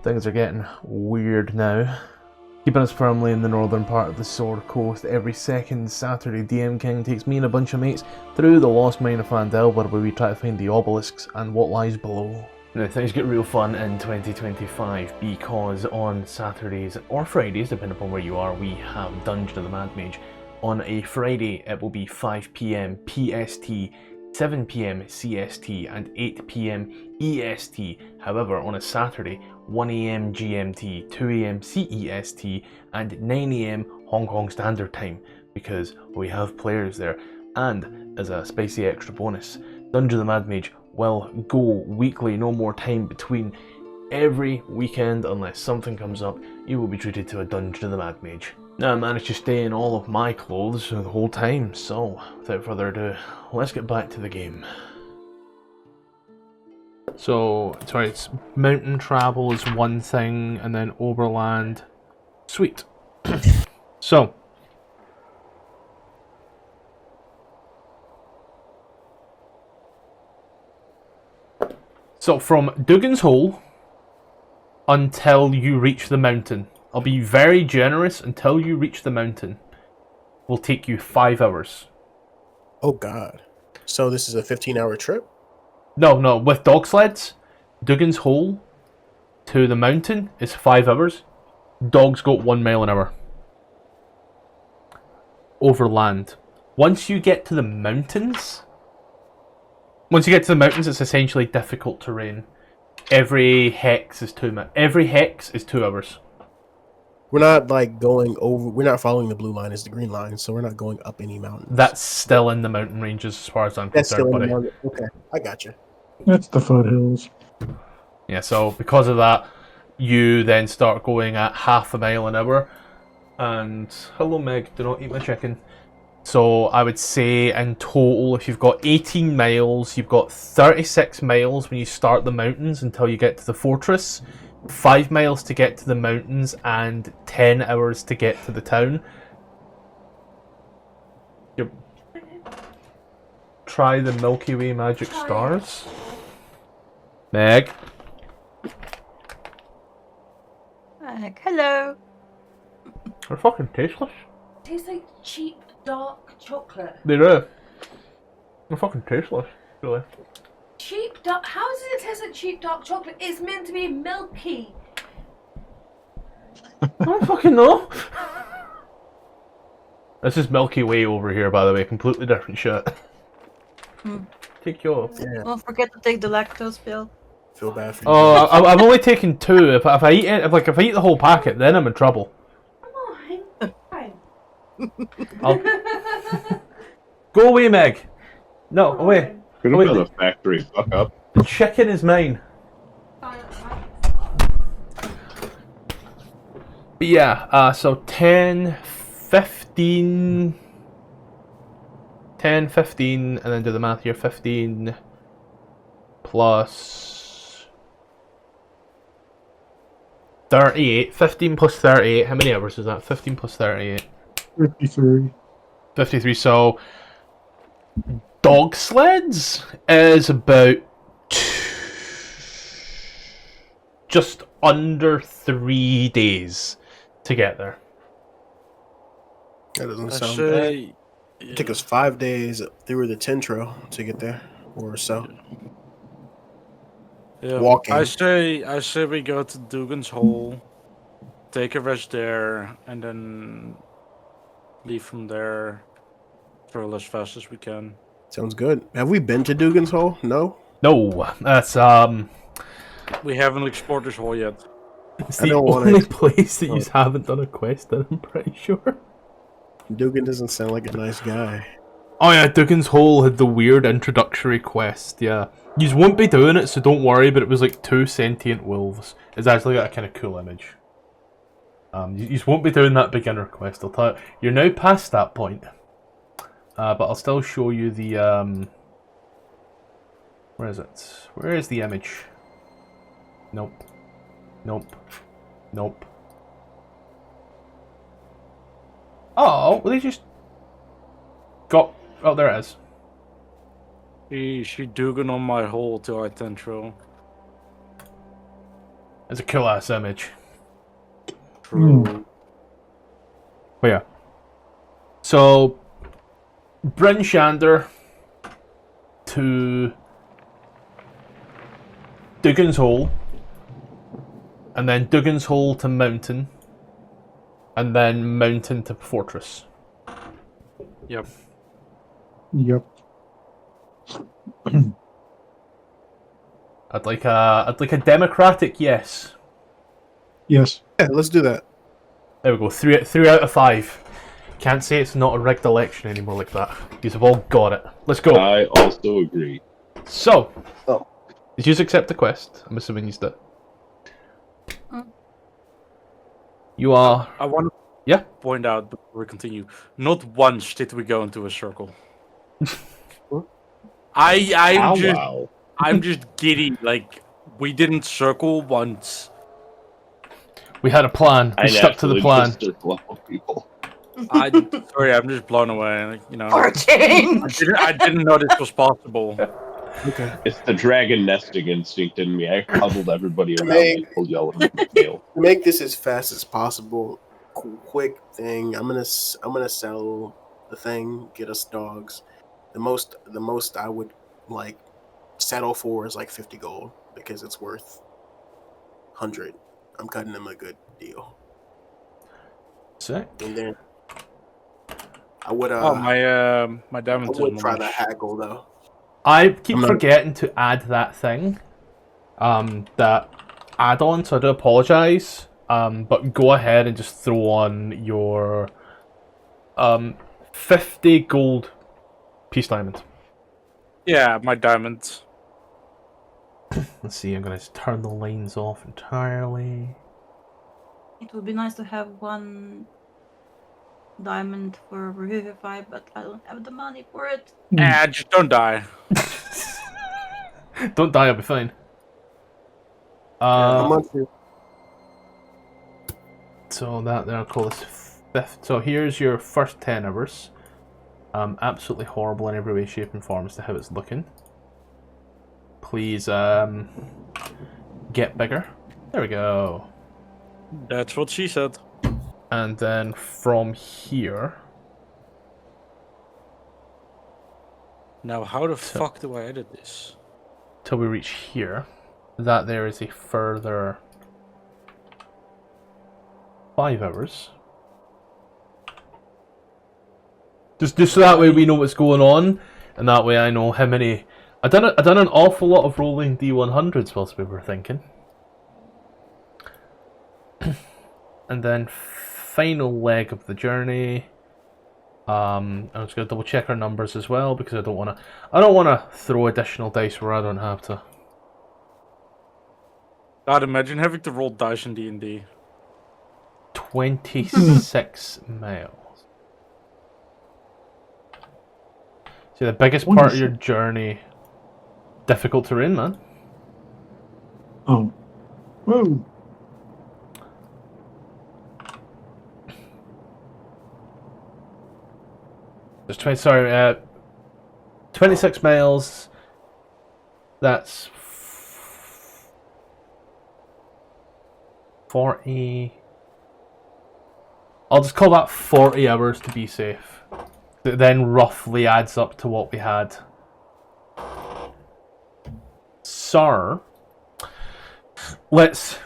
Things are getting weird now. Keeping us firmly in the northern part of the Sword Coast, every second Saturday DM King takes me and a bunch of mates through the lost mine of Phandelver where we try to find the obelisks and what lies below. Now things get real fun in 2025 because on Saturdays or Fridays, depending upon where you are, we have Dungeon of the Mad Mage. On a Friday it will be 5 PM PST, 7 PM CST and 8 PM EST. However, on a Saturday, 1 AM GMT, 2 AM CEST and 9 AM Hong Kong Standard Time because we have players there. And as a spicy extra bonus, Dungeon of the Mad Mage will go weekly, no more time between. Every weekend, unless something comes up, you will be treated to a Dungeon of the Mad Mage. Now I managed to stay in all of my clothes the whole time, so without further ado, let's get back to the game. So, sorry, it's mountain travel is one thing, and then overland. Sweet. So. So from Dugan's Hole until you reach the mountain. I'll be very generous until you reach the mountain. Will take you 5 hours. Oh god. So this is a 15-hour trip? No, with dog sleds, Dugan's Hole to the mountain is 5 hours. Dogs go 1 mile an hour. Overland. Once you get to the mountains, it's essentially difficult terrain. Every hex is 2 hours. We're not like going over. We're not following the blue line. It's the green line, so we're not going up any mountains. That's still in the mountain ranges as far as I'm concerned, buddy. Okay, I got you. It's the foothills. Yeah, so because of that, you then start going at half a mile an hour. And hello, Meg. Do not eat my chicken. So I would say in total, if you've got 18 miles, you've got 36 miles when you start the mountains until you get to the fortress. 5 miles to get to the mountains and 10 hours to get to the town. Try the Milky Way magic stars. Meg. Hello. They're fucking tasteless. Tastes like cheap dark chocolate. They do. They're fucking tasteless, really. Cheap dark. How does it taste like cheap dark chocolate? It's meant to be milky. I don't fucking know. This is Milky Way over here, by the way. Completely different shit. Take you off. Yeah, Don't forget to take the lactose pill. feel bad for you. Oh, I've only taken 2. If I eat it, if I eat the whole packet, then I'm in trouble. Come on. I'll... Go away, Meg. No, away. Could have Wait, been a factory fuck up. The chicken is mine. But yeah, so 10, 15... 10, 15, and then do the math here. 15 plus 38. 15 plus 38. How many hours is that? 15 plus 38. 53. 53. So dog sleds is about just under 3 days to get there. That doesn't I sound bad. say, It took us 5 days through the 10 trail to get there, or so. yeah, Walking. I say we go to Dugan's Hole, take a rest there, and then leave from there travel as fast as we can. Sounds good. Have we been to Dugan's Hole? No? No, that's We haven't explored this hole yet. it's I the don't wanna only ex- place that you haven't done a quest in, I'm pretty sure. Dugan doesn't sound like a nice guy. Oh yeah, Dugan's Hole had the weird introductory quest, yeah. You won't be doing it, so don't worry, but it was like 2 sentient wolves. It's actually got a kind of cool image. You won't be doing that beginner quest, I'll tell you. You're now past that point. But I'll still show you the, where is it? Where is the image? Nope. Nope. Nope. Oh, well they just got... Oh, there it is. She Dugan on my hole till I tantro. It's a cool ass image. True. But yeah. So, Bryn Shandar to Dugan's Hole, and then Dugan's Hole to Mountain, and then Mountain to Fortress. Yep. Yep. I'd like a democratic yes. Yes. Yeah, let's do that. There we go. 3 out of 5. Can't say it's not a rigged election anymore like that. You've all got it. Let's go. I also agree. So, Oh. did you accept the quest? I'm assuming you did. You are. I want to Yeah. point out before we continue. Not once did we go into a circle. I'm just giddy. Like we didn't circle once. We had a plan. We stuck to the plan. Just circle up with people. Sorry, I'm just blown away. Like, you know, For a change! I didn't know this was possible. Okay. It's the dragon nesting instinct in me. I huddled everybody around Hey. me, pulled yellow at the tail. To make this as fast as possible, quick thing. I'm gonna sell the thing, get us dogs. The most I would like settle for is like 50 gold because it's worth 100. I'm cutting them a good deal. Sick. And then I would Oh my I diamond. would try to haggle though. I keep I'm not- forgetting to add that thing. That add-on, so I do apologise. But go ahead and just throw on your 50 gold peace diamond. Yeah, my diamond. Let's see, I'm gonna just turn the lines off entirely. It would be nice to have 1 diamond for Revivify, but I don't have the money for it. Just don't die. Don't die, I'll be fine. How much? So that there, I'll call this 5th. So here's your first 10 hours. Absolutely horrible in every way, shape, and form as to how it's looking. Please, get bigger. There we go. That's what she said. And then from here, Now, how the fuck do I edit this? till we reach here, that there is a further 5 hours. Just so that way we know what's going on, and that way I know how many. I done an awful lot of rolling D100s whilst we were thinking. And then final leg of the journey. I'm just gonna double check our numbers as well because I don't wanna throw additional dice where I don't have to. God, imagine having to roll dice in D&D. 26 miles. See, the biggest part of your journey, difficult terrain, man. Oh. Whoa. There's 26 miles. That's 40. I'll just call that 40 hours to be safe. That then roughly adds up to what we had. So, let's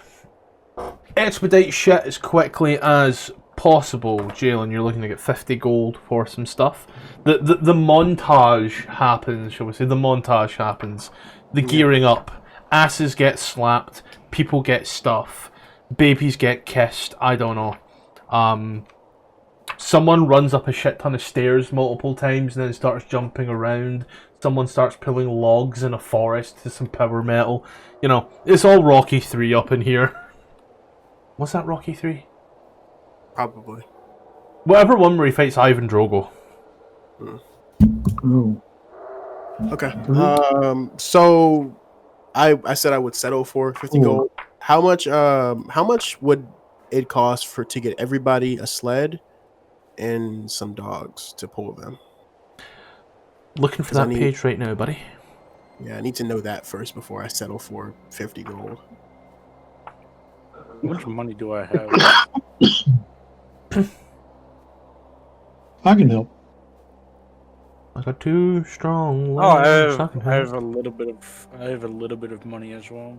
expedite shit as quickly as possible. Jalen, you're looking to get 50 gold for some stuff. The montage happens, shall we say? The montage happens. The gearing up. Asses get slapped. People get stuff. Babies get kissed. I don't know. Someone runs up a shit ton of stairs multiple times and then starts jumping around. Someone starts pulling logs in a forest to some power metal. You know, it's all Rocky 3 up in here. Was that Rocky 3? Probably. Whatever one where he fights Ivan Drogo. Oh. Okay. So I said I would settle for 50 gold. How much would it cost to get everybody a sled and some dogs to pull them? Looking for that page right now, buddy. Yeah, I need to know that first before I settle for 50 gold. How much money do I have? I can help. I got 2 strong. I have a little bit of money as well.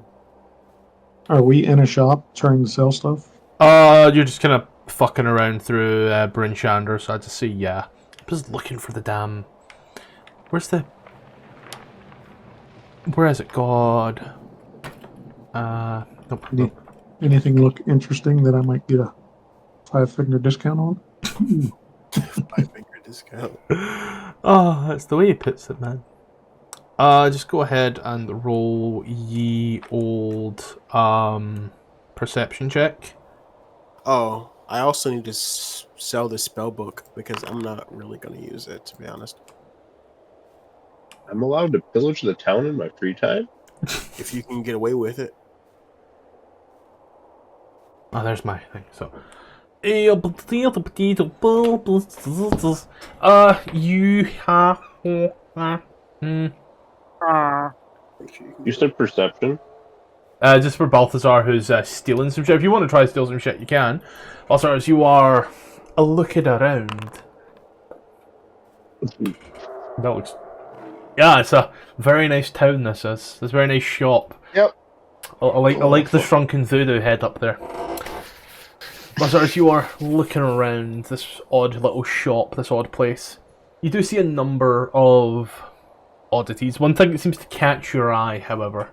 Are we in a shop trying to sell stuff? You're just kind of fucking around through Bryn Shandar, so I'd just say yeah. I'm just looking for the damn. Where is it? God. Nope. Anything look interesting that I might get a 5-finger discount on? 5-finger discount. Oh, that's the way he puts it, man. Just go ahead and roll ye old perception check. Oh, I also need to sell the spell book because I'm not really going to use it, to be honest. I'm allowed to pillage the town in my free time? If you can get away with it. Oh, there's my thing. So, you have. You said perception? Just for Balthazar, who's stealing some shit. If you want to try to steal some shit, you can. Also, as you are looking around. That looks. Yeah, it's a very nice town. This is. It's a very nice shop. Yep. I like the shrunken voodoo head up there. But as you are looking around this odd little shop, this odd place, you do see a number of oddities. One thing that seems to catch your eye, however,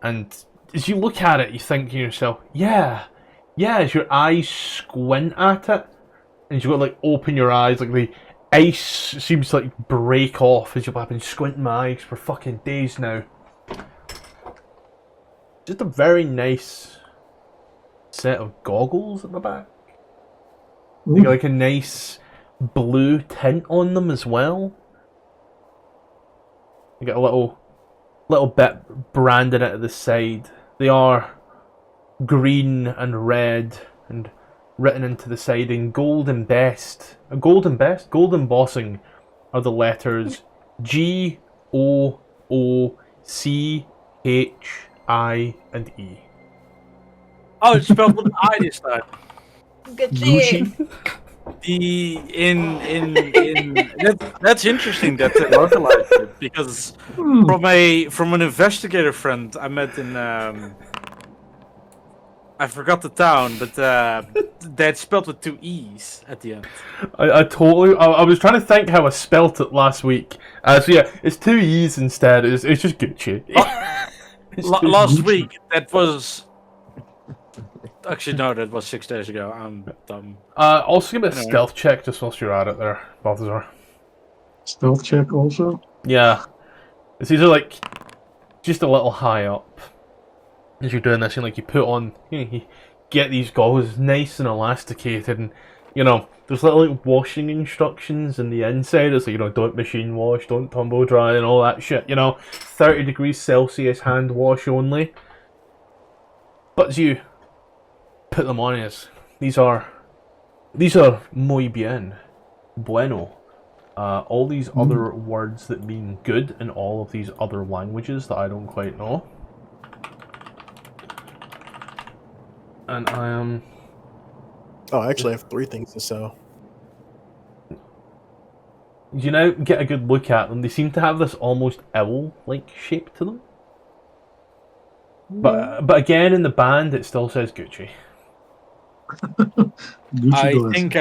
and as you look at it, you think to yourself, yeah, as your eyes squint at it, and you've got to like open your eyes, like the ice seems to like break off as I've been squinting my eyes for fucking days now. Just a very nice set of goggles at the back. They got like a nice blue tint on them as well. You got a little bit branded at the side. They are green and red and written into the side in gold embossing are the letters G, O, O, C, H, I, and E. Oh, it's spelled with an I this time. Good thing. That's interesting that they localized it because from an investigator friend I met I forgot the town, but that's spelled with 2 E's at the end. I totally. I was trying to think how I spelt it last week. So yeah, it's 2 E's instead. It's just Gucci. It's just Last Gucci. week, that was... Actually, no, that was 6 days ago. I'm dumb. Also give me a Anyway. stealth check just whilst you're at it there, Balthazar. Stealth check also. Yeah. It's either like just a little high up as you're doing this, and like you put on, you get these goggles nice and elasticated, and there's little like washing instructions in the inside. It's like, don't machine wash, don't tumble dry, and all that shit. 30 degrees Celsius hand wash only. But as you put them on, these are muy bien, bueno. All these other words that mean good in all of these other languages that I don't quite know. And I am... Oh, I actually have 3 things to sell. You now get a good look at them. They seem to have this almost owl-like shape to them. But again, in the band, it still says Gucci. Gucci I glasses. think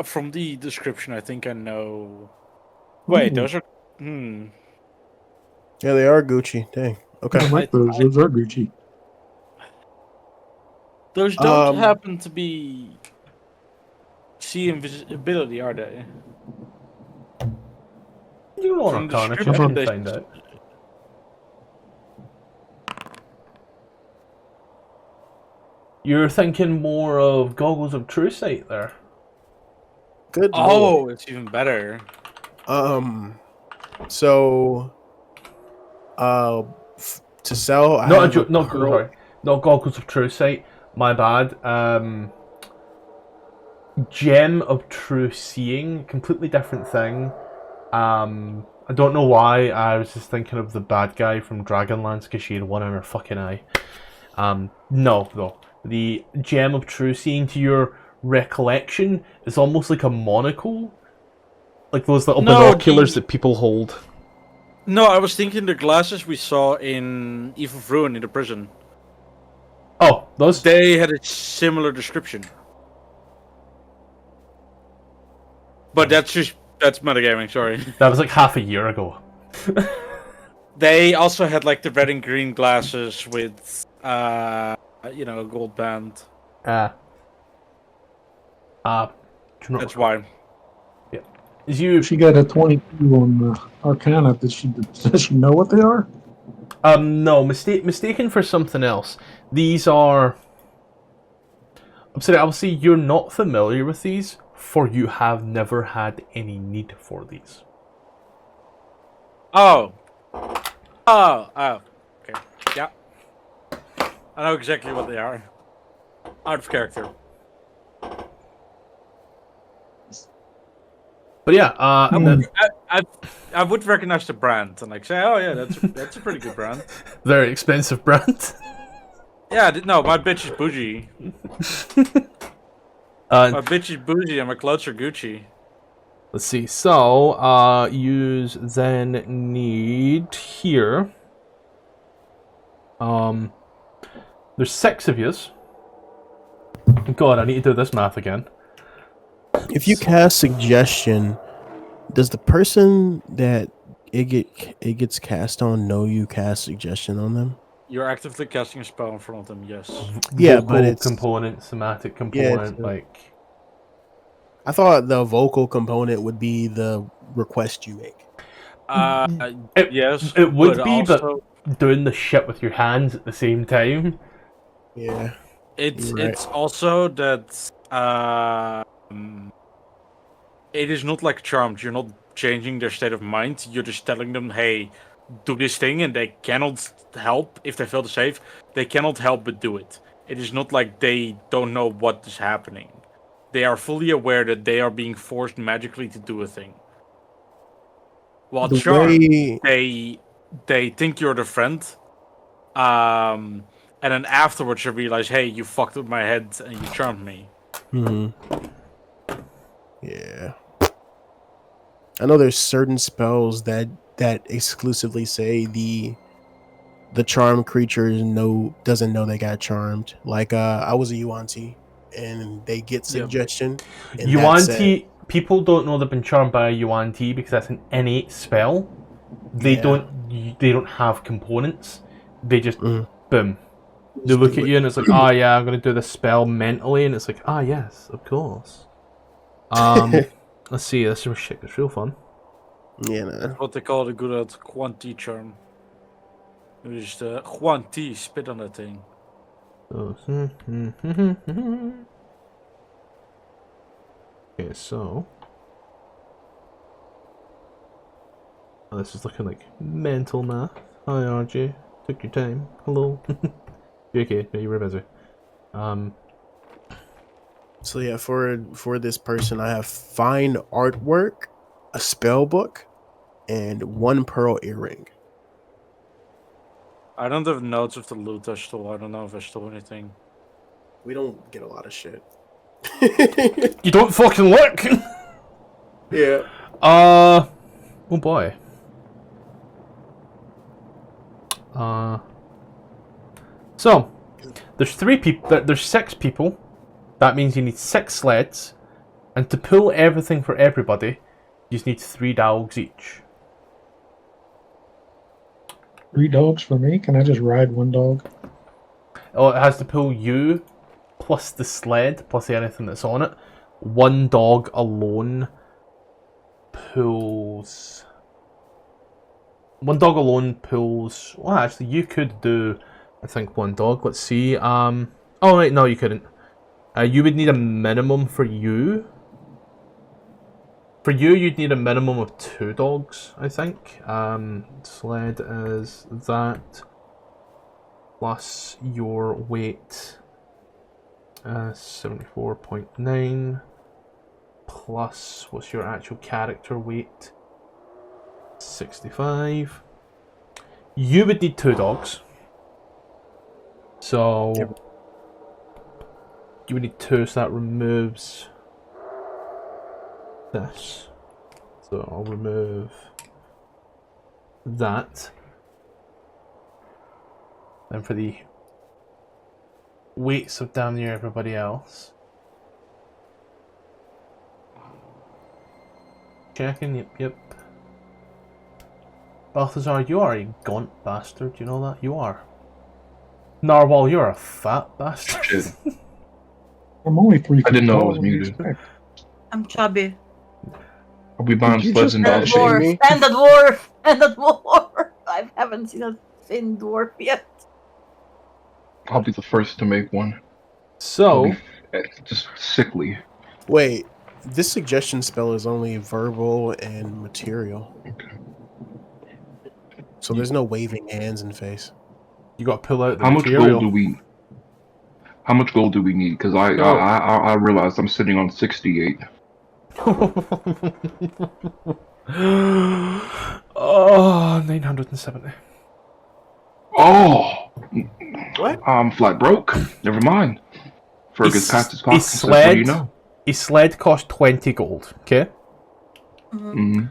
from the description, I think I know... Wait, Ooh. those are... Yeah, they are Gucci. Dang. Okay. I like those. Those are Gucci. Those don't happen to be... See invisibility, are they? You roll an From the Arcana check description, and find out. You're thinking more of Goggles of True Sight there. Good. Oh, Lord. it's even better. So, to sell, I Not have a not pearl- sorry, not Goggles of True Sight. My bad. Gem of True Seeing, completely different thing. I don't know why. I was just thinking of the bad guy from Dragonlance because she had one in her fucking eye. No, though. The Gem of True Seeing, to your recollection, is almost like a monocle, like those little binoculars that people hold. No, I was thinking the glasses we saw in Eve of Ruin in the prison. Oh, those? They had a similar description. But that's metagaming, sorry. That was like half a year ago. They also had like the red and green glasses with, a gold band. That's why. Yeah. Is you? She got a 22 on Arcana. Does she know what they are? No, mistaken for something else. These are... I'm sorry, obviously you're not familiar with these, for you have never had any need for these. Oh. Okay. Yeah. I know exactly what they are. Out of character. But yeah, I would recognize the brand and like say, oh yeah, that's a pretty good brand. Very expensive brand. Yeah, no, my bitch is bougie. My bitch is bougie and my clothes are Gucci. Let's see. So, use then need here. There's 6 of yous. God, I need to do this math again. If you cast suggestion, does the person that it gets cast on know you cast suggestion on them? You're actively casting a spell in front of them, yes. Yeah, Vocal but it's component, somatic component, like... I thought the vocal component would be the request you make. Yes. It would be, also, but doing the shit with your hands at the same time. Yeah. It's also that it is not like Charmed. You're not changing their state of mind. You're just telling them, hey, do this thing, and they cannot help if they fail to save. They cannot help but do it. It is not like they don't know what is happening. They are fully aware that they are being forced magically to do a thing. While Charmed, they think you're the friend, and then afterwards you realize, hey, you fucked with my head and you charmed me. Yeah. I know there's certain spells that exclusively say the the charmed creature doesn't know they got charmed. Like I was a Yuan-Ti, and they get suggestion. And Yuan-Ti, people don't know they've been charmed by a Yuan-Ti because that's an innate spell. They don't have components. They just boom. They look at you and it's like, oh yeah, I'm gonna do this spell mentally, and it's like, ah yes, of course. Let's see, this is shit. It's real fun. Yeah, nah. What they call the good old Huan-Ti charm. Dus the Huan-Ti spit on that thing. Okay, so this is looking like mental math. Hi RJ, took your time. Hello. Okay, no, you were busy. So yeah, for this person, I have fine artwork, a spell book, and 1 pearl earring. I don't have notes of the loot I stole. I don't know if I stole anything. We don't get a lot of shit. You don't fucking look. Yeah. Oh boy. So there's 3 people. There's 6 people. That means you need 6 sleds, and to pull everything for everybody, you just need 3 dogs each. 3 dogs for me? Can I just ride 1 dog? Oh, it has to pull you, plus the sled, plus anything that's on it. 1 dog alone pulls... 1 dog alone pulls... Well, actually, you could do, I think, 1 dog. Let's see. Oh, wait, no, you couldn't. You would need a minimum for you. For you, you'd need a minimum of 2 dogs, I think. Sled is that plus your weight, 74.9, plus what's your actual character weight, 65. You would need 2 dogs. So you would need 2, so that removes this. So I'll remove that. And for the weights of down near everybody else. Checking, yep. Balthazar, you are a gaunt bastard, you know that? You are. Narwhal, you're a fat bastard. Shit. I'm only 3 feet I didn't know I tall, was what do you muted. expect? I'm chubby. Are we buying Did you sleds just and bad dogs? shame Dwarf, me? and the dwarf, and the dwarf. I haven't seen a thin dwarf yet. I'll be the first to make one. So, Just sickly. Wait, this suggestion spell is only verbal and material. Okay. So there's no waving hands and face. you got to pull out the How much material. gold do we? How much gold do we need? Because I realized I'm sitting on 68. Oh, 970. Oh, What? I'm flat broke. Never mind. Fergus passed his A pocket. Says, what do you know? A sled costs 20 gold, okay? Mm-hmm.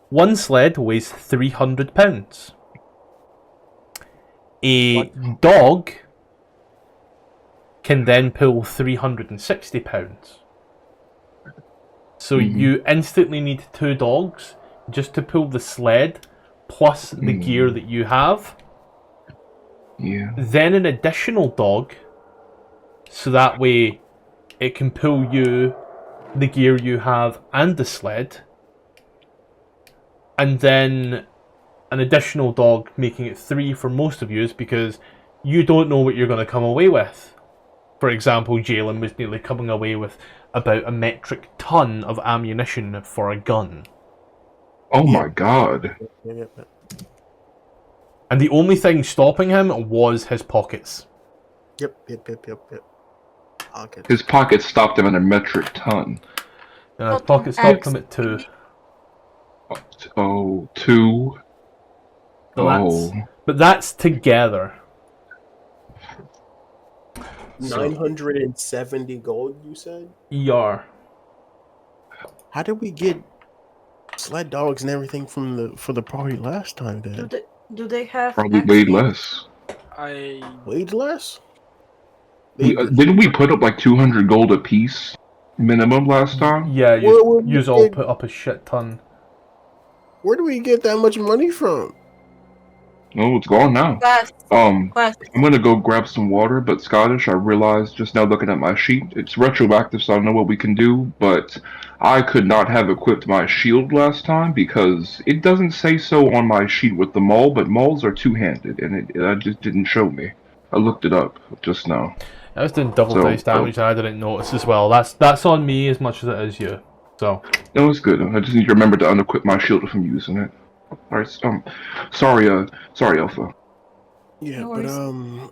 1 sled weighs 300 pounds. A dog can then pull 360 pounds. So you instantly need 2 dogs just to pull the sled plus the gear that you have. Yeah. Then an additional dog, so that way it can pull you, the gear you have, and the sled. And then an additional dog, making it 3 for most of you, because you don't know what you're going to come away with. For example, Jalen was nearly coming away with about a metric ton of ammunition for a gun. Oh my god. Yep. And the only thing stopping him was his pockets. Yep. Okay. His pocket stopped him at a metric ton. His pockets stopped him at 2. Oh, 2. So but that's together. 970 gold, you said? ER. How did we get sled dogs and everything for the party last time then? Do they have Probably axe weighed beak? less. Weighed less? Didn't we put up like 200 gold apiece minimum last time? Yeah, you all put up a shit ton. Where do we get that much money from? No, it's gone now. Quest. I'm gonna go grab some water, but Scottish, I realized just now looking at my sheet, it's retroactive, so I know what we can do, but I could not have equipped my shield last time because it doesn't say so on my sheet with the maul, but mauls are two-handed, and it just didn't show me. I looked it up just now. I was doing double dice damage and I didn't notice as well. That's on me as much as it is you. So. No, it's good. I just need to remember to unequip my shield if I'm using it. Alright, sorry, Alpha. Yeah, No but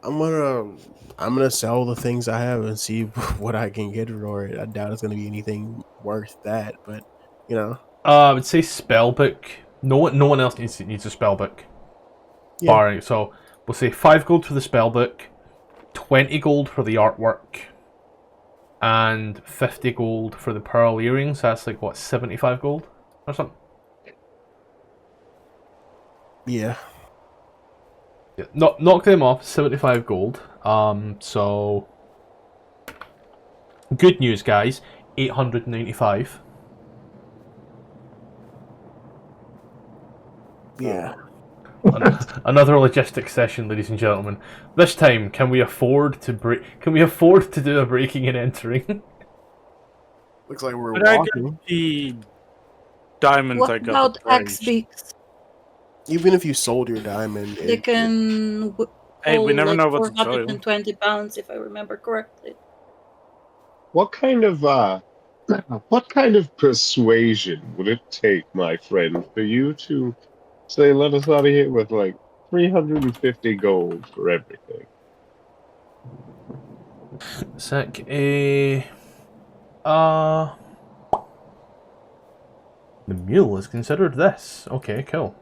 worries. I'm gonna sell the things I have and see what I can get for it. I doubt it's gonna be anything worth that, but you know. I would say spellbook. No one else needs a spellbook. Yeah. Barring, so we'll say 5 gold for the spellbook, 20 gold for the artwork, and 50 gold for the pearl earrings. That's like what, 75 gold or something. Yeah. Yeah, knock them off. 75 gold. So good news, guys. 895. Yeah. Another logistics session, ladies and gentlemen. This time, can we afford to do a breaking and entering? Looks like we're But walking. I got the diamond What I got. about axe beaks? Even if you sold your diamond, They can Hey, we hold never like know what to tell you. 420 pounds, if I remember correctly. What kind of persuasion would it take, my friend, for you to say let us out of here with like 350 gold for everything? Sick. The mule is considered this. Okay, cool.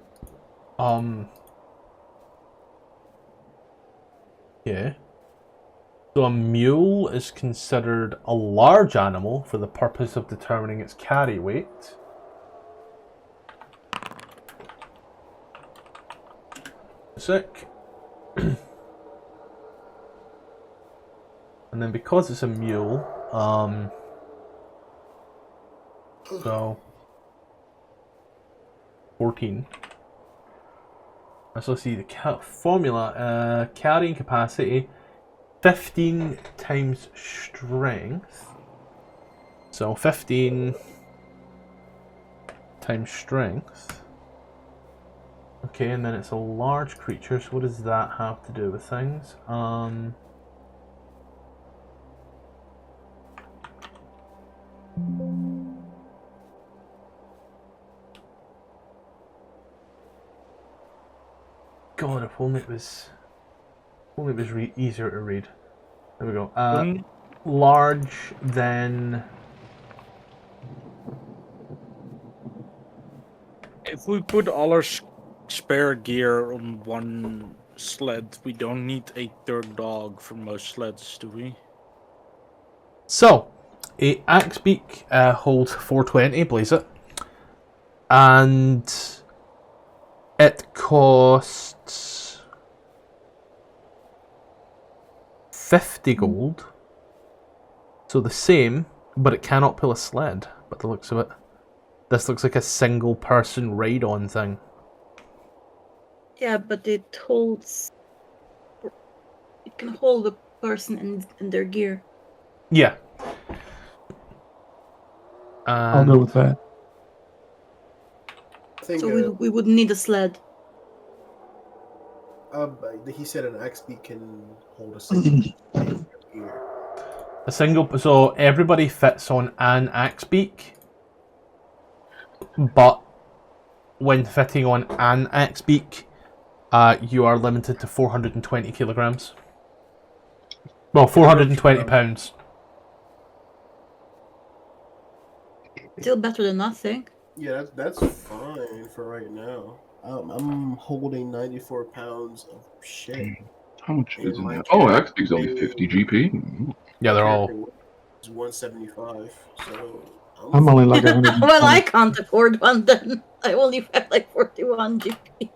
Yeah. So a mule is considered a large animal for the purpose of determining its carry weight. Sick. And then because it's a mule, so 14. Let's see the formula. Carrying capacity 15 times strength. So 15 times strength. Okay, and then it's a large creature, so what does that have to do with things? God, if only it was easier to read. There we go. Large, then. If we put all our spare gear on one sled, we don't need a third dog for most sleds, do we? So, a axe beak holds 420, blaze it, and it costs 50 gold. So the same, but it cannot pull a sled. By the looks of it, this looks like a single person ride-on thing. Yeah, but it holds. It can hold a person and their gear. Yeah. I'll go with that. I think, So we would need a sled. he said an axe beak can hold a single gear. A single, so everybody fits on an axe beak, but when fitting on an axe beak, you are limited to 420 kilograms. Well, 420 pounds. Still better than nothing. Yeah, that's fine for right now. I'm holding 94 pounds of shit. How much is in there? Oh, XP's only 50 GP. Yeah, they're all. It's 175. So I'm only like 100. Well, I can't afford one then. I only have like 41 GP.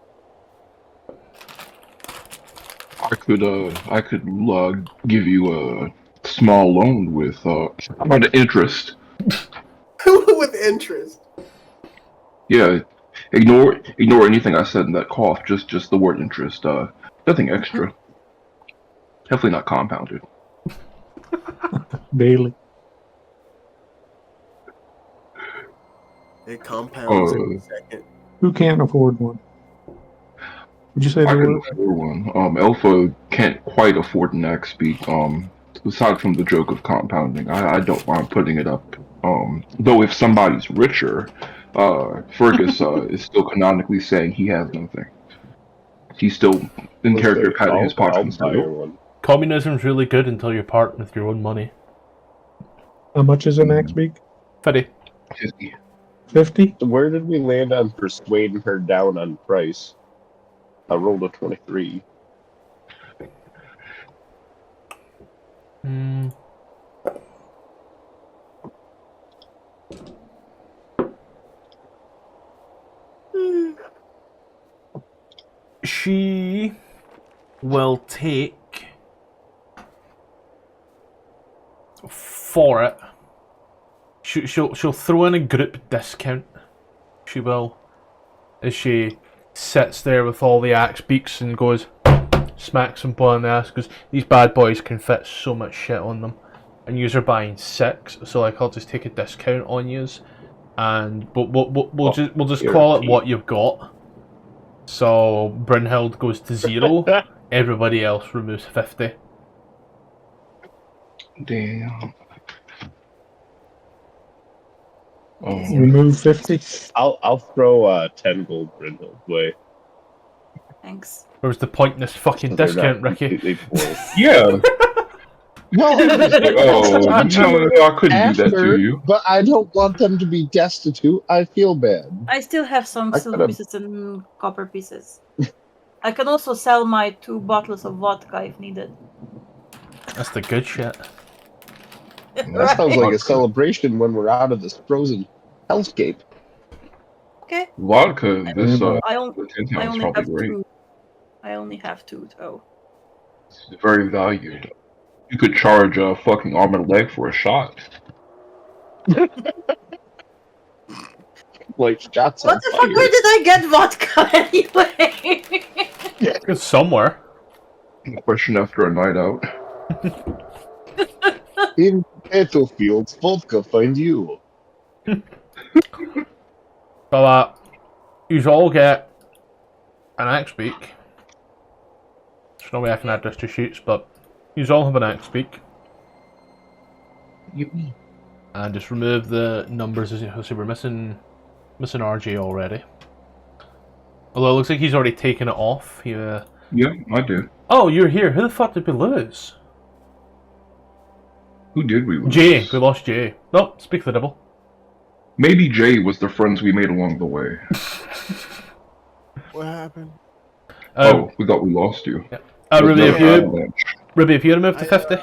I could give you a small loan with about interest. With interest. Yeah, ignore anything I said in that cough. Just the word interest. Nothing extra. Definitely not compounded. Daily. It compounds every Uh, second. Who can't afford one? Would you say I there can was? afford one. Alpha can't quite afford an axe speak. Aside from the joke of compounding, I don't mind putting it up. Though if somebody's richer, Fergus is still canonically saying he has nothing. He's still in Let's character say patting his pockets I'll and buy saying, her one. Communism's really good until you're parting with your own money. How much is an axe beak? 50. 50. 50? So where did we land on persuading her down on price? I rolled a 23. She will take for it. She'll throw in a group discount. She will, as she sits there with all the axe beaks and goes, smacks them on the ass because these bad boys can fit so much shit on them, and yous are buying 6, so like I'll just take a discount on yous, and we'll just call it what you've got. So Brynhild goes to 0. Everybody else removes 50. Damn. Remove 50? I'll throw 10 gold Brindle's way. Thanks. Where's the point in this fucking So they're discount, not Ricky? completely poor. Yeah. Well, Oh, no, I couldn't do that to after, you. but I don't want them to be destitute. I feel bad. I still have some I silver could've- pieces and copper pieces. I can also sell my 2 bottles of vodka if needed. That's the good shit. That sounds like a celebration when we're out of this frozen hellscape. Okay. Vodka, this I only 10 is have probably great. 2. I only have 2 though. It's very valued. You could charge a fucking arm and a leg for a shot. Like shots What on the fuck? fire. Where did I get vodka anyway? It's somewhere. Question after a night out. In battlefields, vodka find you. But you all get an axe beak. There's no way I can add this to sheets, but you all have an axe beak. And just remove the numbers as you see. We're missing RJ already. Although it looks like he's already taken it off. Yeah, I do. Oh, you're here. Who the fuck did we lose? Who did we lose? Jay. We lost Jay. No, speak the devil. Maybe Jay was the friends we made along the way. What happened? We thought we lost you. Ruby, There's if no you avalanche. remove the 50.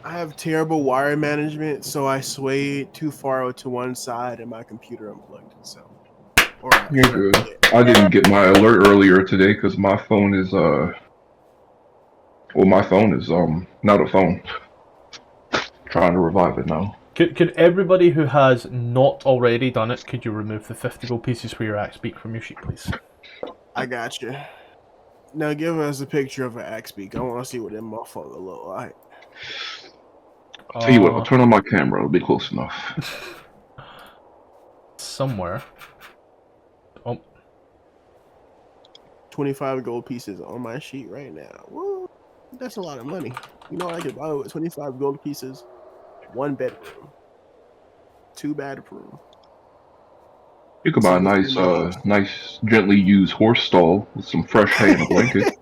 I have terrible wire management, so I swayed too far to one side and my computer unplugged. So, You're good. I didn't get my alert earlier today because my phone is my phone is not a phone. Trying to revive it now. Could everybody who has not already done it, could you remove the 50 gold pieces for your axe beak from your sheet, please? I got you. Now give us a picture of an axe beak. I want to see what that motherfucker look like. Tell you what, I'll turn on my camera. It'll be close enough. Somewhere. Oh. 25 gold pieces on my sheet right now. Woo, that's a lot of money. You know what I could buy with 25 gold pieces? 1 bedroom. 2 bedroom. You could buy a nice, gently used horse stall with some fresh hay and a blanket.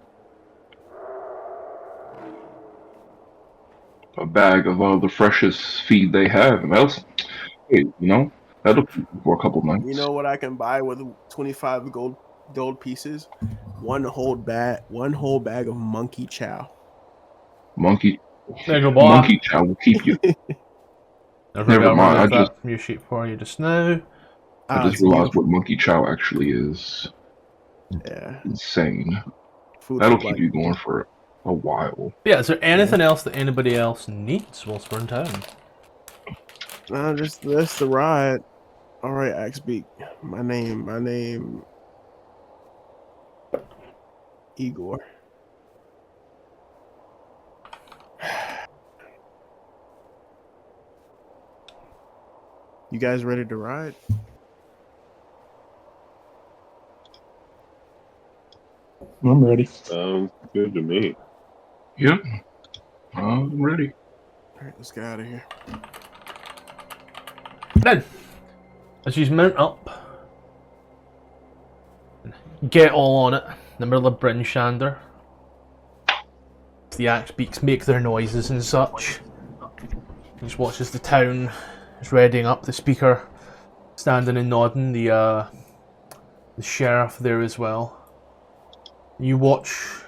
A bag of the freshest feed they have, and else, hey, that'll keep you for a couple nights. You know what I can buy with 25 gold pieces? One whole bag of monkey chow. Monkey Monkey chow will keep you. Never mind. I that from your sheet for you just now. I just realized what monkey chow actually is. Yeah. Insane. Food That'll supply. keep you going for a while. Yeah, is there anything else that anybody else needs whilst we're in town? Just that's the ride. All right, Axbeak. My name, Igor. You guys ready to ride? I'm ready. Sounds good to me. Yep. I'm ready. All right, let's get out of here. Then, as you mount up, get all on it, in the middle of Bryn Shandar. The axe beaks make their noises and such. You just watch as the town is readying up. The speaker standing and nodding. The sheriff there as well. You watch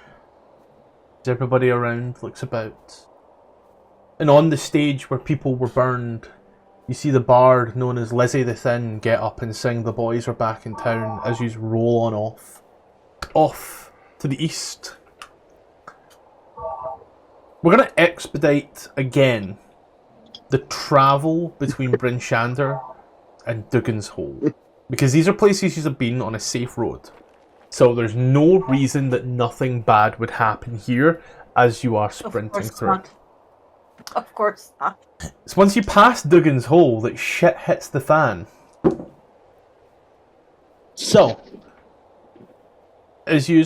as everybody around looks about. And on the stage where people were burned, you see the bard known as Lizzie the Thin get up and sing "The Boys Are Back in Town" as you roll on off to the east. We're going to expedite again the travel between Bryn Shandar and Dugan's Hole, because these are places you have been on a safe road. So there's no reason that nothing bad would happen here as you are sprinting through. Not. Of course not. It's once you pass Dugan's Hole that shit hits the fan. So, as you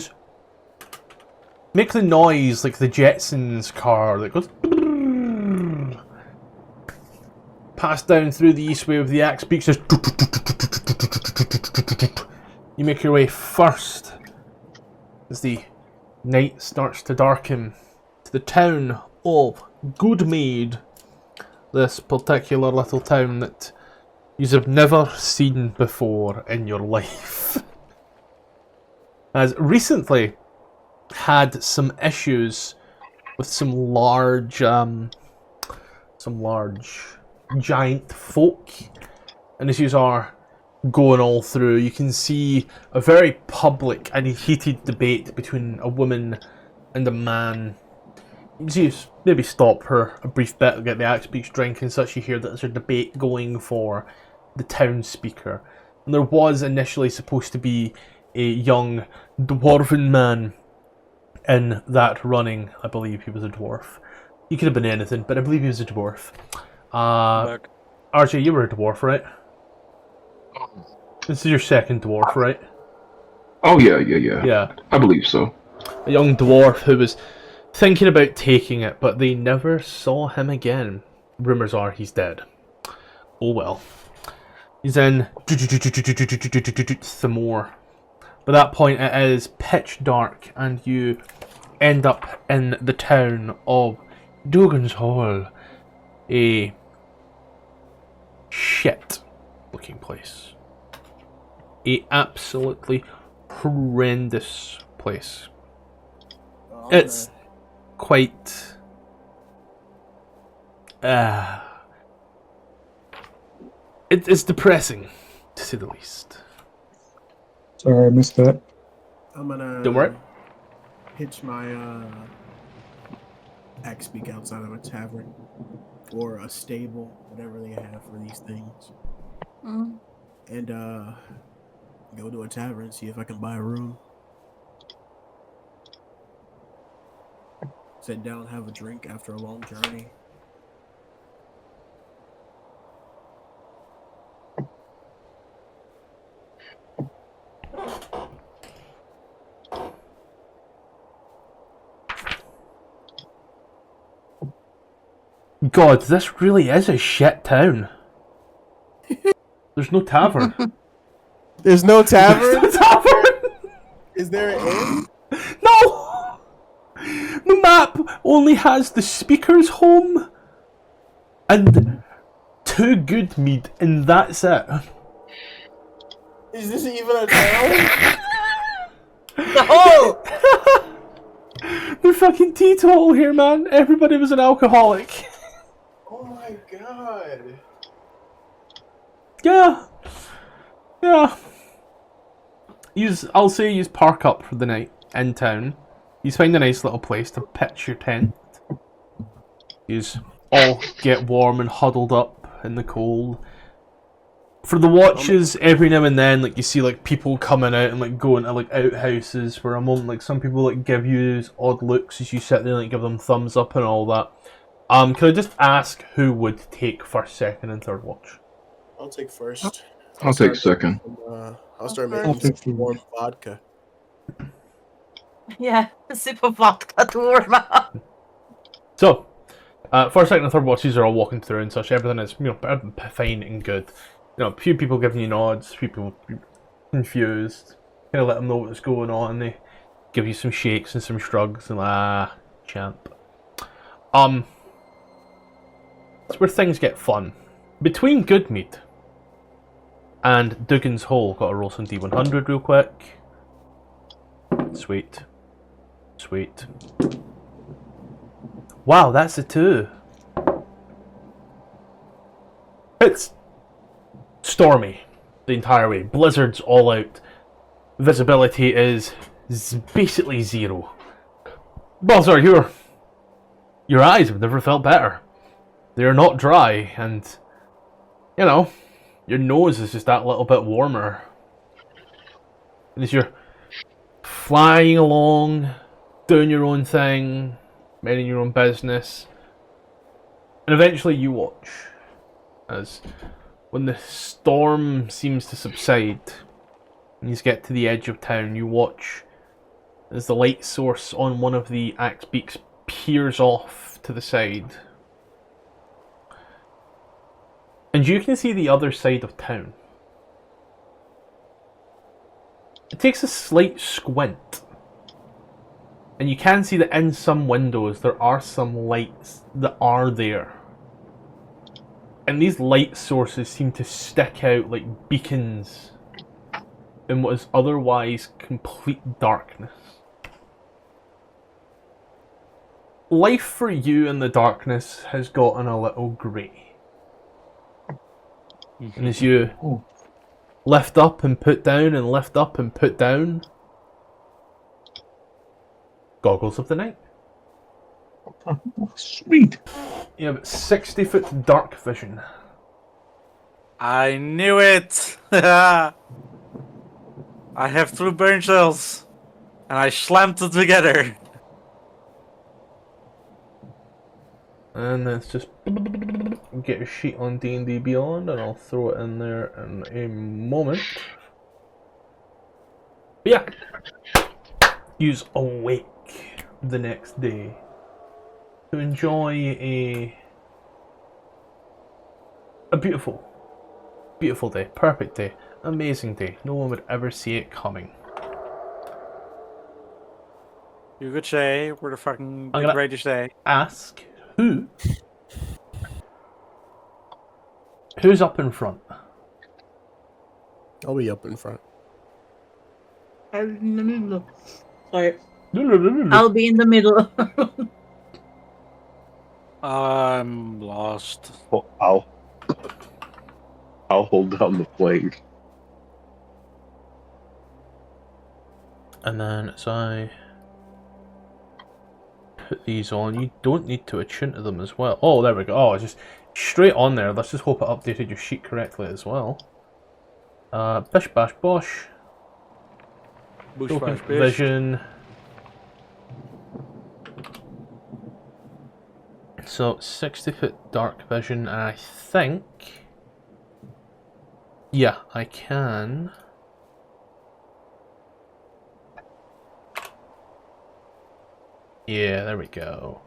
make the noise like the Jetsons car that goes pass down through the eastway of the axe beaks. You make your way first as the night starts to darken to the town of Goodmaid, this particular little town that you have never seen before in your life. Has recently had some issues with some large giant folk, and as you are going all through, you can see a very public and heated debate between a woman and a man. You can see maybe stop for a brief bit, get the axe beaks drink and such. You hear that there's a debate going for the town speaker, and there was initially supposed to be a young dwarven man in that running. I believe he was a dwarf. He could have been anything, but I believe he was a dwarf. RJ, you were a dwarf, right? This is your second dwarf, right? Oh, yeah. Yeah. I believe so. A young dwarf who was thinking about taking it, but they never saw him again. Rumours are he's dead. Oh well. He's in some more. By that point it is pitch dark and you end up in the town of Dugan's Hall. A shit looking place. A absolutely horrendous place. Oh, It's man. quite it's depressing, to say the least. Sorry, I missed that. I'm gonna Don't worry. hitch my axe beak outside of a tavern or a stable, whatever they have for these things, and go to a tavern, see if I can buy a room. Sit down, have a drink after a long journey. God, this really is a shit town. There's no tavern. There's no tavern? There's no tavern! Is there an inn? No! The map only has the speaker's home and 2 good mead, and that's it. Is this even a town? No! They're fucking teetotal here, man. Everybody was an alcoholic. Oh my god. Yeah. I'll say you park up for the night in town. You find a nice little place to pitch your tent. You all get warm and huddled up in the cold. For the watches, every now and then, like you see like people coming out and like going to like outhouses for a moment. Like some people like give you odd looks as you sit there, and like give them thumbs up and all that. Can I just ask who would take first, second, and third watch? I'll take first. I'll take second. I'll start I'll making some warm vodka. Yeah, a sip of vodka to warm up. So, first, second, and third watches are all walking through and such. Everything is, you know, fine and good. You know, a few people giving you nods, people confused. Kind of let them know what's going on. They give you some shakes and some shrugs and champ. It's where things get fun. Between Goodmead and Dugan's Hole, got to roll some D100 real quick. Sweet. Sweet. Wow, that's a 2. It's stormy the entire way. Blizzard's all out. Visibility is basically 0. Well, sorry, your eyes have never felt better. They're not dry, and, you know, your nose is just that little bit warmer. And as you're flying along, doing your own thing, minding your own business, and eventually you watch as when the storm seems to subside and you get to the edge of town, you watch as the light source on one of the axe beaks peers off to the side. And you can see the other side of town. It takes a slight squint. And you can see that in some windows there are some lights that are there. And these light sources seem to stick out like beacons in what is otherwise complete darkness. Life for you in the darkness has gotten a little grey. And as you lift up and put down and lift up and put down, goggles of the night. Sweet. You have 60-foot dark vision. I knew it! I have 2 burn cells, and I slammed them together. And let's just get a sheet on D&D Beyond, and I'll throw it in there in a moment. But yeah, use awake the next day to enjoy a beautiful, beautiful day, perfect day, amazing day. No one would ever see it coming. You could say we're the fucking I'm gonna greatest day. Ask who's up in front? I'll be up in front. I'm in the middle. Sorry. I'll be in the middle. I'm lost. I'll hold down the flank. And then as I put these on, you don't need to attune to them as well. Oh, there we go. Oh, it's just straight on there. Let's just hope it updated your sheet correctly as well. Bish bash bosh. Bush Open bash bish. vision. So 60-foot dark vision, and I think, yeah, I can. Yeah, there we go.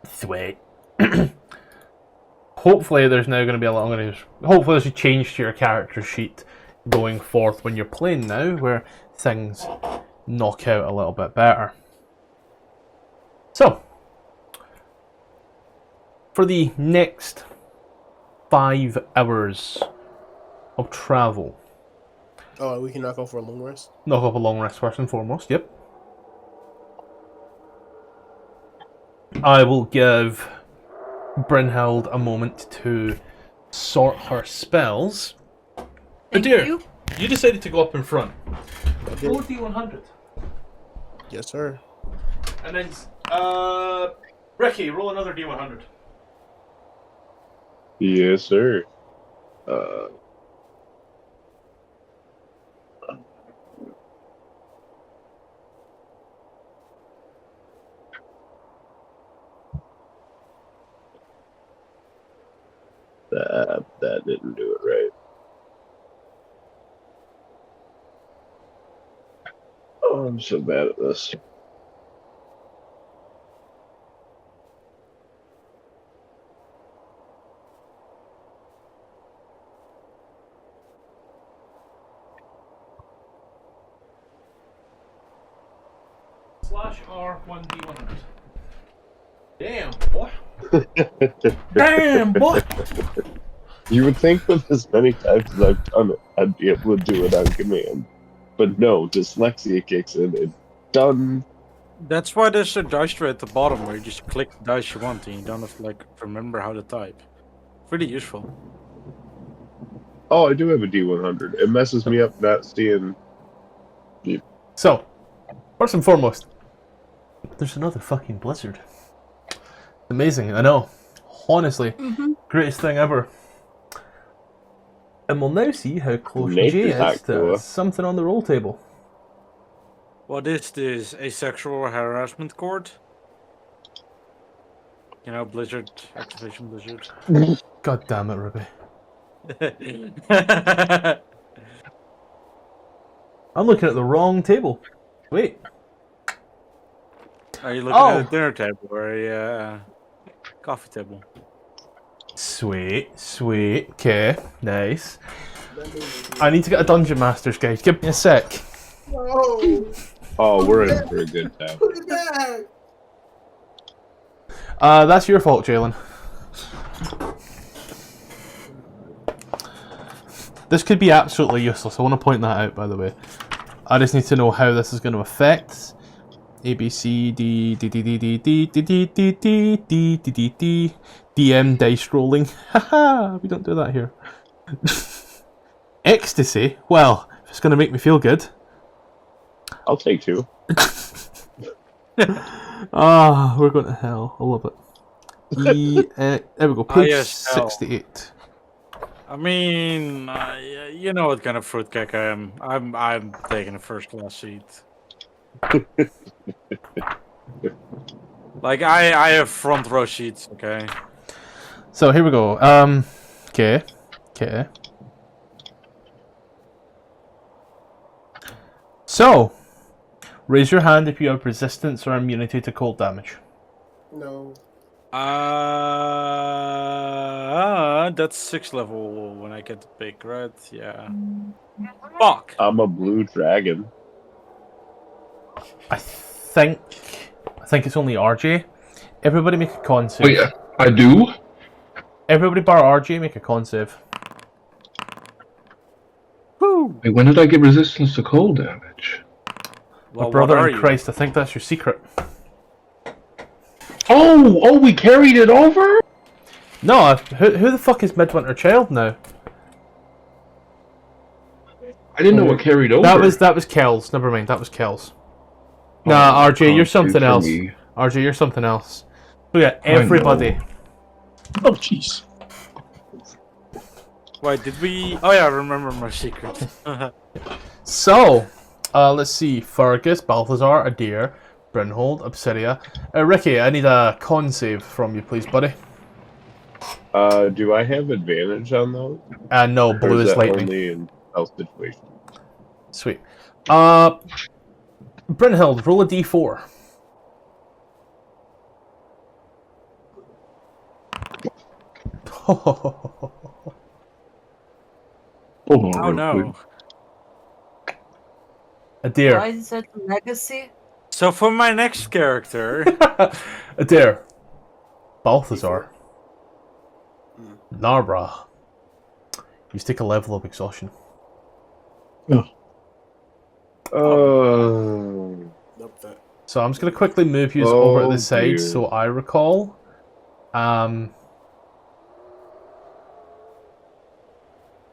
Sweet. Hopefully there's now going to be a lot. Hopefully there's a change to your character sheet going forth when you're playing now, where things knock out a little bit better. So, for the next 5 hours of travel. Oh, we can knock off for a long rest? Knock off a long rest first and foremost, yep. I will give Brynhild a moment to sort her spells. Thank Dear, you. you decided to go up in front. I did. Roll a D100. Yes, sir. And then, Ricky, roll another D100. Yes, sir. That didn't do it right. Oh, I'm so bad at this. /R 1D100. Damn, boy. Damn, boy. You would think with as many times as I've done it, I'd be able to do it on command. But no, dyslexia kicks in and done. That's why there's a dice tray at the bottom where you just click the dice you want and you don't have to like remember how to type. Pretty useful. Oh, I do have a D100. It messes me up not seeing. So, first and foremost, there's another fucking blizzard. Amazing, I know. Honestly, greatest thing ever. And we'll now see how close Jay Nature's is hack, to boy. something on the roll table. What is this? A sexual harassment court? You know, Blizzard, Activation Blizzard. God damn it, Ruby. I'm looking at the wrong table. Wait. Are you looking at a dinner table or a coffee table? Sweet, sweet. Okay, nice. I need to get a Dungeon Master's guide. Give me a sec. No. Oh, we're in for a good time. Put it back. That's your fault, Jalen. This could be absolutely useless. I want to point that out, by the way. I just need to know how this is going to affect A, B, C, D, D, D, D, D, D, D, D, D, D, D, D, D, D, DM dice rolling. Haha, we don't do that here. Ecstasy? Well, if it's going to make me feel good. I'll take 2. Ah, we're going to hell. I love it. There we go, page yes, 68. I mean, you know what kind of fruitcake I am. I'm taking a first class seat. Like I have front row seats, okay. So here we go. Okay. So, raise your hand if you have resistance or immunity to cold damage. No. That's 6th level when I get the pick, right? Yeah. Fuck. I'm a blue dragon. I think it's only RJ. Everybody make a con save. Oh yeah, I do. Everybody bar RJ make a con save. Woo. Wait, when did I get resistance to cold damage? Well, My brother what are in you? Christ, I think that's your secret. Oh, we carried it over? No, who the fuck is Midwinter Child now? I didn't know what carried over. That was Kells. Never mind, that was Kells. Nah, RJ, you're something else. Me. RJ, you're something else. So yeah, everybody. Oh, jeez. Wait, did we? Oh yeah, I remember my secret. So, let's see. Fergus, Balthazar, Adair, Brynhold, Obsidia. Ricky, I need a con save from you, please, buddy. Do I have advantage on those? No, Or blue is that lightning. only in health situation? Sweet. Brynhild, roll a d4. Hold on Oh real no. quick. Adair. Why is that legacy? So for my next character, Adair. Balthazar. Narbra. You take a level of exhaustion. Oh. Nope, that. So I'm just going to quickly move you over to Oh, the side dear. so I recall.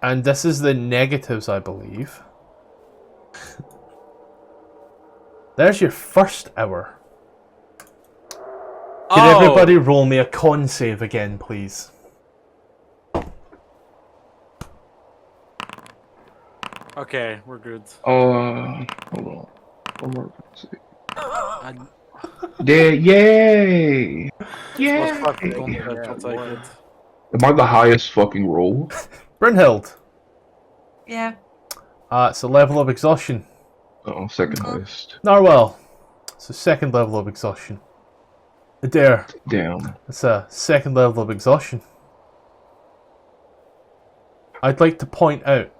And this is the negatives, I believe. There's your first hour. Can everybody roll me a con save again, please? Okay, we're good. Hold on. Yay! Plus 5 for contact, I'll take it. Am I the highest fucking roll? Brynhild. Yeah. It's a level of exhaustion. Oh, second highest. Narwhal. It's a second level of exhaustion. Adair. Damn. It's a second level of exhaustion. I'd like to point out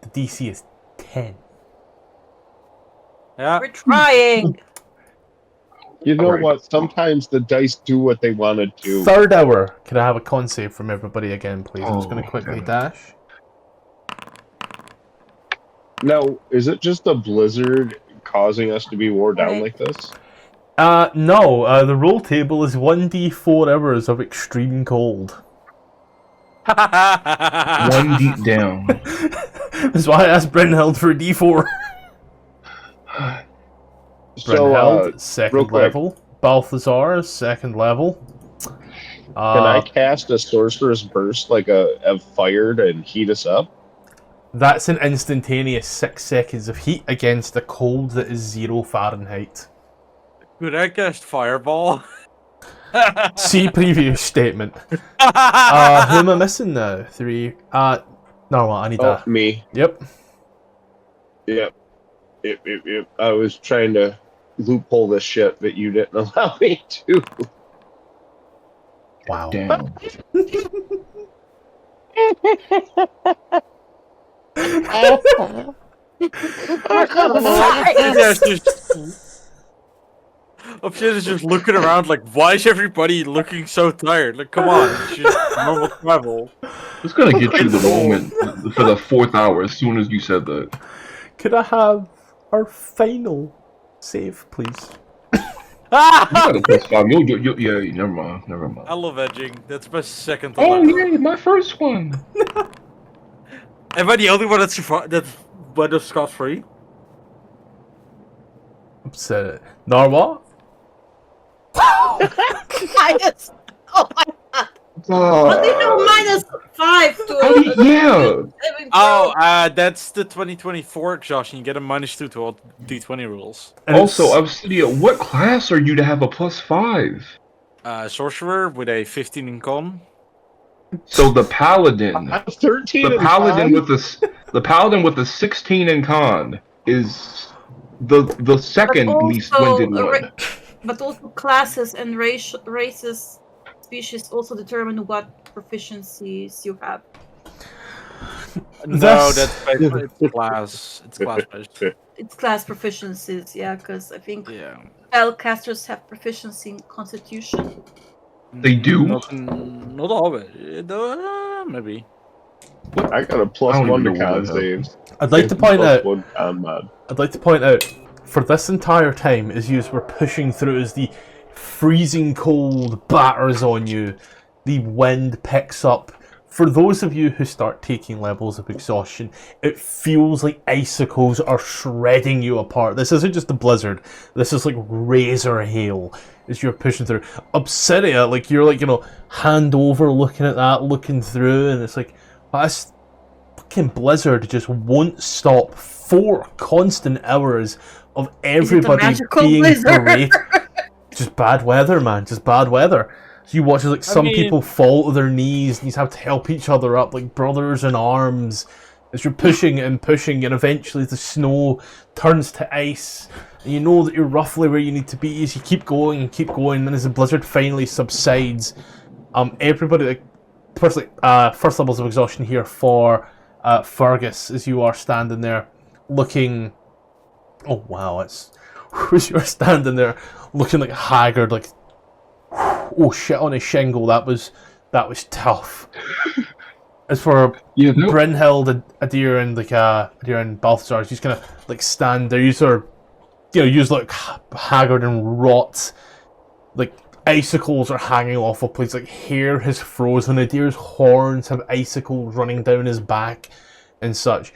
the DC is 10. Yeah. We're trying. You know Alright. what? Sometimes the dice do what they want to do. Third hour. Can I have a con save from everybody again, please? I'm just going to Oh, quickly okay. dash. Now, is it just a blizzard causing us to be wore down Right. like this? No. The roll table is 1d4 hours of extreme cold. 1 deep down. That's why I asked Brynhild for a d4. So, Brynhild, second real quick. level. Balthazar, second level. Can I cast a sorcerer's burst like a fire and heat us up? That's an instantaneous 6 seconds of heat against a cold that is 0 Fahrenheit. Could I cast Fireball? See previous statement. Who am I missing now? 3. No, I need that. Me. Yep. Yep. I was trying to loophole this shit, but you didn't allow me to. Wow. Damn. Option is just looking around like, why is everybody looking so tired? Like, come on, it's just normal travel. It's gonna get you the moment for the 4th hour as soon as you said that. Could I have our final save, please? You got a +5. Yeah, never mind. I love edging. That's my second to Oh, last. yay, my first one! Am I the only one that's went off scot-free? Upset. Narwa? Minus. Oh my god. What do you know? -5 to. Yeah! Oh, that's the 2024 Josh, and you get a -2 to all D20 rules. And Also, it's- Obsidia, what class are you to have a +5? Sorcerer with a 15 in con. So the Paladin. I'm 13 The in Paladin con. with the 16 in con is the second least winded one. But also classes and races, species also determine what proficiencies you have. No, that's basically it's class. It's class based. It's class proficiencies, yeah, because I think Yeah. spellcasters have proficiency in Constitution. They do? Not all of it. Maybe. I got a I don't +1 even to know con what the hell. saves. I'd like to point out. +1 con mod. I'd like to point out, for this entire time, as you were pushing through, as the freezing cold batters on you, the wind picks up. For those of you who start taking levels of exhaustion, it feels like icicles are shredding you apart. This isn't just a blizzard. This is like razor hail as you're pushing through. Obsidia, like you're like, hand over looking at that, looking through, and it's like, this fucking blizzard just won't stop. 4 constant hours of everybody magical being blizzard? great. Just bad weather, man. Just bad weather. So you watch as like some people fall to their knees and you have to help each other up like brothers in arms as you're pushing and pushing, and eventually the snow turns to ice and you know that you're roughly where you need to be as you keep going and keep going. And as the blizzard finally subsides, everybody, like, first levels of exhaustion here for Fergus, as you are standing there looking. Oh wow, as you're standing there looking like haggard, like, oh shit on a shingle. That was tough. As for Brynhild, Adair, and Adair and Balthazar, just gonna like stand there. You sort of, use like haggard and rot, like icicles are hanging off of places, like hair has frozen, the deer's horns have icicles running down his back and such.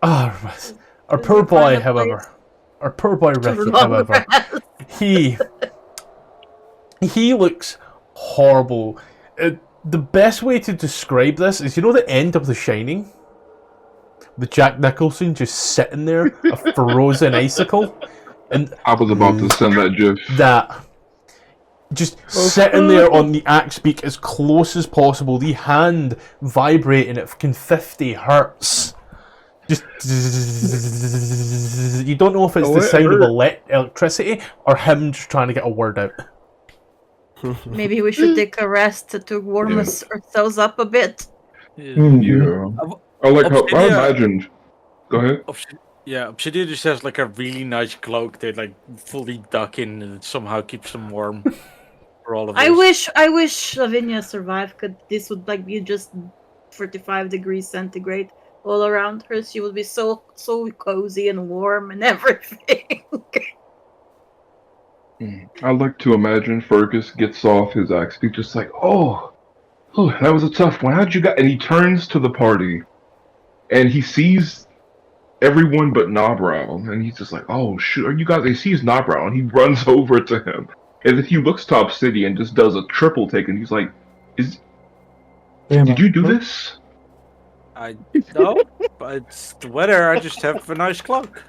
Our poor boy, however, Ricky, however, he looks horrible. The best way to describe this is, you know, the end of The Shining, with Jack Nicholson just sitting there, a frozen icicle, and I was about to send that gif. that just sitting there on the axe beak as close as possible, the hand vibrating at fucking 50 hertz. Just you don't know if it's the sound of electricity or him just trying to get a word out. Maybe we should take a rest to warm ourselves up a bit. Yeah. I like how I imagined. Go ahead. Obsidian just has like a really nice cloak they like fully duck in and it somehow keeps them warm for all of this. I wish Lavinia survived, because this would like be just 45 degrees centigrade all around her. She would be so cozy and warm and everything. I like to imagine Fergus gets off his axe beak just like, oh, that was a tough one. How'd you get? And he turns to the party, and he sees everyone but Nobrow, and he's just like, oh shoot, are you guys? He sees Nobrow, and he runs over to him, and then he looks to Obsidian and just does a triple take, and he's like, did you do this? No, but it's the weather. I just have a nice cloak.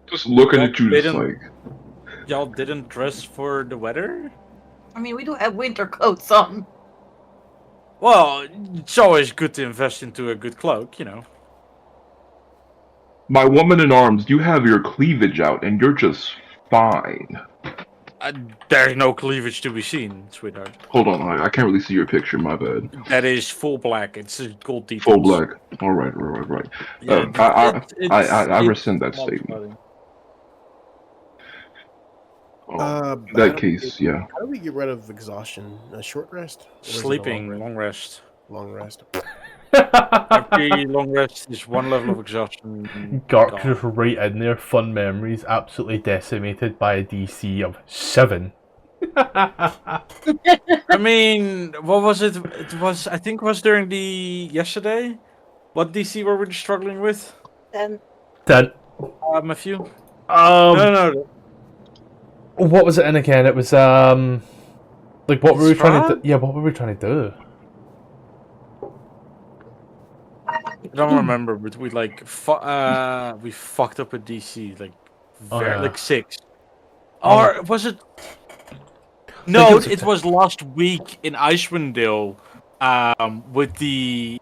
Just looking at you, just like. Y'all didn't dress for the weather? I mean, we do have winter coats on. Well, it's always good to invest into a good cloak, you know. My woman in arms, you have your cleavage out, and you're just fine. There's no cleavage to be seen, sweetheart. Hold on, I can't really see your picture, my bad. That is full black. It's gold details. Full black. All right. Yeah, I rescind that statement. In that case, yeah. How do we get rid of exhaustion? A short rest? Sleeping, long rest. Long rest. Every long rest is one level of exhaustion. Gark just right in there. Fun memories, absolutely decimated by a DC of 7. I mean, what was it? I think it was during the yesterday. What DC were we struggling with? 10. A few. No. What was it in again? It was like what were we trying to do? Yeah, what were we trying to do? I don't remember, but we like we fucked up a DC like like 6. Or was it? No, it was last week in Icewind Dale. With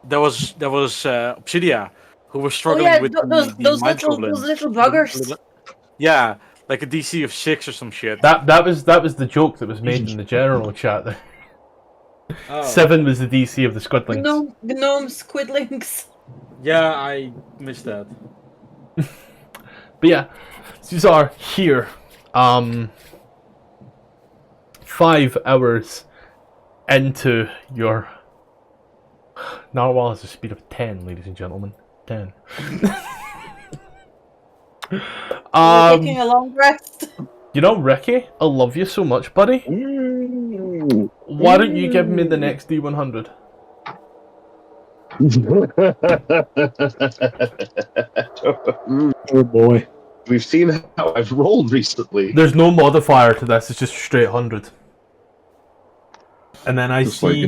there was Obsidia who was struggling with those little buggers. Yeah, like a DC of 6 or some shit. That was the joke that was made in the general chat there. 7 was the DC of the squidlings. Gnomes, squidlings. Yeah, I missed that. But yeah, these are here. 5 hours into your narwhal has a speed of 10, ladies and gentlemen. 10. Taking a long rest. You know, Ricky, I love you so much, buddy. Why don't you give me the next D100? Oh boy. We've seen how I've rolled recently. There's no modifier to this, it's just straight 100. And then I see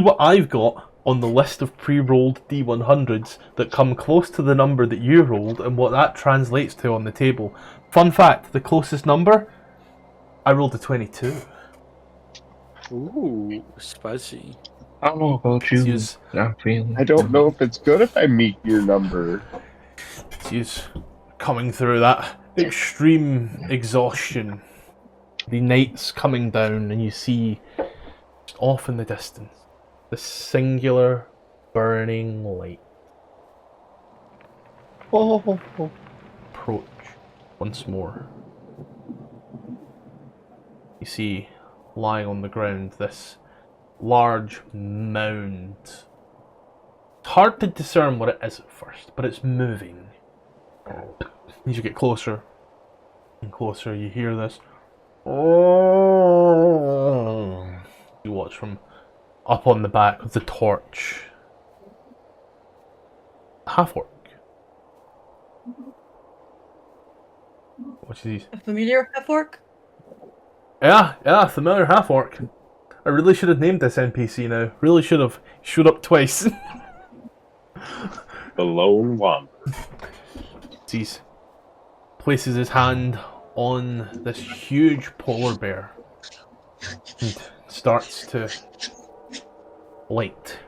what I've got on the list of pre-rolled D100s that come close to the number that you rolled and what that translates to on the table. Fun fact, the closest number, I rolled a 22. Ooh, spicy. I don't know about you. I don't know if it's good if I meet your number. She's coming through that extreme exhaustion. The night's coming down and you see off in the distance the singular burning light. Approach once more. You see, lying on the ground, this large mound. It's hard to discern what it is at first, but it's moving. As you get closer and closer, you hear this You watch from up on the back with the torch. Half-orc. What's these? A familiar half-orc? Yeah, familiar half-orc. I really should have named this NPC now. Really should have. Showed up twice. The lone one. Sees. Places his hand on this huge polar bear. And starts to light.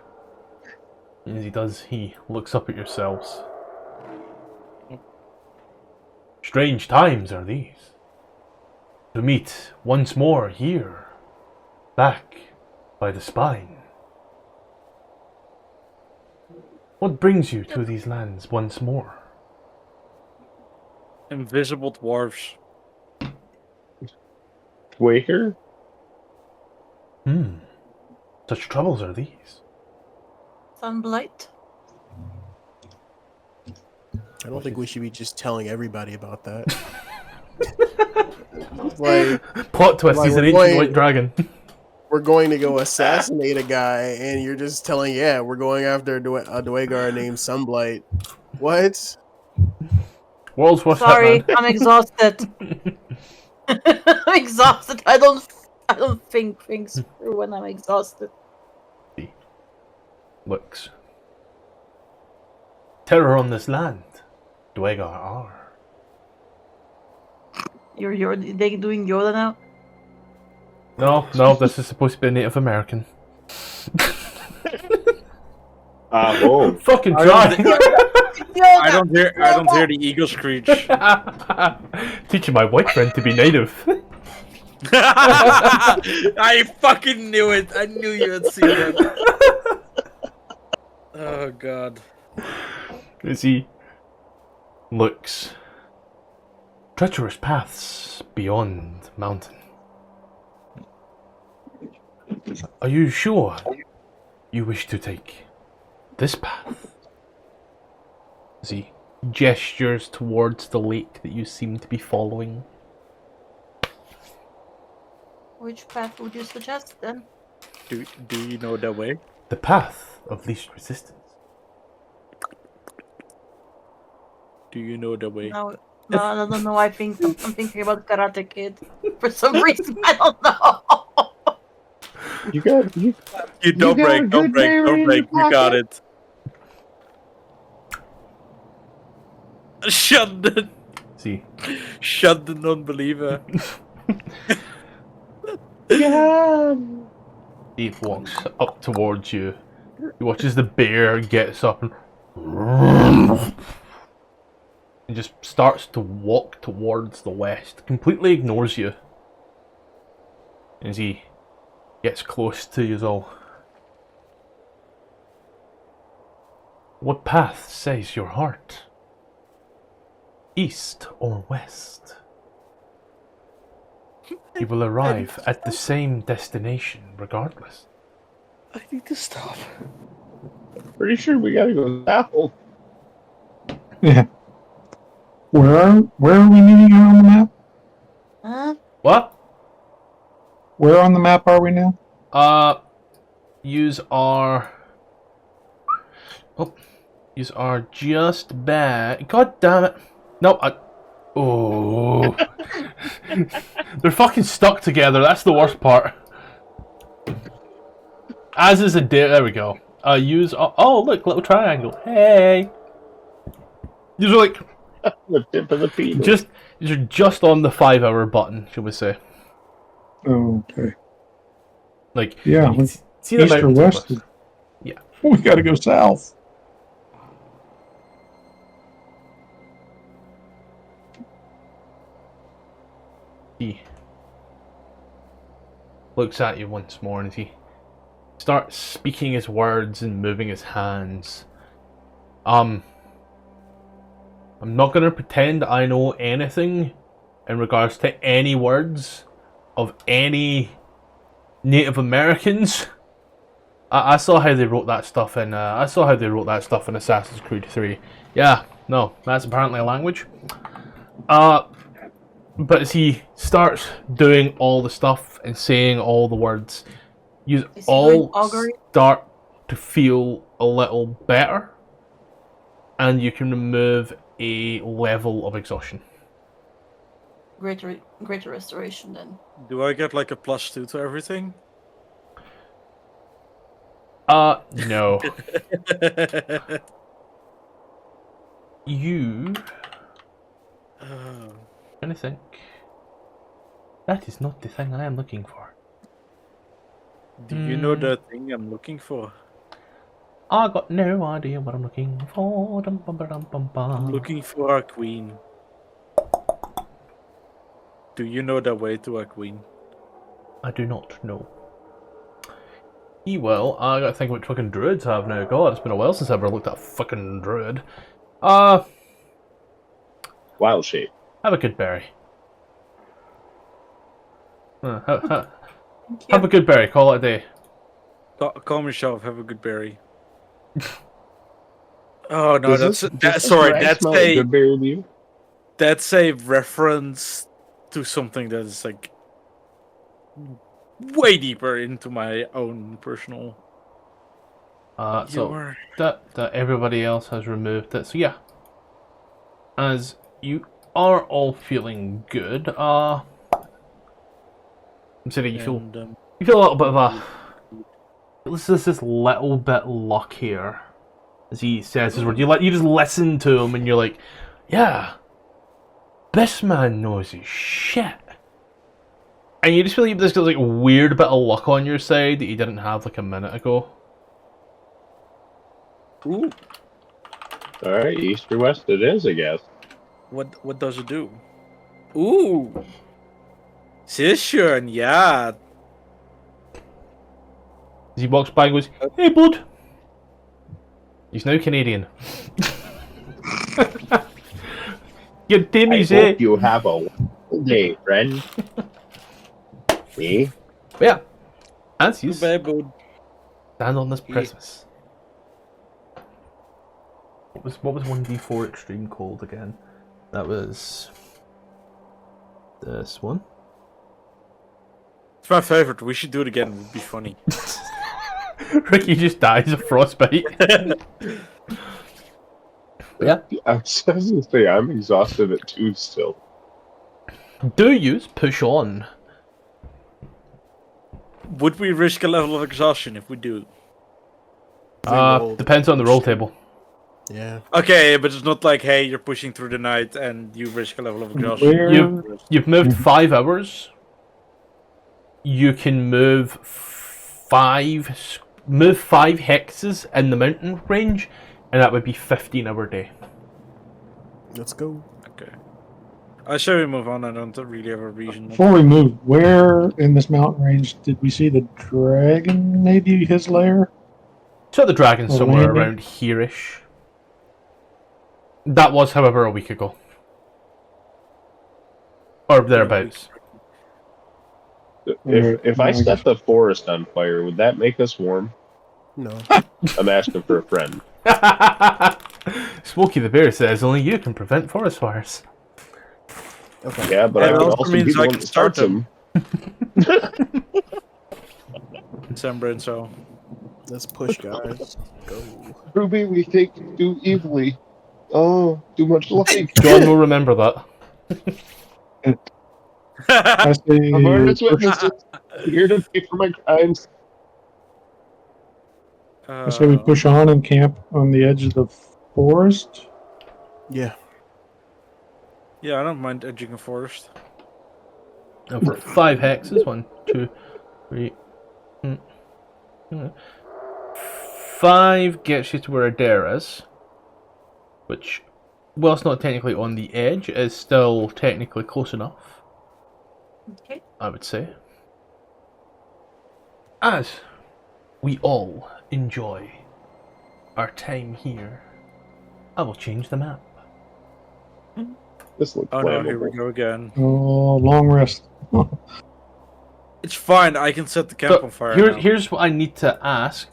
And as he does, he looks up at yourselves. Strange times are these. To meet once more here, back by the spine. What brings you to these lands once more? Invisible dwarves. Waker? Such troubles are these. Sunblight? I don't think we should be just telling everybody about that. Like, Plot twist, like he's an we're ancient going- white dragon. we're going to go assassinate a guy, and you're just telling, yeah, we're going after a Dwegar named Sunblight. What? World's worst Sorry, hitman. I'm exhausted. I'm exhausted. I don't think things through when I'm exhausted. Looks. Terror on this land. Dwegar are. You're they doing Yoda now? No, this is supposed to be a Native American. Oh. Fucking I try. I don't hear the eagle screech. Teaching my white friend to be native. I fucking knew it. I knew you had seen that. Oh god. As he looks. Treacherous paths beyond mountain. Are you sure you wish to take this path? As he gestures towards the lake that you seem to be following. Which path would you suggest then? Do you know the way? The path of least resistance. Do you know the way? No, I don't know. I'm thinking about Karate Kid. For some reason, I don't know. You got you. You don't got a break, don't good break, memory don't in break. your You got pocket. it. Shut the See. shut the non-believer. Yeah. He walks up towards you. He watches the bear gets up and just starts to walk towards the west. Completely ignores you. As he gets close to you all. What path says your heart? East or west? You will arrive at the same destination regardless. I need to stop. Pretty sure we gotta go south. Yeah. Where are we meeting here on the map? Huh? What? Where on the map are we now? Use our just back. God damn it! No, oh, they're fucking stuck together. That's the worst part. As is a there we go. Use oh look, little triangle. Hey, these are like The tip of the penis. these are just on the 5-hour button, should we say? Oh, okay. Like Yeah, you can see them east out or to the west? Yeah. We gotta go south. He looks at you once more and he starts speaking his words and moving his hands. I'm not gonna pretend I know anything in regards to any words of any Native Americans. I saw how they wrote that stuff in Assassin's Creed 3. Yeah, no, that's apparently a language. But as he starts doing all the stuff and saying all the words, you Is he all doing augury? start to feel a little better, and you can remove a level of exhaustion. Greater restoration then. Do I get like a +2 to everything? No. You... Trying to think. That is not the thing I am looking for. Do you know the thing I'm looking for? I got no idea what I'm looking for. Dum, bum, ba, dum, bum, bum. I'm looking for a queen. Do you know the way to a queen? I do not know. Well, I gotta think what fucking druids I have now. God, it's been a while since I've ever looked at a fucking druid. Wild shape. Have a good berry. Have a good berry, call it a day. Calm yourself, have a good berry. Oh no, Does that's this sorry, rag that's smell like a good berry to you? that's a reference to something that is like way deeper into my own personal. So that everybody else has removed it. So yeah, as you are all feeling good, I'm saying you feel a little bit of a this little bit luckier, as he says his word. You just listen to him and you're like, yeah, this man knows his shit. And you just feel like there's like a weird bit of luck on your side that you didn't have like a minute ago. Ooh. Alright, east or west it is, I guess. What does it do? Ooh. Session, yeah. As he walks by and goes, hey bud. He's now Canadian. Your Timmy's I hope you have a wonderful day, friend. Me? Yeah. As you Goodbye, bud. stand on this precipice. What was 1d4 extreme cold again? That was this one. It's my favorite. We should do it again. It would be funny. Ricky just dies of frostbite. Yeah. I was gonna say, I'm exhausted at 2 still. Do you push on? Would we risk a level of exhaustion if we do? Depends on the roll table. Yeah. Okay, but it's not like, hey, you're pushing through the night and you risk a level of exhaustion. You've moved 5 hours. You can move 5 hexes in the mountain range, and that would be 15-hour day. Let's go. Okay. I shall we move on. I don't really have a reason. Before we move, where in this mountain range did we see the dragon? Maybe his lair? So the dragon's Or somewhere landing? around here-ish. That was, however, a week ago. Or thereabouts. If I set the forest on fire, would that make us warm? No. I'm asking for a friend. Smokey the Bear says only you can prevent forest fires. Okay. Yeah, but I would also be the one that starts them. December and so. Let's push, guys. Go. Ruby, we think too evilly. Oh, too much light. John will remember that. I say, I've heard its witnesses. Here to pay for my crimes. I say we push on and camp on the edge of the forest. Yeah. Yeah, I don't mind edging a forest. Now for 5 hexes, 1, 2, 3. 5 gets you to where Adair is, which, whilst not technically on the edge, is still technically close enough. Okay. I would say. As we all enjoy our time here, I will change the map. This looks Oh no, here we flammable. go again. Oh, long rest. It's fine, I can set the camp on fire now. Here's what I need to ask.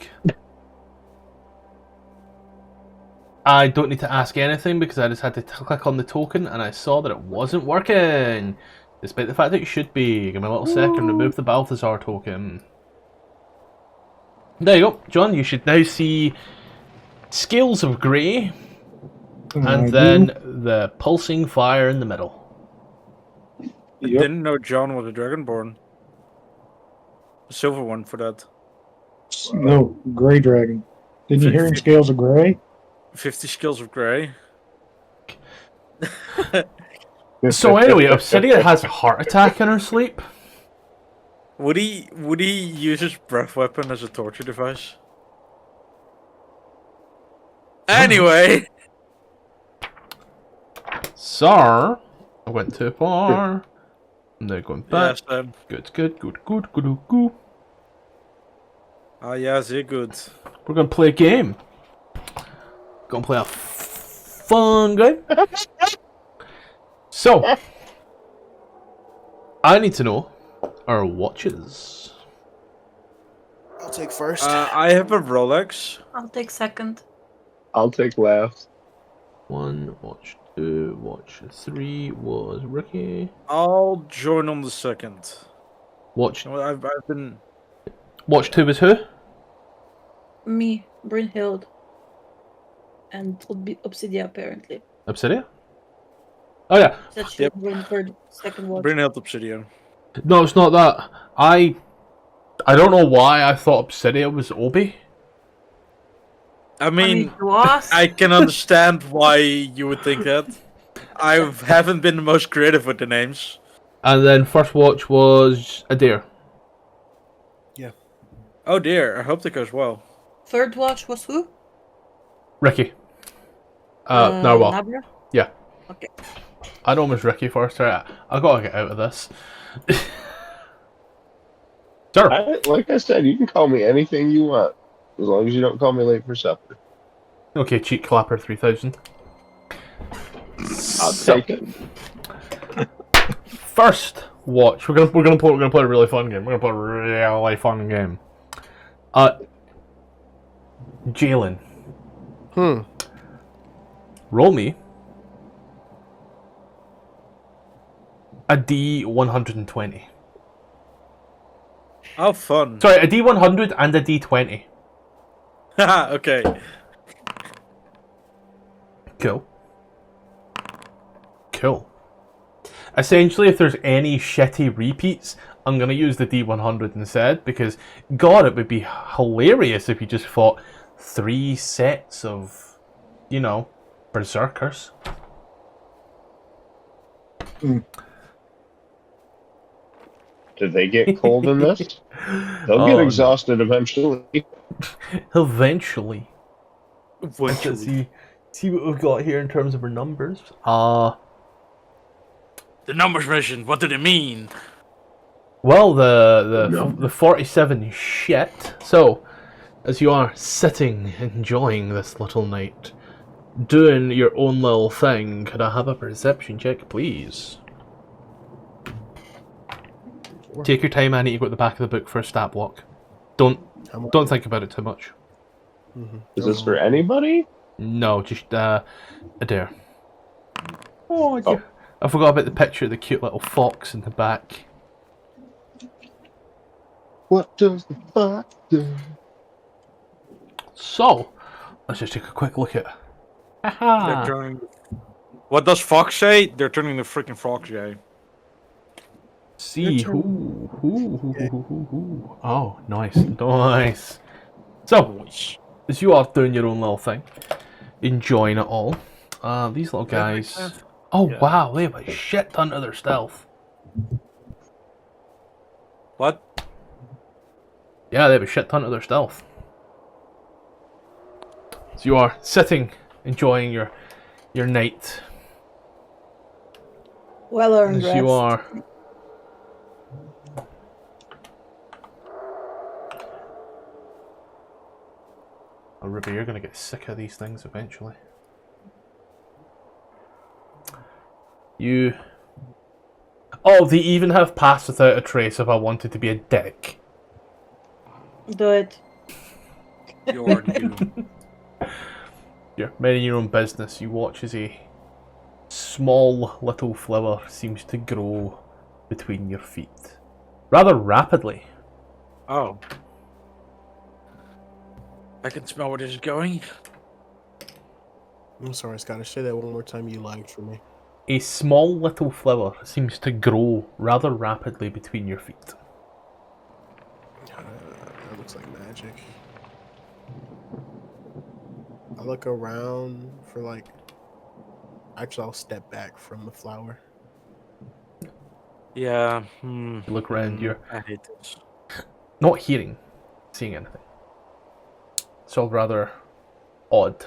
I don't need to ask anything because I just had to click on the token and I saw that it wasn't working. Despite the fact that it should be. Give me a little second, remove the Balthazar token. There you go, John, you should now see Scales of Grey, and then the pulsing fire in the middle. I didn't know John was a Dragonborn. A silver one for that. No, Grey Dragon. Didn't you hear in Scales of Grey? 50 Scales of Grey. So anyway, Obsidian has a heart attack in her sleep. Would he use his breath weapon as a torture device? Anyway. Sir, I went too far. I'm now going back. Yes, Good. Ah, yeah, they're good. We're gonna play a game. Gonna play a fun game. So, I need to know our watches. I'll take first. I have a Rolex. I'll take second. I'll take last. 1, watch 2, watch 3 was Ricky. I'll join on the second. Watch. I've been. Watch 2 was who? Me, Brynhild, and Obsidia apparently. Obsidia? Oh yeah. That should run for second watch. Brynhild Obsidian. No, it's not that. I don't know why I thought Obsidia was Obi. I mean, to us. I can understand why you would think that. I haven't been the most creative with the names. And then first watch was Adair. Yeah. Oh dear, I hope that goes well. Third watch was who? Ricky. Narwhal. Nabra? Yeah. Okay. I know it was Ricky first. Right? I gotta get out of this. Sure. Like I said, you can call me anything you want, as long as you don't call me late for supper. Okay, Cheat Clapper 3000. I'll take it. First watch. We're gonna play a really fun game. We're gonna play a really fun game. Jalen. Roll me a D120. Oh, fun. Sorry, a D100 and a D20. Haha, okay. Cool. Essentially, if there's any shitty repeats, I'm going to use the D100 instead, because, God, it would be hilarious if you just fought 3 sets of, you know, berserkers. Did they get cold in this? They'll get exhausted eventually. Eventually. Let's see what we've got here in terms of our numbers. The numbers mission, what do they mean? Well, the 47 shit. So, as you are sitting, enjoying this little night, doing your own little thing, could I have a perception check, please? Take your time. I need to go at the back of the book for a stat block. Don't think about it too much. Is this for anybody? No, just Adair. Oh, yeah. I forgot about the picture of the cute little fox in the back. What does the fox do? So, let's just take a quick look at. They're turning. What does Fox say? They're turning the freaking Fox gay. See who. Oh, nice. So, as you are doing your own little thing, enjoying it all, these little guys. Oh wow, they have a shit ton of their stealth. What? Yeah, they have a shit ton of their stealth. So you are sitting, enjoying your night. Well earned As you are. Oh, Ruby, you're gonna get sick of these things eventually. Oh, they even have Pass Without a Trace if I wanted to be a dick. Do it. You're doomed. You're minding your own business. You watch as a small little flower seems to grow between your feet. Rather rapidly. Oh. I can smell where this is going. I'm sorry, Scottish. Say that one more time. You lagged for me. A small little flower seems to grow rather rapidly between your feet. That looks like magic. I look around for like. Actually, I'll step back from the flower. Yeah. You look around, you're I hate this. not seeing anything. It's all rather odd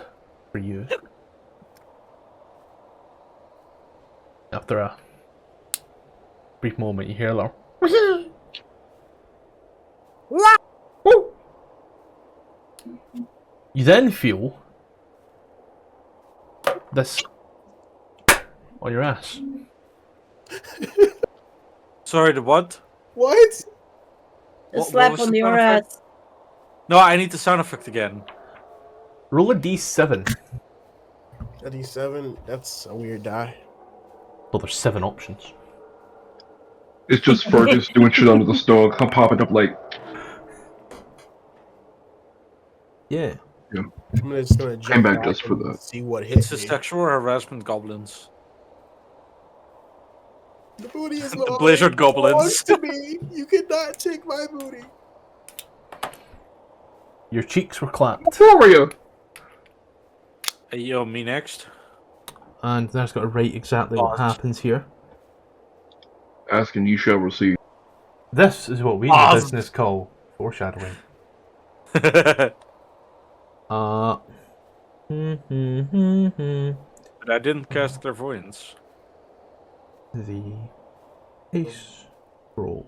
for you. After a brief moment, you hear a little. Woo! You then feel this on your ass. Sorry, the what? What? A What slap was on the your sound effect? ass. No, I need the sound effect again. Roll a d7. A D7? That's a weird die. Well, there's 7 options. It's just Fergus doing shit under the stove, popping up like, Yeah. I'm just gonna jump back back just for and that. see what It's hits the me. sexual harassment goblins. The booty is The blizzard goblins. to me. You cannot take my booty. Your cheeks were clapped. Who are you? Hey, yo, me next. And there's got to write exactly what Pause. happens here. Asking you shall receive. This is what we in the business call foreshadowing. But The I didn't cast clairvoyance. ace roll.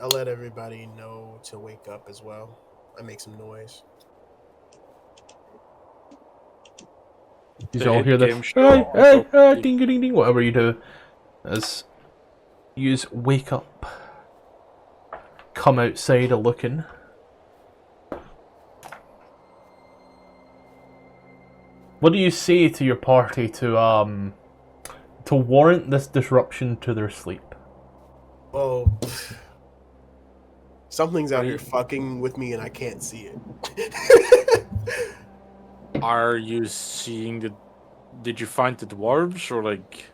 I'll let everybody know to wake up as well. I make some noise. You The all hit hear game this? show Hey, on top. ding, ding, ding, whatever you do. As you wake up, come outside a looking. What do you say to your party to warrant this disruption to their sleep? Oh, something's out here fucking with me and I can't see it. Are you seeing the... Did you find the dwarves, or like...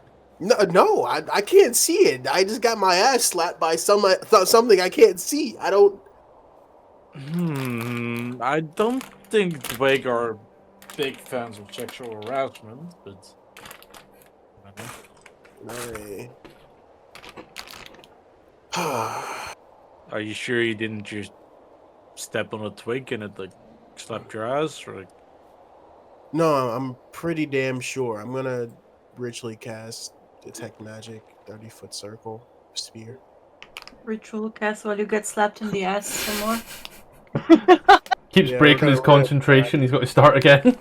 No, I can't see it. I just got my ass slapped by something I can't see. I don't... I don't think Dwayne are big fans of sexual harassment, but... Alright. Are you sure you didn't just step on a twig and it like slapped your ass, or like... No, I'm pretty damn sure. I'm gonna ritually cast Detect Magic, 30-foot circle, sphere. Ritual cast while you get slapped in the ass some more. Keeps Yeah, breaking we're his gonna- concentration. He's got to start again.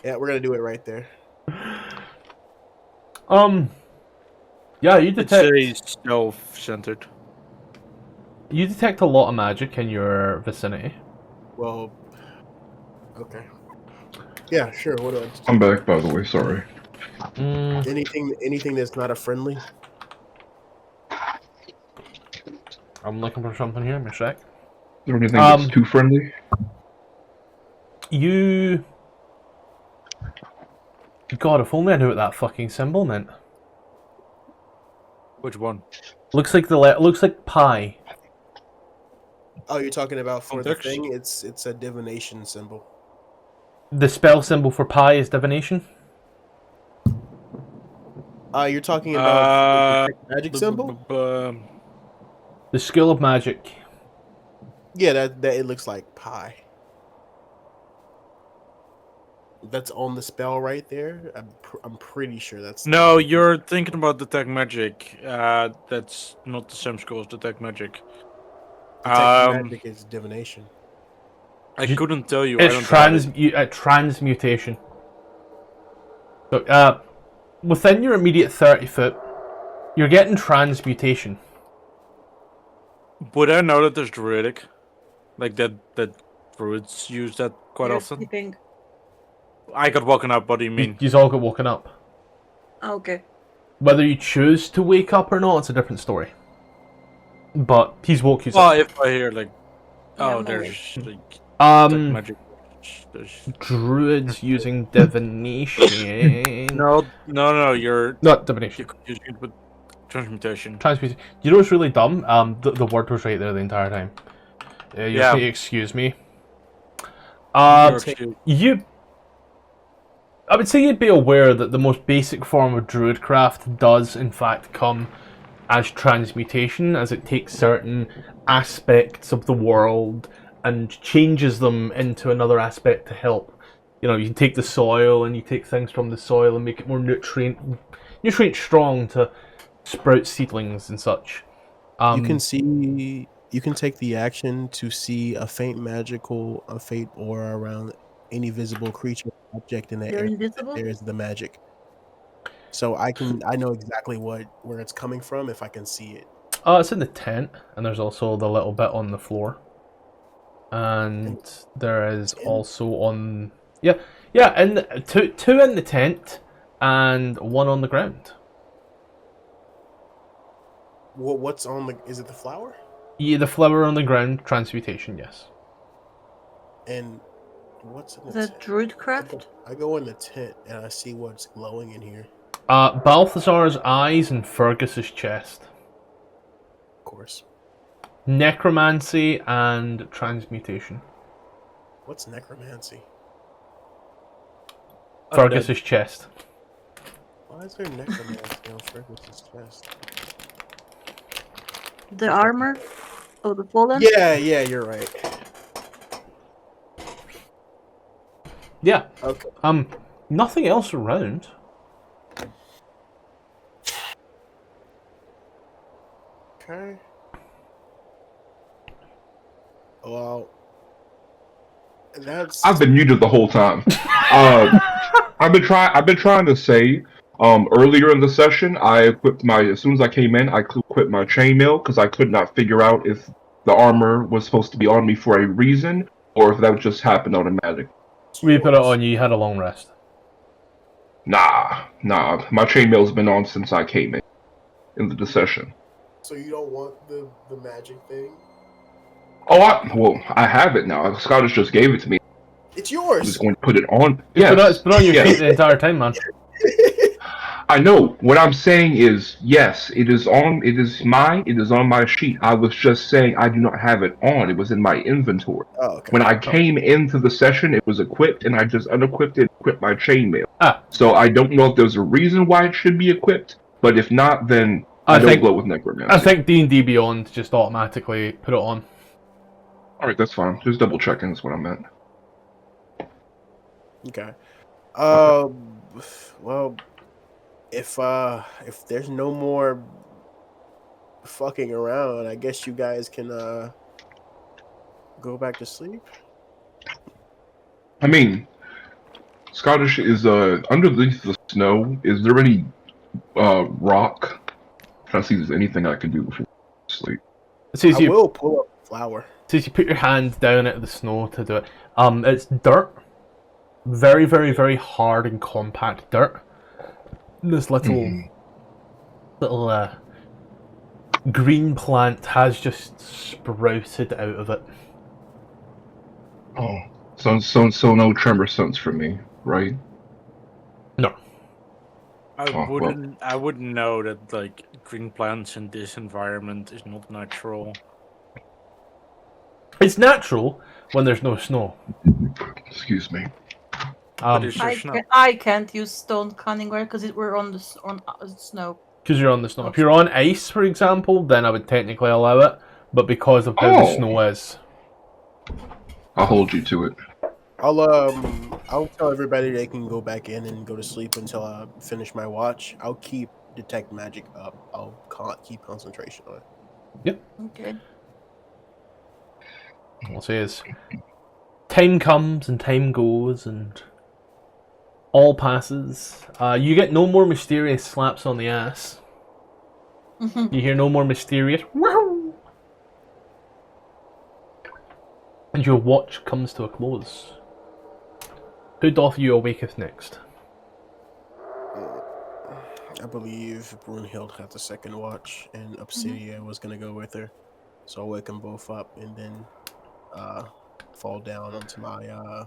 Yeah, we're gonna do it right there. Yeah, you detect. It's self-centered. You detect a lot of magic in your vicinity. Well, okay. Yeah, sure. What do I? I'm back, by the way, sorry. Anything that's not a friendly. I'm looking for something here. Give me a sec. Is there anything that's too friendly? God, if only I knew what that fucking symbol meant. Which one? Looks like looks like pi. Oh, you're talking about for Context? the thing? It's a divination symbol. The spell symbol for pi is divination. You're talking about the magic symbol? The skill of magic. Yeah, that it looks like pi. That's on the spell right there. I'm pretty sure that's. No, you're thinking about Detect Magic. That's not the same skill as Detect Magic. Detect Magic is divination. I couldn't tell you. It's I don't have it. transmutation. So, within your immediate 30 foot, you're getting transmutation. Would I know that there's druidic? Like that druids use that quite You're often. sleeping. I got woken up. What do you mean? You all got woken up. Okay. Whether you choose to wake up or not, it's a different story. But he's woke you Well, up. if I hear like, Yeah, oh, no there's way. like magic. There's... Druids using divination. No. You're Not divination. confusing it with transmutation. Transmutation. You know what's really dumb? The word was right there the entire time. You just need to excuse me. I would say you'd be aware that the most basic form of druidcraft does in fact come as transmutation, as it takes certain aspects of the world and changes them into another aspect to help. You know, you can take the soil and you take things from the soil and make it more nutrient strong to sprout seedlings and such. You can take the action to see a faint aura around any visible creature or object in that You're area. invisible? There's the magic. So I know exactly where it's coming from if I can see it. It's in the tent, and there's also the little bit on the floor. And there is also on and two in the tent and one on the ground. What's on the? Is it the flower? Yeah, the flower on the ground, transmutation, yes. And what's in the The tent? druidcraft? I go in the tent and I see what's glowing in here. Balthazar's eyes and Fergus's chest. Of course. Necromancy and transmutation. What's necromancy? Fergus's chest. Why is there necromancy on Fergus's chest? The armor? Oh, the fallen? Yeah, you're right. Yeah. Okay. Nothing else around. Okay. Well, I've been muted the whole time. I've been trying to say. Earlier in the session, as soon as I came in, I equipped my chainmail because I could not figure out if the armor was supposed to be on me for a reason or if that just happened automatically. We put it on you. You had a long rest. Nah. My chainmail's been on since I came in the session. So you don't want the magic thing? Oh, I have it now. Scottish just gave it to me. It's yours. I was going to put it on. It's been on your feet the entire time, man. I know. What I'm saying is, yes, it is on. It is mine. It is on my sheet. I was just saying I do not have it on. It was in my inventory. Oh, okay. When I came into the session, it was equipped, and I just unequipped it and equipped my chainmail. Ah. So I don't know if there's a reason why it should be equipped, but if not, then I don't go with necromancy. I think D&D Beyond just automatically put it on. Alright, that's fine. Just double checking is what I meant. Okay. Well, if there's no more fucking around, I guess you guys can go back to sleep. I mean, Scottish is underneath the snow. Is there any rock? I'm trying to see if there's anything I can do before sleep. I will pull up the flower. So you put your hand down into the snow to do it. It's dirt. Very, very, very hard and compact dirt. This little green plant has just sprouted out of it. Oh, so no tremor sense for me, right? No. I wouldn't know that like green plants in this environment is not natural. It's natural when there's no snow. Excuse me. I can't use stone cunning because we're on the snow. Because you're on the snow. If you're on ice, for example, then I would technically allow it. But because of how the snow is, I'll hold you to it. I'll tell everybody they can go back in and go to sleep until I finish my watch. I'll keep detect magic up. I'll keep concentration on it. Yep. Okay. I'll say is time comes and time goes and all passes. You get no more mysterious slaps on the ass. You hear no more mysterious wow. And and your watch comes to a close. Who doth you awaketh next? I believe Brunhild had the second watch, and Obsidia was gonna go with her. So I'll wake them both up and then fall down onto my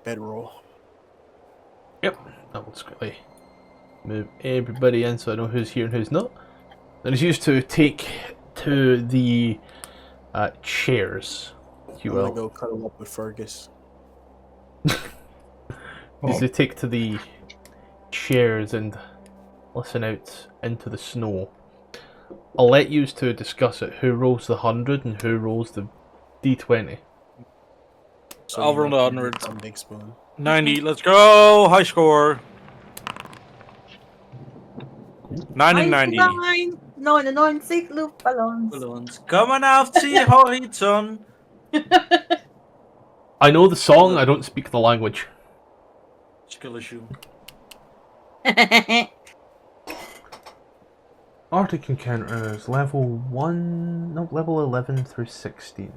bedroll. Yep, that will quickly move everybody in so I know who's here and who's not. And it's used to take to the chairs, if you I'm will. gonna go cuddle up with Fergus. Used to take to the chairs and listen out into the snow. I'll let you two discuss it. Who rolls the 100 and who rolls the D20? So I'll you roll the know, 100. I'm Big Spoon. 90. Let's go. High score. 90. 99 luftballons. Balloons coming out the horizon. I know the song, I don't speak the language. Skill issue. Arctic encounters level 11 through 16.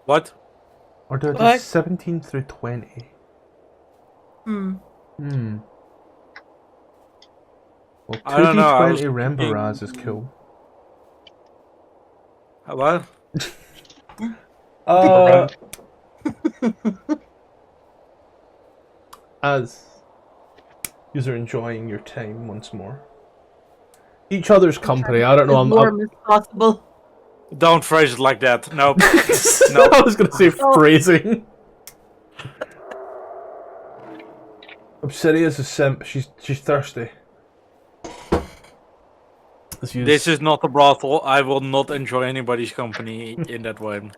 What? Or do I do What? 17 through 20? Well, I don't know, I was 2d20 Rembaraz is thinking- cool. What? As you are enjoying your time once more. Each other's company, I don't know, As warm as possible. Don't phrase it like that. Nope. I was gonna say phrasing. Obsidia's a simp, she's thirsty. This is not a brothel. I will not enjoy anybody's company in that way.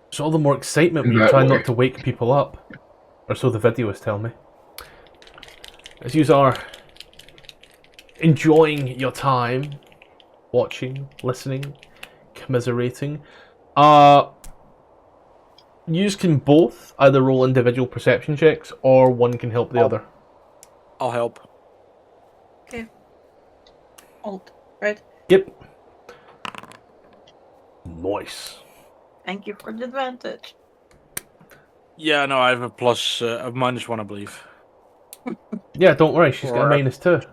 It's all the more excitement when you That try way. not to wake people up. Or so the videos tell me. As you are enjoying your time, watching, listening, commiserating, you can both either roll individual perception checks or one can help the other. I'll help. Okay. Alt, right? Yep. Nice. Thank you for the advantage. Yeah, no, I have a plus, a -1, I believe. Yeah, don't worry, she's got a Or- -2.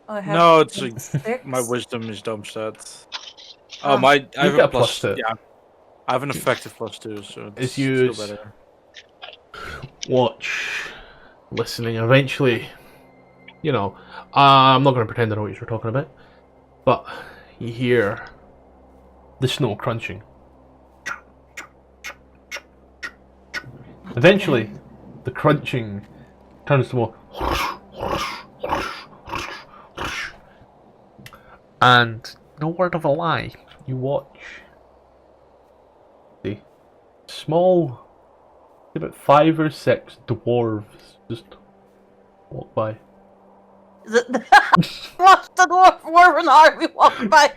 I have No, it's a, six. my wisdom is dumb stat. Ah. Oh, I have got a a plus two. Yeah, I have an effective +2, so it's It's still used. better. Watch, listening, eventually, you know, I'm not going to pretend I know what you're talking about, but you hear the snow crunching. Eventually, the crunching turns to more, and no word of a lie, you watch the small, about 5 or 6 dwarves just walk by. Watch the dwarven army walk by.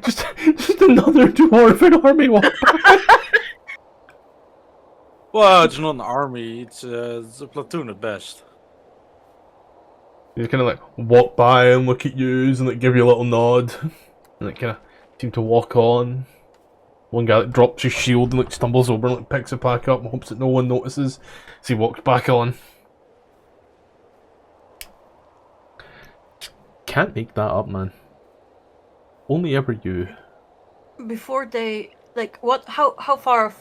just another dwarven army walk by. Well, it's not an army, it's a platoon at best. You kind of like walk by and look at you and like give you a little nod, and like kind of seem to walk on. One guy like drops his shield and like stumbles over and like picks it back up and hopes that no one notices as he walks back on. Can't make that up, man. Only ever you. Before they what? How far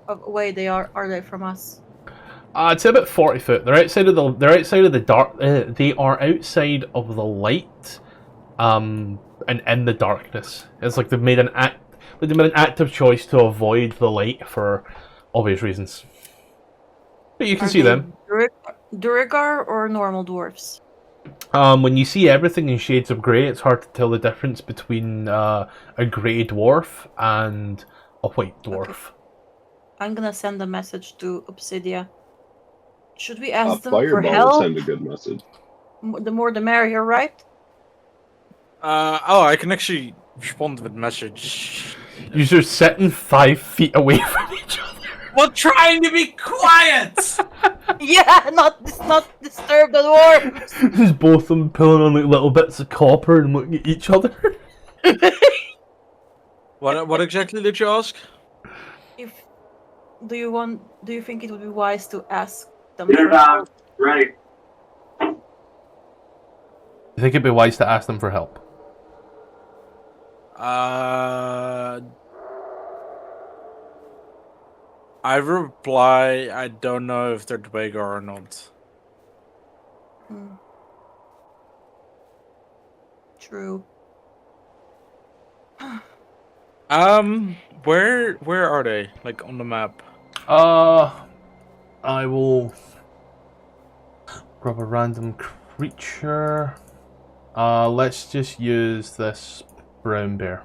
away are they from us? I'd say about 40 foot. They're outside of the dark. They are outside of the light, and in the darkness. It's like they've made an active choice to avoid the light for obvious reasons. But you can see them. Durigar or normal dwarfs? When you see everything in shades of grey, it's hard to tell the difference between a grey dwarf and a white dwarf. Okay. I'm gonna send a message to Obsidia. Should we ask them Fireball for would help? send a good message. The more the merrier, right? Oh, I can actually respond with message. You're sitting 5 feet away from each other. We're trying to be quiet! Yeah, not disturb the dwarves. Just both of them pulling on like little bits of copper and looking at each other. What exactly did you ask? Do you think it would be wise to ask them Dinner for time. help? Ready. You think it'd be wise to ask them for help? I reply, I don't know if they're Dwager or not. True. Where are they? Like on the map? I will grab a random creature. Let's just use this brown bear.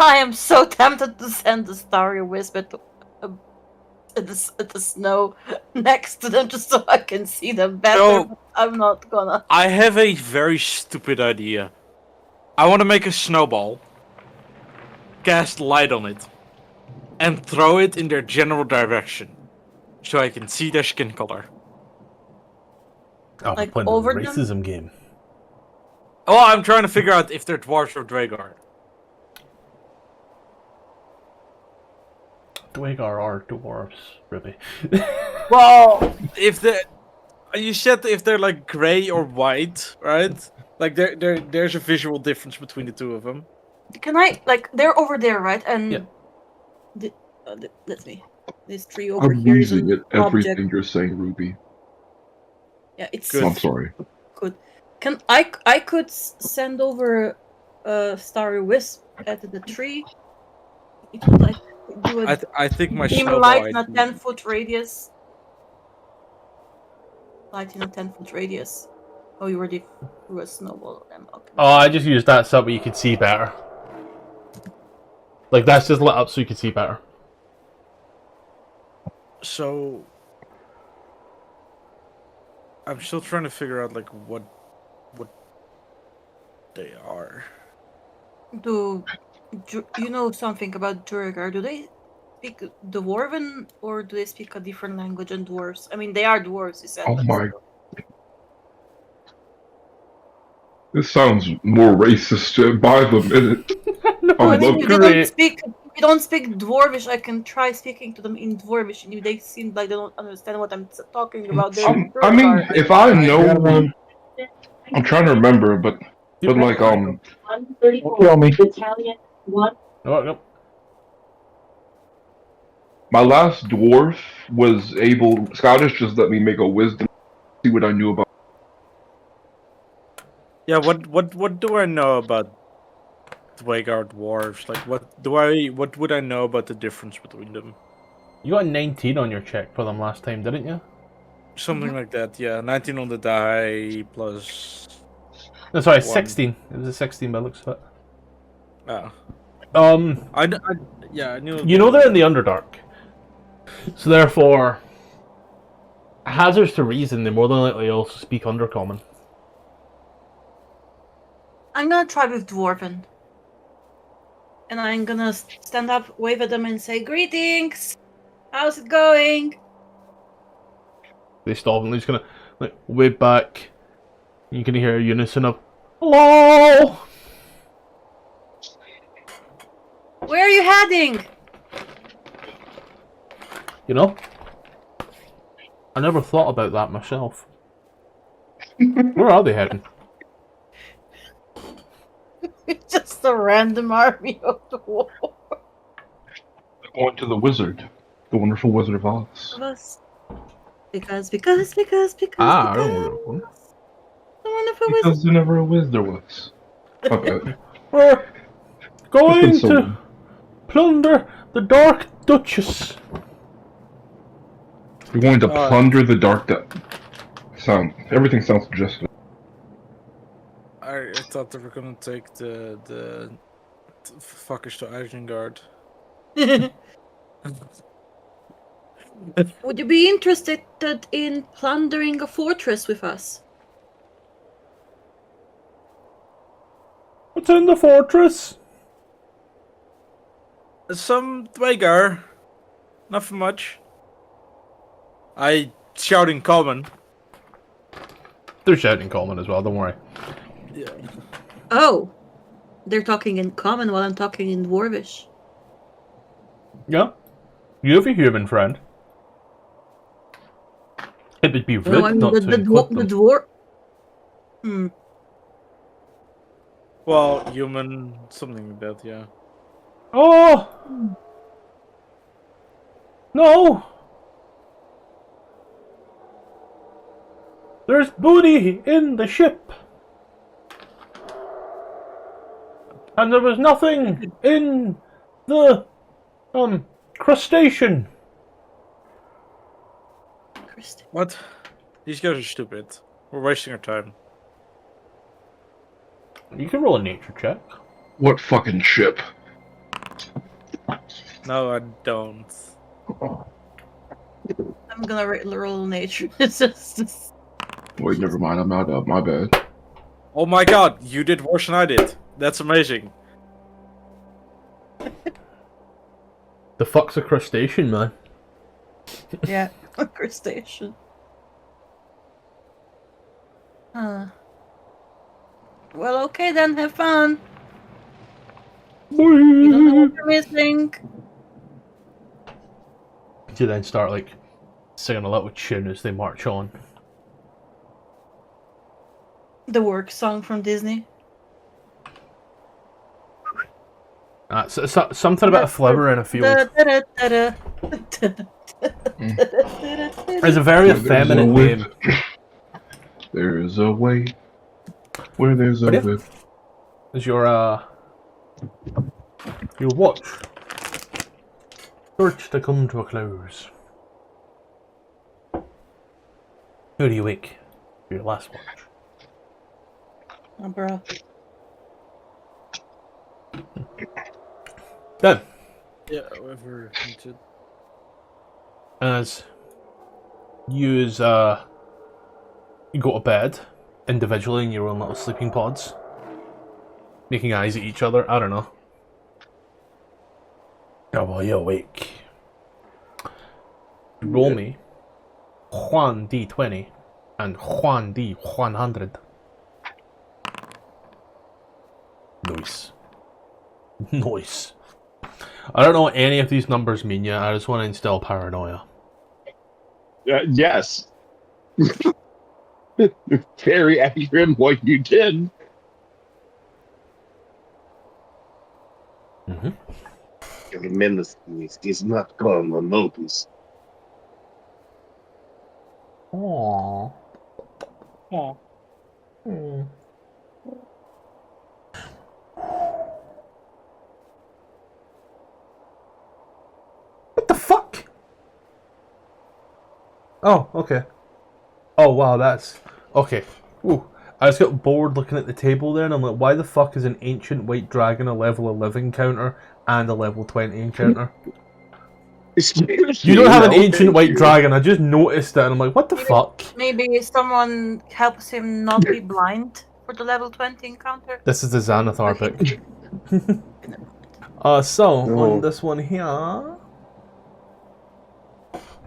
I am so tempted to send the starry whisper to the snow next to them just so I can see them better. No. But I'm not gonna. I have a very stupid idea. I want to make a snowball, cast light on it, and throw it in their general direction, so I can see their skin color. Oh, Like playing over the them? racism game. Oh, I'm trying to figure out if they're dwarves or Dwagar. Dwagar are dwarves, really. Well, If you said if they're like gray or white, right? Like there's a visual difference between the two of them. can I they're over there, right? And Yeah. let's see. This tree over I'm here is losing an at everything object. you're saying, Ruby. Yeah, it's Good. I'm sorry. good. Can I could send over a starry wisp at the tree. It would like do a I think my dim snowball light in a idea- 10-foot radius. Light in a 10-foot radius. Oh, you already threw a snowball at them. Okay. Oh, I just used that so that you could see better. Like, that's just lit up so you can see better. So I'm still trying to figure out like what they are. Do you know something about Duragar? Do they speak Dwarven or do they speak a different language than dwarves? I mean, they are dwarves, you said. Oh but my. still. This sounds more racist by the minute. No, I I'm mean, looking. if they don't great. speak, if you don't speak Dwarvish, I can try speaking to them in Dwarvish, and if they seem like they don't understand what I'm talking about, they're I mean, Duragar. if I I know, got one. I'm trying to remember, but like 134. Kill me. Battalion 1. Oh, no. my last dwarf was able. Scottish just let me make a wisdom, see what I knew about. Yeah, what do I know about Dwagar dwarves? Like what would I know about the difference between them? You got a 19 on your check for them last time, didn't you? Something like that, yeah. 19 on the die plus No, sorry, One. 16. It was a 16 by the looks of it. I knew. You know they're in the Underdark. So therefore, hazards to reason, they more than likely also speak Undercommon. I'm gonna try with Dwarven. And I'm gonna stand up, wave at them, and say, "Greetings! How's it going?" They stop and they're just gonna like wave back. You can hear a unison of "Hello!" Where are you heading? You know? I never thought about that myself. Where are they heading? Just a random army of the war. Going to the wizard, the wonderful Wizard of Oz. Because. Ah, I don't know where they're going. The wonderful wizard. Because there never a whiz there was. My bad. We're going It's been so to long. plunder the Dark Duchess. We're going to plunder the dark. Everything sounds suggestive. I thought they were gonna take the fuckers to Isengard. Would you be interested in plundering a fortress with us? What's in the fortress? Some Dwagar. Nothing much. I shout in common. They're shouting common as well, don't worry. Yeah. Oh, they're talking in common while I'm talking in Dwarvish. Yeah. You have a human friend. It would be rude No, I mean not to include the them. dwarf. Hmm. Well, human, something like that, yeah. Oh! No! There's booty in the ship! And there was nothing in the, crustacean! What? These guys are stupid. We're wasting our time. You can roll a nature check. What fucking ship? No, I don't. I'm gonna roll nature. It's just. Wait, never mind. I'm out. My bad. Oh my god, you did worse than I did. That's amazing. The fuck's a crustacean, man? Yeah, a crustacean. Well, okay then. Have fun. You don't know what you're missing. You then start, like, singing a little tune as they march on. The work song from Disney. Something about a flower in a field. It's a very effeminate name. There is a way where there's a whip. Is your watch starts to come to a close. Who do you wake for your last watch? Oh, bro. Then, Yeah, whoever hinted. as you go to bed individually in your own little sleeping pods, making eyes at each other. I don't know. Oh well, you're awake. Roll me Juan D20 and Juan D100. Nice. Nice. I don't know what any of these numbers mean yet. I just want to instill paranoia. Yes. Very accurate in what you did. Mm-hmm. Your menace is not gone unnoticed. Aww. Aww. Mm. What the fuck? Oh, okay. Oh, wow, that's... Okay. Ooh. I just got bored looking at the table there, and I'm like, why the fuck is an ancient white dragon a level 11 counter and a level 20 encounter? You don't have an ancient white dragon, I just noticed that, and I'm like, what the fuck? Maybe someone helps him not be blind for the level 20 encounter. This is the Xanathar pick. On this one here...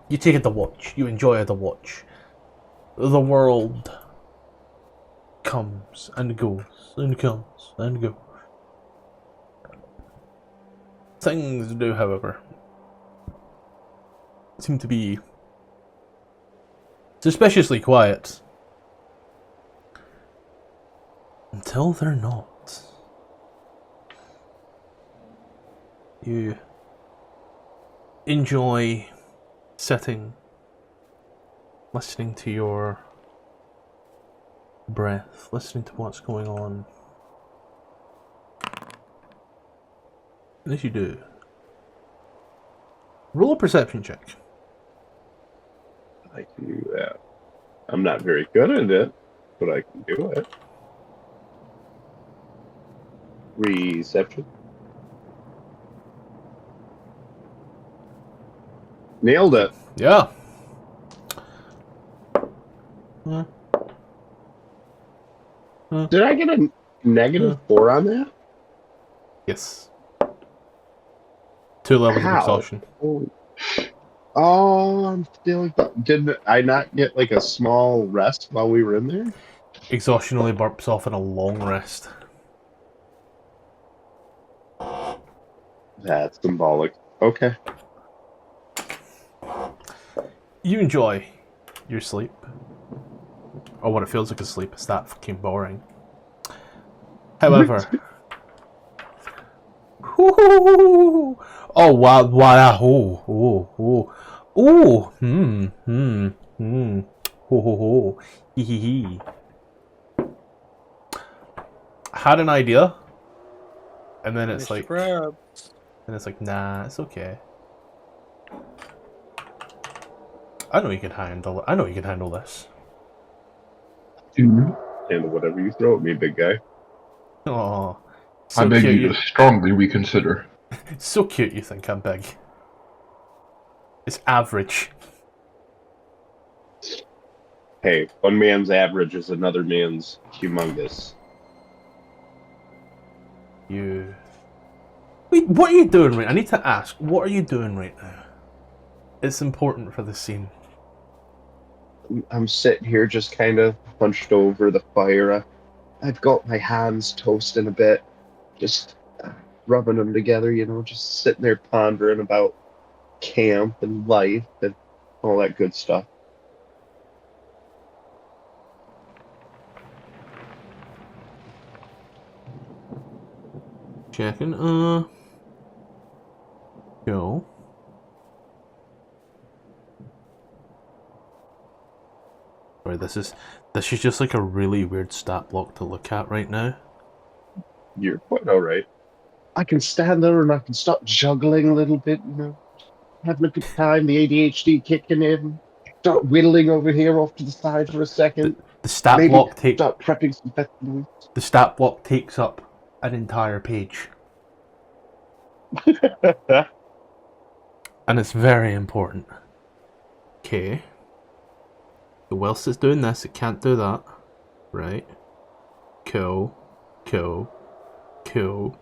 You take it the watch. You enjoy the watch. The world comes and goes and comes and goes. Things do, however, seem to be suspiciously quiet. Until they're not. You enjoy sitting, listening to your breath, listening to what's going on. And as you do, roll a perception check. I can do that. I'm not very good at it, but I can do it. Reception. Nailed it. Yeah. Did I get a -4 on that? Yes. 2 levels of How? exhaustion. Oh, I'm feeling. Did I not get like a small rest while we were in there? Exhaustion only burps off in a long rest. That's symbolic. Okay. You enjoy your sleep. Or what it feels like a sleep. It's that fucking boring. However... oh, wow, wow, hee hee hee. Had an idea, and then it's like, nah, it's okay. I know you can handle it. I know you can handle this. Dude, Handle whatever you throw at me, big guy. Oh, I so beg cute. you to strongly reconsider. So cute. You think I'm big? It's average. Hey, one man's average is another man's humongous. You. Wait, what are you doing right? I need to ask. What are you doing right now? It's important for the scene. I'm sitting here just kind of hunched over the fire. I've got my hands toasting a bit, just rubbing them together, just sitting there pondering about camp and life and all that good stuff. Checking. Go. Sorry, this is just like a really weird stat block to look at right now. You're quite all right. I can stand there and I can start juggling a little bit, having a good time, the ADHD kicking in, start whittling over here off to the side for a second. The stat Maybe block takes. start prepping some vegetables. The stat block takes up an entire page, and it's very important. Okay. So whilst it's doing this, it can't do that. Right. Cool. Cool. Cool.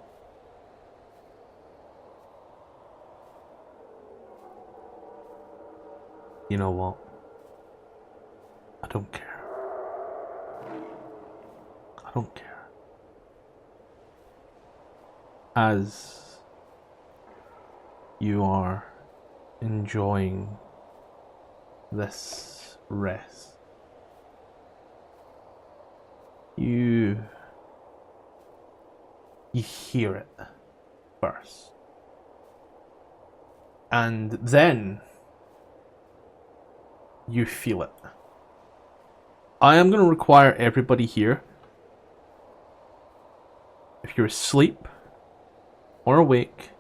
You know what? I don't care. I don't care. As you are enjoying this rest, you hear it first, and then you feel it. I am going to require everybody here, if you're asleep or awake,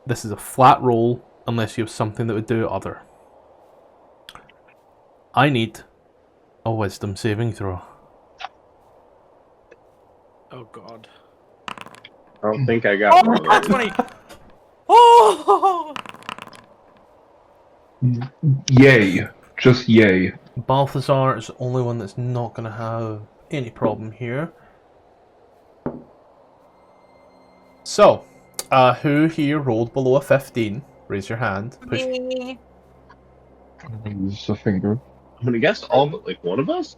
this is a flat roll unless you have something that would do other. I need a wisdom saving throw. Oh god. I don't think I got one. Oh, 20! Oh! Yay. Just yay. Balthazar is the only one that's not going to have any problem here. So, who here rolled below a 15? Raise your hand. Push. Me. Use a finger. I'm gonna guess all but like one of us.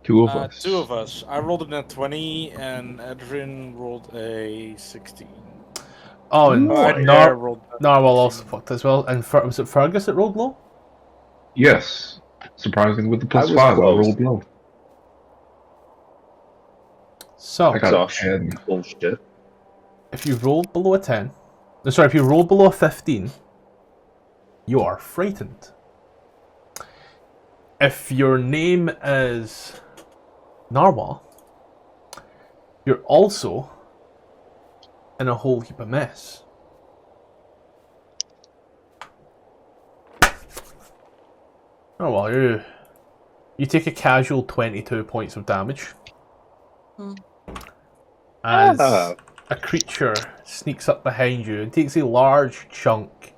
Two of us. Two of us. I rolled a 20 and Adrian rolled a 16. Oh, and rolled Narwhal also fucked as well. And was it Fergus that rolled low? Yes. Surprisingly, with the I was +5, I close. rolled low. So, I got a 10. Bullshit. if you rolled below a 10, sorry, if you rolled below a 15, you are frightened. If your name is Narwhal, you're also in a whole heap of mess. Narwhal, you take a casual 22 points of damage. As a creature sneaks up behind you and takes a large chunk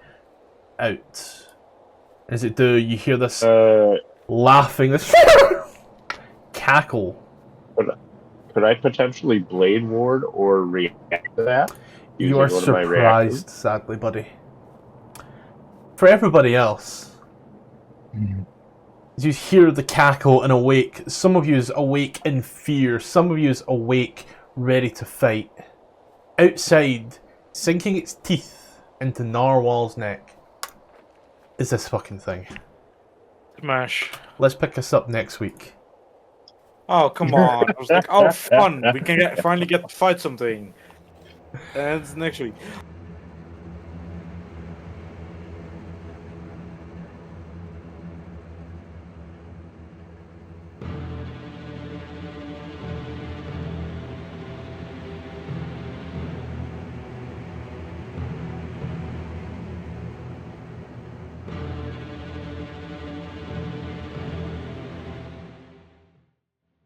out. As it do, you hear this laughing, this cackle. Could I potentially blade ward or react to that? You are using one of my reactors. surprised, sadly, buddy. For everybody else, as you hear the cackle and awake, some of you is awake in fear, some of you is awake, ready to fight. Outside, sinking its teeth into Narwhal's neck, is this fucking thing. Smash. Let's pick this up next week. Oh, come on. I was like, oh, fun. We can finally get to fight something. And it's next week.